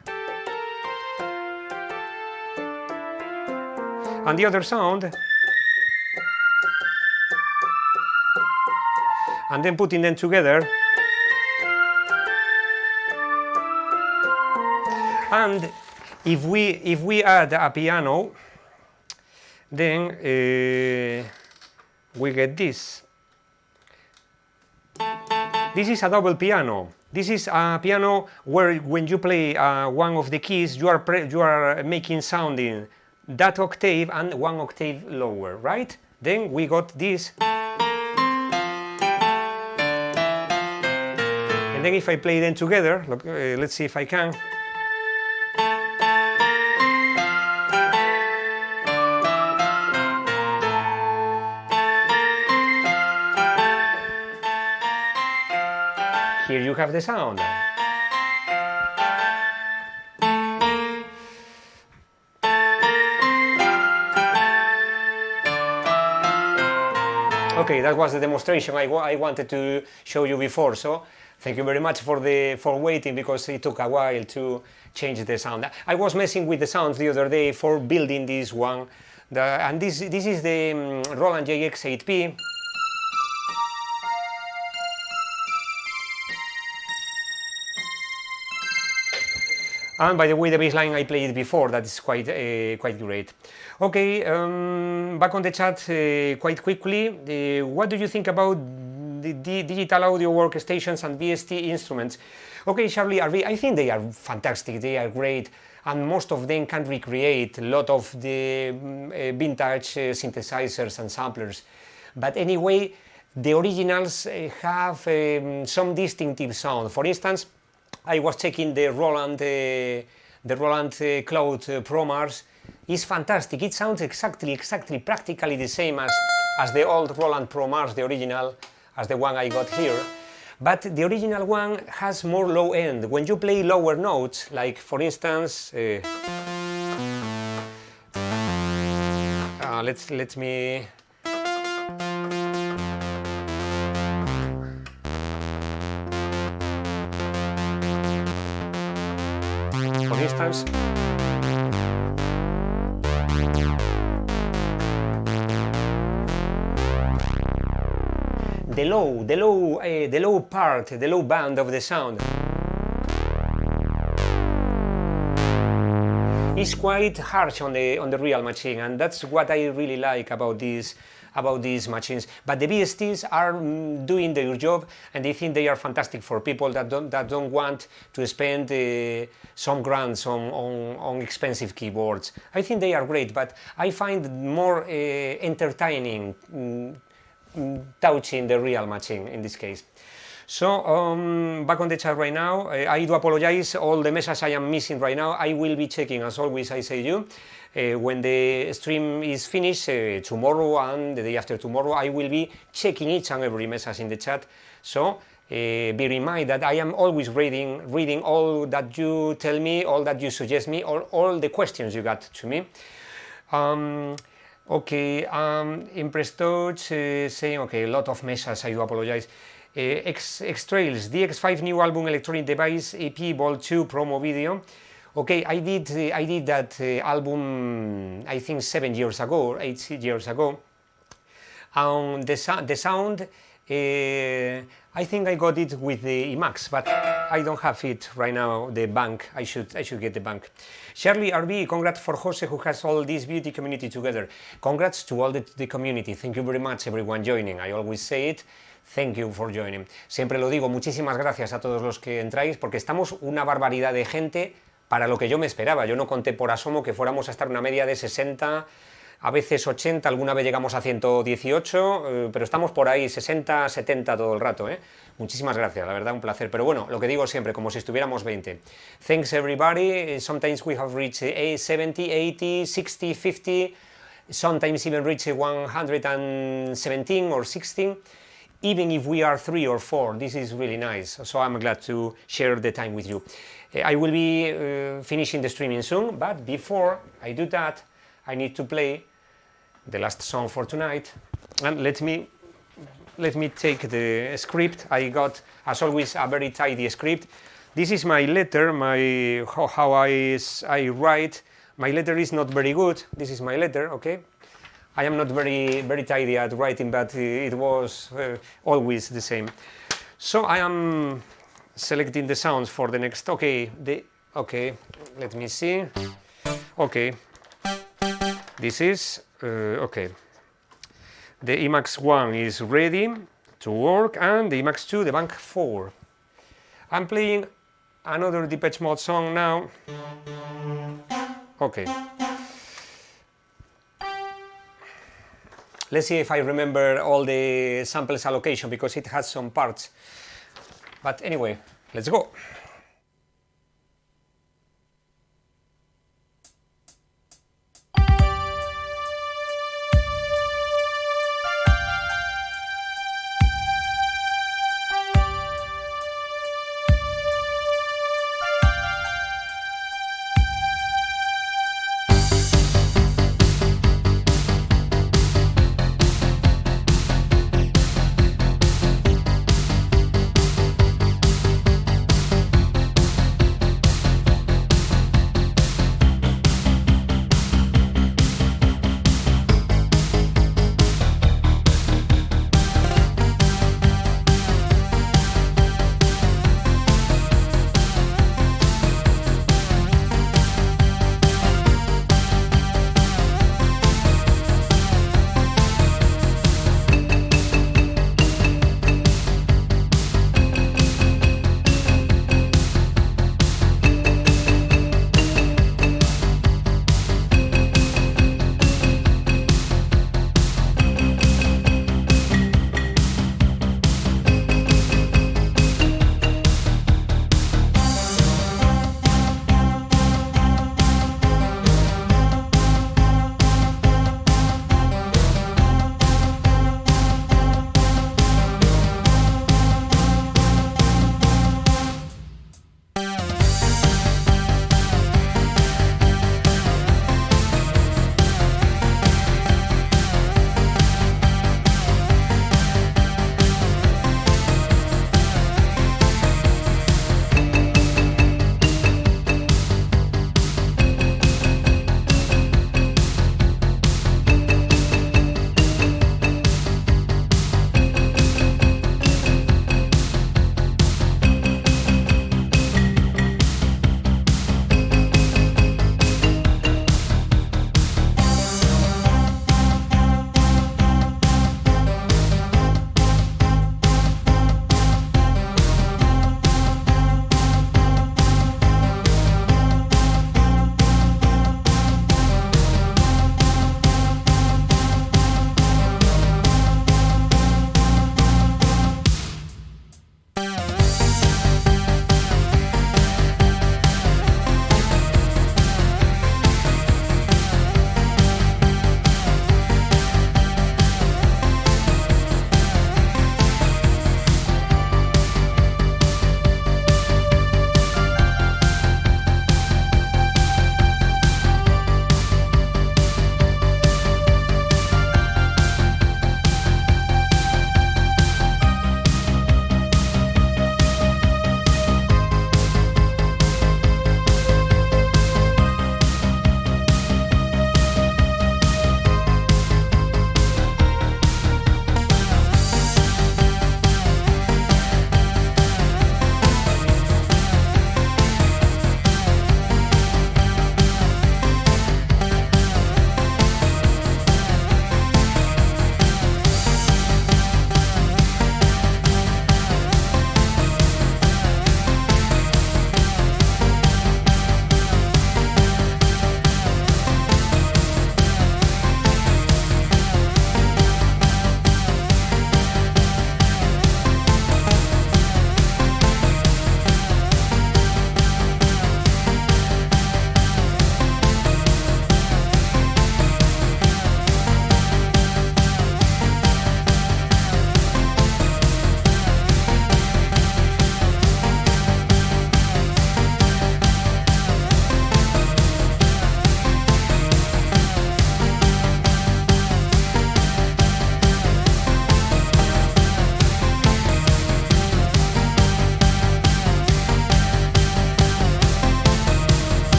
And the other sound. And then putting them together. And if we add a piano, then we get this. This is a double piano. This is a piano where when you play one of the keys, you are making sounding that octave and 1 octave lower, right? Then we got this. And then if I play them together, look, let's see if I can. Here you have the sound. Okay, that was the demonstration I wanted to show you before. So thank you very much for waiting, because it took a while to change the sound. I was messing with the sounds the other day for building this one, and this is the Roland JX8P. And by the way, the bass line I played before, that is quite great. Okay, back on the chat quite quickly. What do you think about the digital audio workstations and VST instruments. Okay, Charlie, I think they are fantastic, they are great, and most of them can recreate a lot of the vintage synthesizers and samplers. But anyway, the originals have some distinctive sound. For instance, I was checking the Roland Cloud Pro Mars. It's fantastic. It sounds exactly, practically the same as the old Roland Pro Mars, the original, as the one I got here. But the original one has more low end. When you play lower notes, like for instance, let me. For instance, the low part, the low band of the sound is quite harsh on the real machine, and that's what I really like about these machines. But the VSTs are doing their job, and I think they are fantastic for people that don't want to spend some grants on expensive keyboards. I think they are great, but I find more entertaining touching the real machine in this case. So back on the chat right now. I do apologize, all the messages I am missing right now. I will be checking, as always I say you, when the stream is finished tomorrow and the day after tomorrow. I will be checking each and every message in the chat. So bear in mind that I am always reading all that you tell me, all that you suggest me, all the questions you got to me. Okay, Impress Touch saying, okay, a lot of messages, I do apologize. X-Trails, DX5 new album electronic device EP Vol 2 promo video. Okay, I did that album, I think 7 years ago, or 8 years ago. The sound, I think I got it with the Emacs, but I don't have it right now, the bank. I should get the bank. Shirley RB, congrats for Jose, who has all this beauty community together. Congrats to all the community. Thank you very much, everyone joining. I always say it. Thank you for joining. Siempre lo digo, muchísimas gracias a todos los que entráis, porque estamos una barbaridad de gente para lo que yo me esperaba. Yo no conté por asomo que fuéramos a estar una media de 60, a veces 80, alguna vez llegamos a 118, pero estamos por ahí 60, 70 todo el rato. Muchísimas gracias, la verdad, un placer. Pero bueno, lo que digo siempre, como si estuviéramos 20. Thanks everybody. Sometimes we have reached 70, 80, 60, 50, sometimes even reached 117 or 16. Even if we are 3 or 4, this is really nice. So I'm glad to share the time with you. I will be finishing the streaming soon, but before I do that, I need to play the last song for tonight. And let me take the script. I got, as always, a very tidy script. This is my letter, how I write. My letter is not very good. This is my letter, okay? I am not very tidy at writing, but it was always the same. So I am selecting the sounds for the next. Okay, let me see. Okay, this is okay. The Emacs 1 is ready to work, and the Emacs 2, the bank 4. I'm playing another Depeche Mode song now. Okay. Let's see if I remember all the samples allocation, because it has some parts. But anyway, let's go.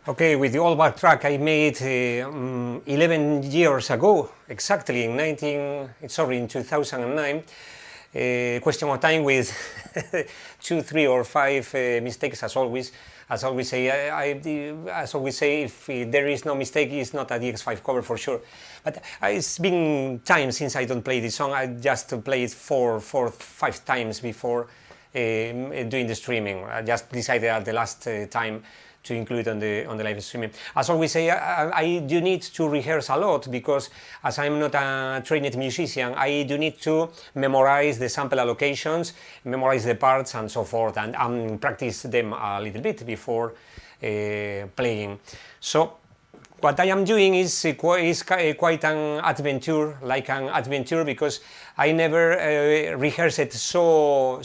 Okay, with the all back track I made 11 years ago, exactly in 2009. Question of time with 2, 3, or 5 mistakes, as always. As always say, if there is no mistake, it's not a DX5 cover for sure. But it's been time since I don't play this song. I just played it 4, 5 times before doing the streaming. I just decided at the last time to include on the live streaming. As always say, I do need to rehearse a lot, because as I'm not a trained musician, I do need to memorize the sample allocations, memorize the parts and so forth, and practice them a little bit before playing. So what I am doing is quite an adventure, because I never rehearse it so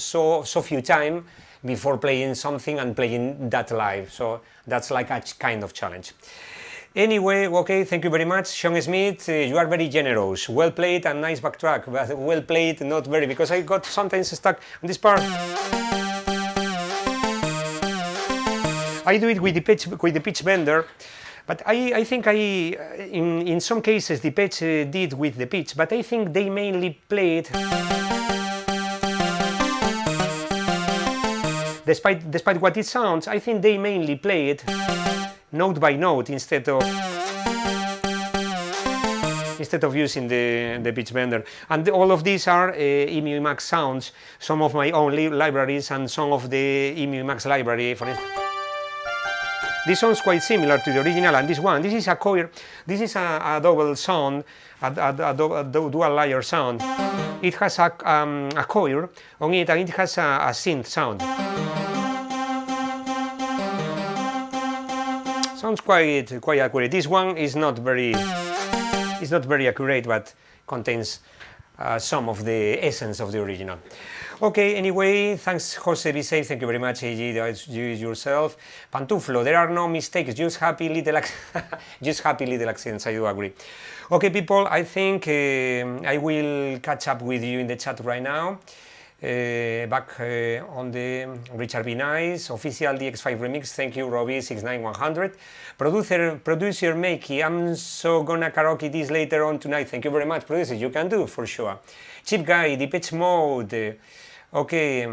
few times before playing something and playing that live. So that's like a kind of challenge. Anyway, okay, thank you very much, Sean Smith. You are very generous. Well played and nice backtrack, but well played, not very, because I got sometimes stuck on this part. I do it with the pitch bender, but I think in some cases Depeche did with the pitch, but I think they mainly played. Despite what it sounds, I think they mainly play it note by note instead of using the pitch bender. And all of these are EMU Max sounds, some of my own libraries and some of the EMU Max library, for instance. This sounds quite similar to the original, and this is a choir, this is a double sound, a dual layer sound. It has a choir on it, and it has a synth sound. Sounds quite accurate. This one is not very accurate, but contains some of the essence of the original. Okay, anyway, thanks, Jose. Be safe. Thank you very much, AG. That's you yourself. Pantuflo, there are no mistakes, just happy little accidents. I do agree. Okay, people, I think I will catch up with you in the chat right now. Back on the Richard B. Nice official DX5 remix. Thank you, Robbie 69100. Producer Makey, I'm so gonna karaoke this later on tonight. Thank you very much, producer. You can do for sure. Cheap guy, Depeche mode. Okay,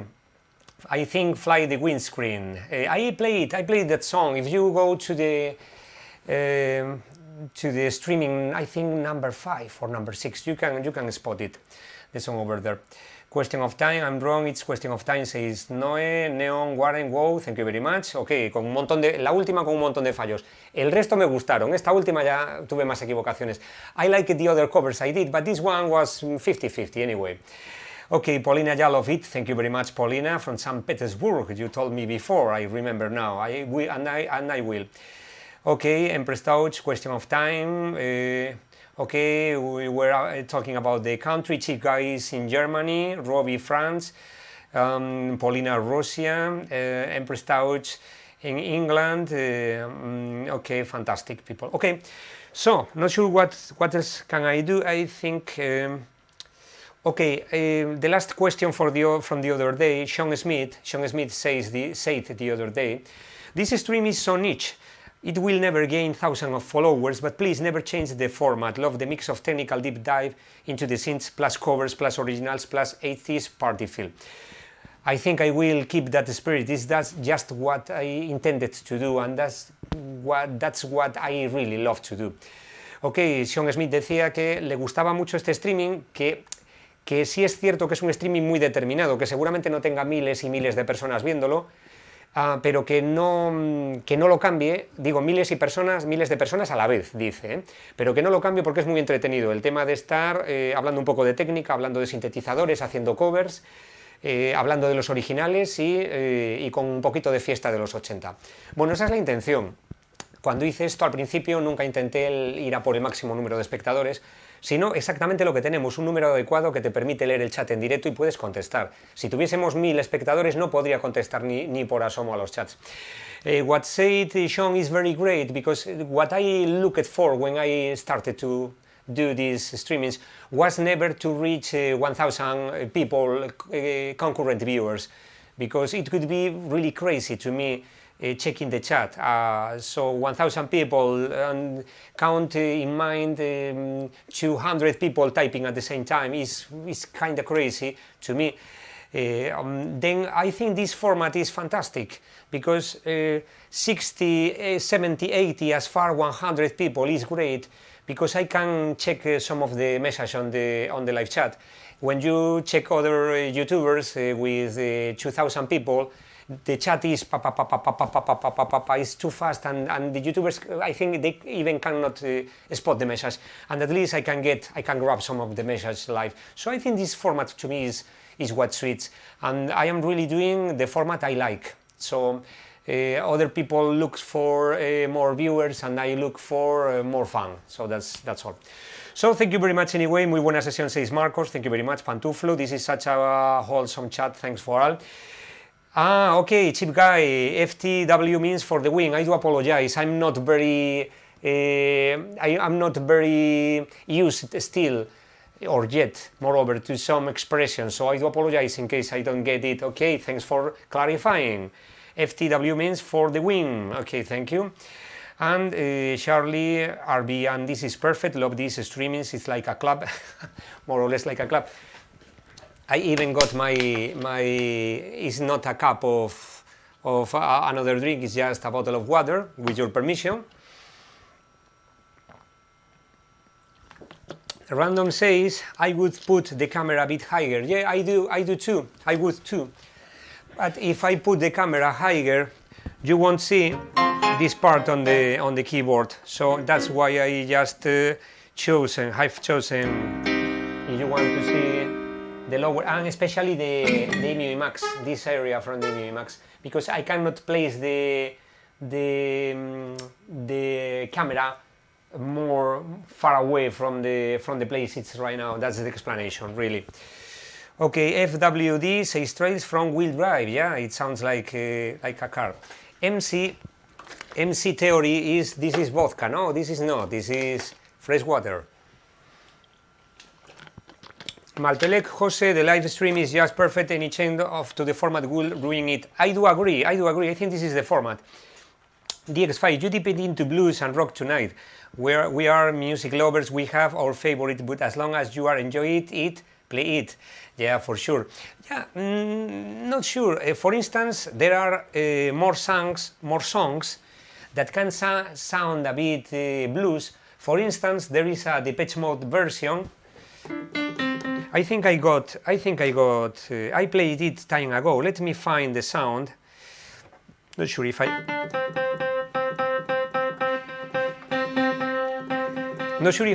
I think Fly the Windscreen. I played that song. If you go to the streaming, I think number 5 or number 6, you can spot it. The song over there. Question of time, I'm wrong, it's question of time, says Noe, Neon, Warren, Wow, thank you very much. Ok, con un montón de, la última con un montón de fallos. El resto me gustaron, esta última ya tuve más equivocaciones. I like the other covers I did, but this one was 50-50 anyway. Okay, Paulina Yalovit, thank you very much, Paulina, from St. Petersburg. You told me before, I remember now, I will. Okay, Empress Touch, question of time. Okay, we were talking about the country. Chief guys in Germany, Robbie France, Paulina Russia, Empress Touch in England. Okay, fantastic people. Okay, so not sure what else can I do. I think okay, the last question from the other day. Sean Smith said the other day, this stream is so niche. It will never gain thousands of followers, but please never change the format. Love the mix of technical deep dive into the synths, plus covers, plus originals, plus 80s party feel. I think I will keep that spirit. That's just what I intended to do, and that's what I really love to do. Ok, Sean Smith decía que le gustaba mucho este streaming, que sí es cierto que es un streaming muy determinado, que seguramente no tenga miles y miles de personas viéndolo, pero que no lo cambie, digo miles de personas a la vez, dice, pero que no lo cambie porque es muy entretenido el tema de estar hablando un poco de técnica, hablando de sintetizadores, haciendo covers, hablando de los originales y con un poquito de fiesta de los 80. Bueno, esa es la intención. Cuando hice esto al principio nunca intenté ir a por el máximo número de espectadores, sino exactamente lo que tenemos, un número adecuado que te permite leer el chat en directo y puedes contestar. Si tuviésemos 1000 espectadores no podría contestar ni por asomo a los chats. What said Sean is very great, because what I looked for when I started to do these streamings was never to reach 1000 people, concurrent viewers, because it could be really crazy to me checking the chat. So 1,000 people, and count in mind 200 people typing at the same time is kind of crazy to me. Then I think this format is fantastic, because 60, 70, 80 as far 100 people is great, because I can check some of the messages on the live chat. When you check other YouTubers with 2,000 people, the chat is is too fast, and the YouTubers, I think they even cannot spot the message. And at least I can grab some of the messages live. So I think this format to me is what suits, and I am really doing the format I like. So other people look for more viewers, and I look for more fun. So that's all. So thank you very much anyway. Muy buena sesión, says Marcos. Thank you very much, Pantuflo. This is such a wholesome chat. Thanks for all. Okay, cheap guy. FTW means for the win. I do apologize. I'm not very I'm not very used still, or yet, moreover, to some expressions, so I do apologize in case I don't get it. Okay, thanks for clarifying. FTW means for the win. Okay, thank you. And Charlie RB, and this is perfect. Love these streamings. It's like a club, more or less like a club. I even got my it's not a cup of another drink. It's just a bottle of water, with your permission. Random says I would put the camera a bit higher. Yeah, I do too. I would too. But if I put the camera higher, you won't see this part on the keyboard. So that's why I just I've chosen. If you want to see the lower, and especially the EMU Max, this area from the EMU Max, because I cannot place the camera more far away from the place it's right now. That's the explanation, really. Okay, FWD says trails from wheel drive. Yeah, it sounds like a car. MC theory is this is vodka. No, this is not. This is fresh water. Maltelec Jose, the live stream is just perfect. Any change to the format will ruin it. I do agree. I think this is the format. DX5, you dip it into blues and rock tonight. Where we are music lovers, we have our favorite, but as long as you are enjoying it, play it. Yeah, for sure. Yeah, not sure. For instance, there are more songs that can sound a bit blues. For instance, there is a Depeche Mode version. I played it time ago. Let me find the sound. Not sure if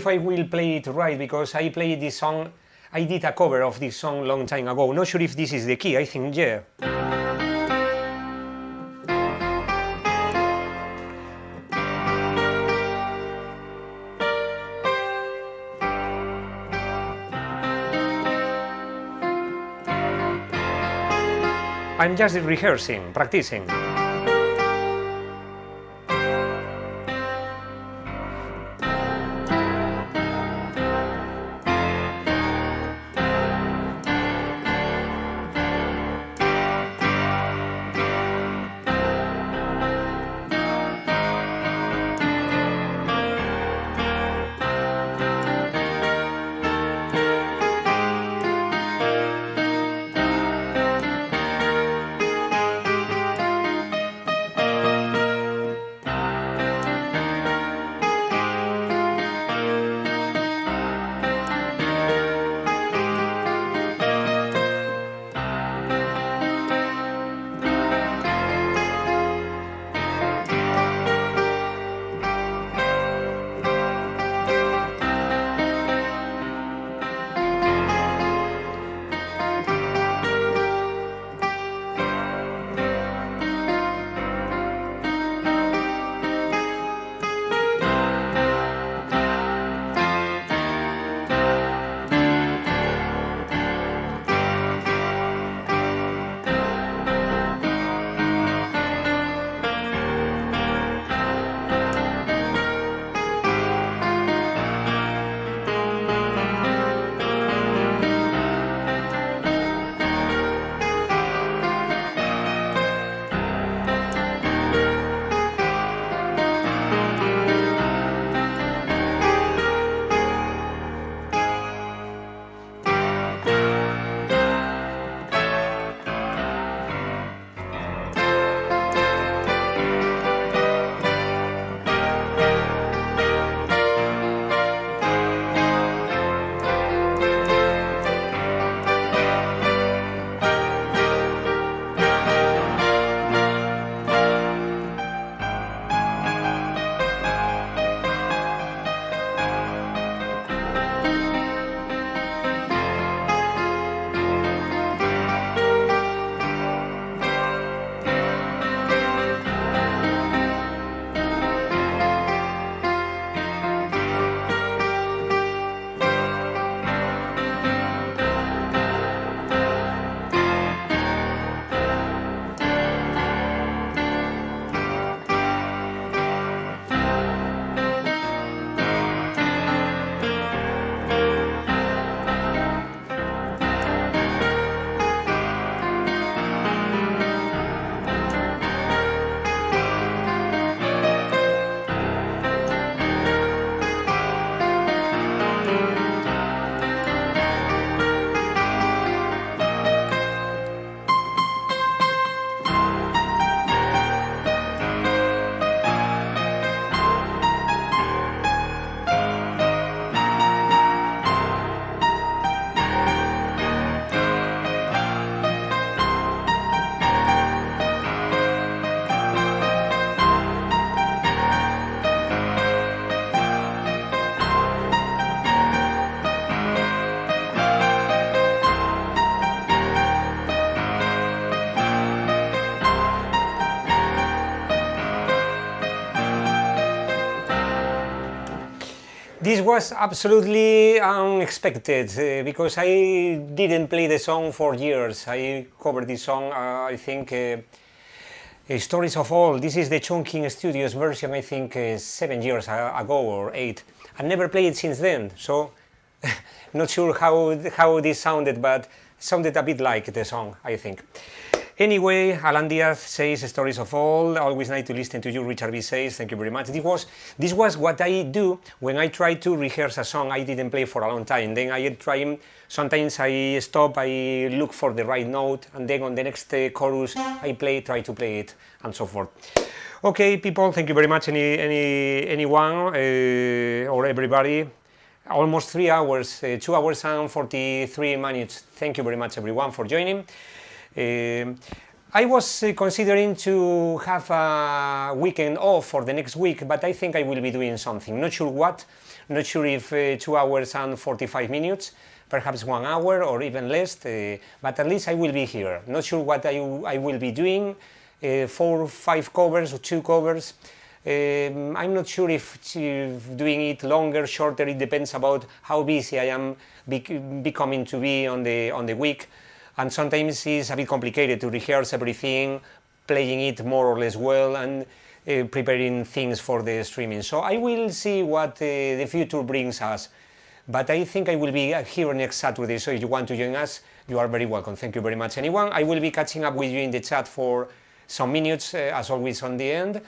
I will play it right, because I played this song. I did a cover of this song long time ago. Not sure if this is the key. I think yeah. I'm just rehearsing, practicing. This was absolutely unexpected because I didn't play the song for years. I covered this song, I think, Stories of All. This is the Chongqing Studios version, I think, 7 years ago or 8. I never played it since then, so not sure how this sounded, but sounded a bit like the song, I think. Anyway, Alan Diaz says Stories of All, always nice to listen to you. Richard B says, thank you very much. This was what I do when I try to rehearse a song I didn't play for a long time. Then I try, sometimes I stop, I look for the right note, and then on the next chorus I try to play it, and so forth. Okay, people, thank you very much, anyone or everybody. Almost 3 hours, 2 hours and 43 minutes. Thank you very much, everyone, for joining. I was considering to have a weekend off for the next week, but I think I will be doing something. Not sure what, not sure if 2 hours and 45 minutes, perhaps 1 hour or even less, but at least I will be here. Not sure what I will be doing, 4 or 5 covers or 2 covers. I'm not sure if doing it longer, shorter, it depends about how busy I am becoming to be on the week. And sometimes it's a bit complicated to rehearse everything, playing it more or less well, and preparing things for the streaming. So I will see what the future brings us. But I think I will be here next Saturday, so if you want to join us, you are very welcome. Thank you very much, anyone. I will be catching up with you in the chat for some minutes, as always, on the end.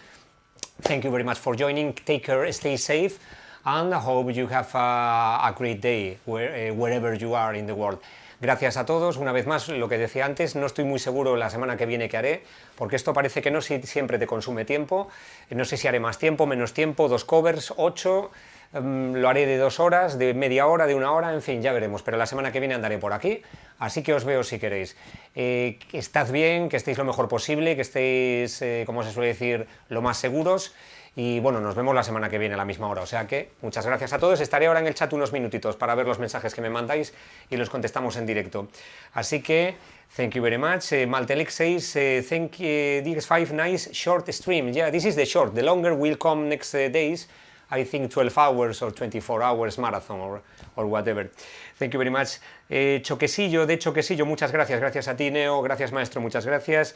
Thank you very much for joining. Take care, stay safe, and I hope you have a great day wherever you are in the world. Gracias a todos, una vez más, lo que decía antes, no estoy muy seguro la semana que viene qué haré, porque esto parece que no siempre te consume tiempo, no sé si haré más tiempo, menos tiempo, 2 covers, 8, lo haré de 2 horas, de media hora, de 1 hora, en fin, ya veremos, pero la semana que viene andaré por aquí, así que os veo si queréis. Estad bien, que estéis lo mejor posible, que estéis, como se suele decir, lo más seguros. Y bueno, nos vemos la semana que viene a la misma hora, o sea que muchas gracias a todos. Estaré ahora en el chat unos minutitos para ver los mensajes que me mandáis y los contestamos en directo. Así que, thank you very much. Maltelec says, thank you, DX5, nice short stream. Yeah, this is the short, the longer will come next days. I think 12 hours or 24 hours marathon or whatever. Thank you very much. Choquesillo, de Choquesillo, muchas gracias. Gracias a ti, Neo. Gracias, maestro. Muchas gracias.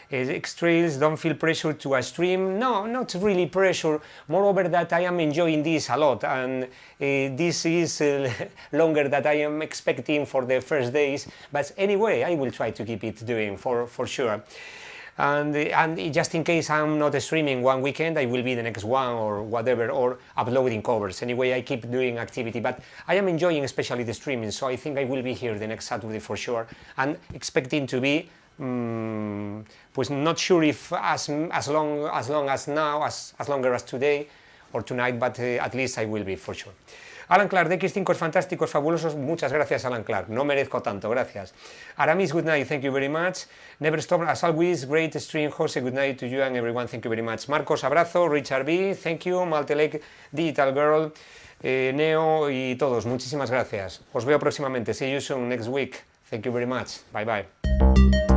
X-Trails, don't feel pressure to a stream. No, not really pressure. Moreover, that I am enjoying this a lot, and this is longer than I am expecting for the first days. But anyway, I will try to keep it doing for sure. And just in case I'm not streaming one weekend, I will be the next one or whatever, or uploading covers. Anyway, I keep doing activity, but I am enjoying especially the streaming, so I think I will be here the next Saturday for sure, and expecting to be pues not sure if as long as now, as longer as today or tonight, but at least I will be for sure. Alan Clark, DX5 es fantástico, es fabuloso. Muchas gracias, Alan Clark. No merezco tanto, gracias. Aramis, good night, thank you very much. Never stop, as always, great stream. Jose, good night to you and everyone, thank you very much. Marcos, abrazo. Richard B, thank you. Maltelec, Digital Girl, Neo y todos, muchísimas gracias. Os veo próximamente. See you soon next week. Thank you very much. Bye bye.